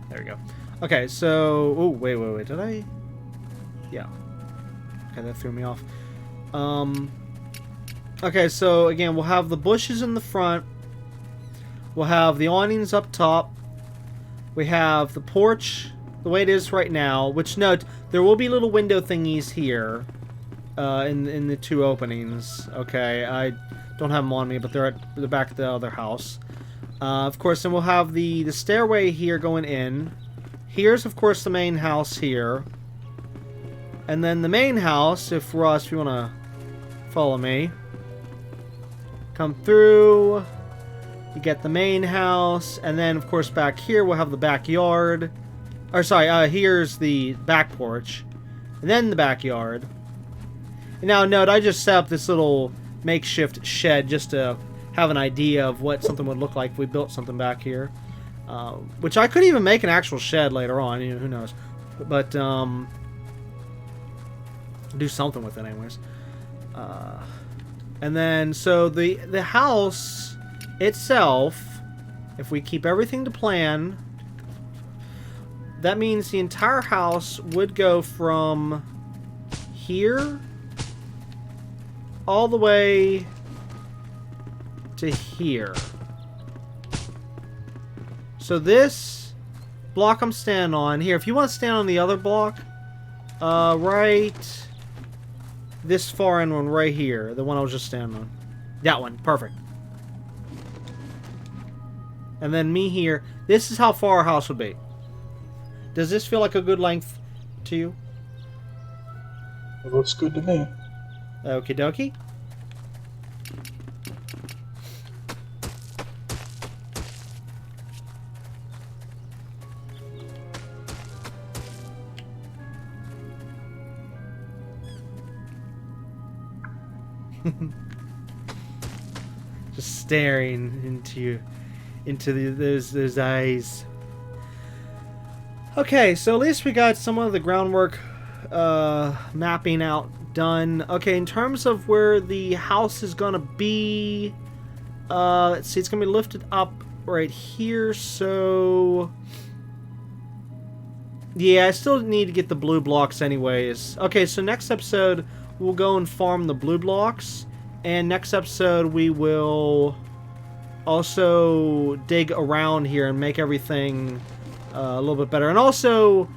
There we go. Okay, so... oh, wait, did I... yeah. Okay, that threw me off. Okay, so again, we'll have the bushes in the front. We'll have the awnings up top. We have the porch the way it is right now. Which, note, there will be little window thingies here in the two openings. Okay, I don't have them on me, but they're at the back of the other house. Of course, then we'll have the stairway here going in. Here's, of course, the main house here. And then the main house, if Ross, if you want to follow me. Come through. You get the main house. And then, of course, back here we'll have the backyard. Or, sorry, here's the back porch. And then the backyard. And now, note, I just set up this little makeshift shed just to have an idea of what something would look like if we built something back here. Which I could even make an actual shed later on, you know, who knows. But, do something with it anyways. And then, so the house itself, if we keep everything to plan, that means the entire house would go from here all the way to here. So this block I'm standing on here, if you want to stand on the other block, right this far in one right here, the one I was just standing on. That one, perfect. And then me here, this is how far our house would be. Does this feel like a good length to you? It looks good to me. Okie dokie. Just staring into those eyes. Okay, so at least we got some of the groundwork mapping out done. Okay, in terms of where the house is gonna be, let's see, it's gonna be lifted up right here. So yeah, I still need to get the blue blocks anyways. Okay, so next episode we'll go and farm the blue blocks, and next episode we will also dig around here and make everything a little bit better, and also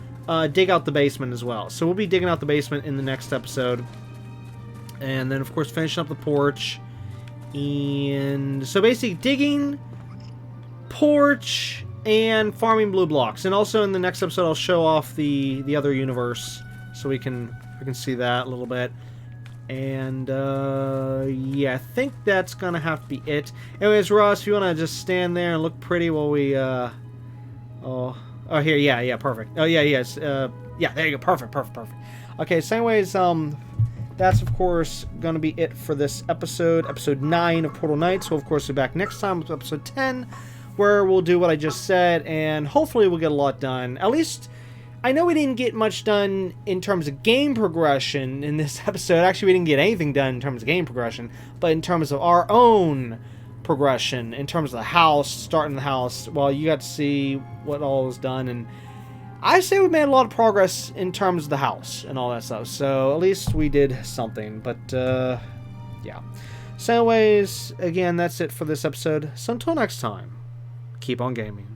dig out the basement as well. So we'll be digging out the basement in the next episode, and then of course finishing up the porch. And so basically digging, porch, and farming blue blocks. And also in the next episode I'll show off the other universe so we can see that a little bit. And yeah, I think that's gonna have to be it. Anyways, Ross, if you wanna just stand there and look pretty while we oh here, yeah, perfect. Oh yeah, yes, yeah, there you go, perfect. Okay, so anyways, that's of course gonna be it for this episode 9 of Portal Knights. So of course we'll be back next time with episode 10, where we'll do what I just said, and hopefully we'll get a lot done. At least I know we didn't get much done in terms of game progression in this episode. Actually, we didn't get anything done in terms of game progression, but in terms of our own progression, in terms of the house, starting the house, well, you got to see what all was done, and I say we made a lot of progress in terms of the house and all that stuff, so at least we did something. But yeah, so anyways, again, that's it for this episode, so until next time, keep on gaming.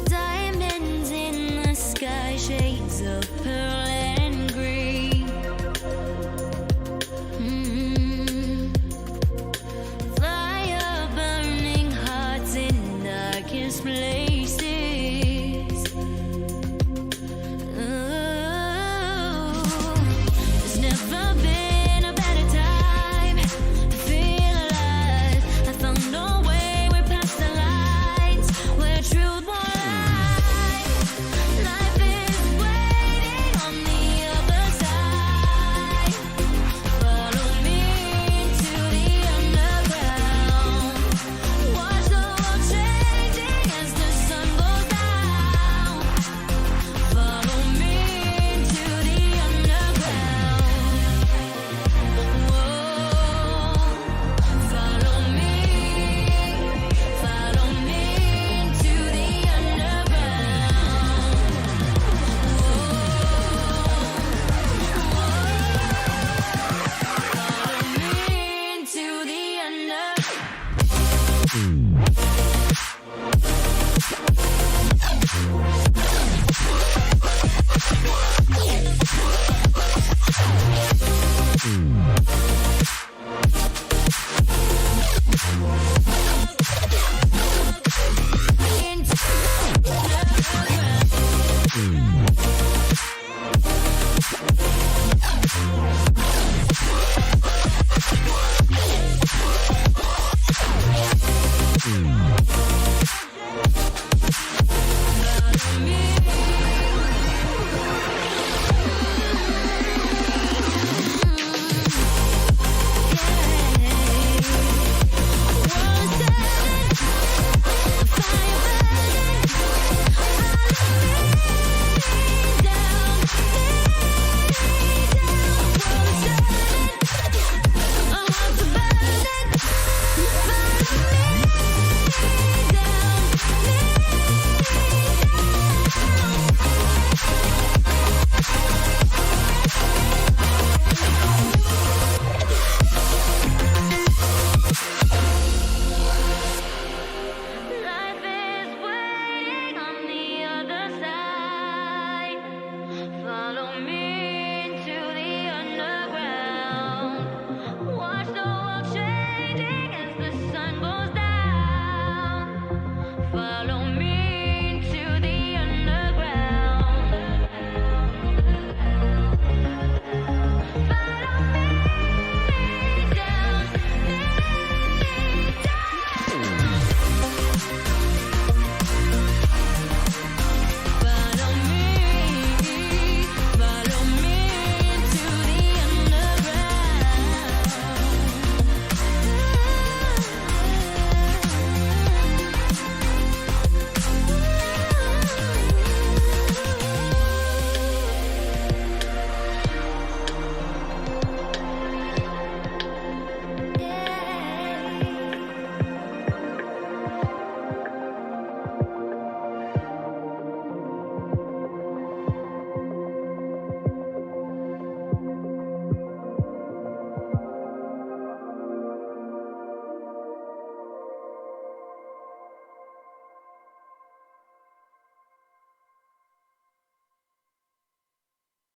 Diamonds in the sky, shades of pearl and green. Fire burning hearts in darkest places. There's never been a better time to feel alive. I found no way, we're past the lines where truth won't lie. Life is waiting on the other side. Follow me into the underground. Watch the world changing as the sun goes down. Follow me into the underground. Whoa. Follow me into the underground. Into the underground.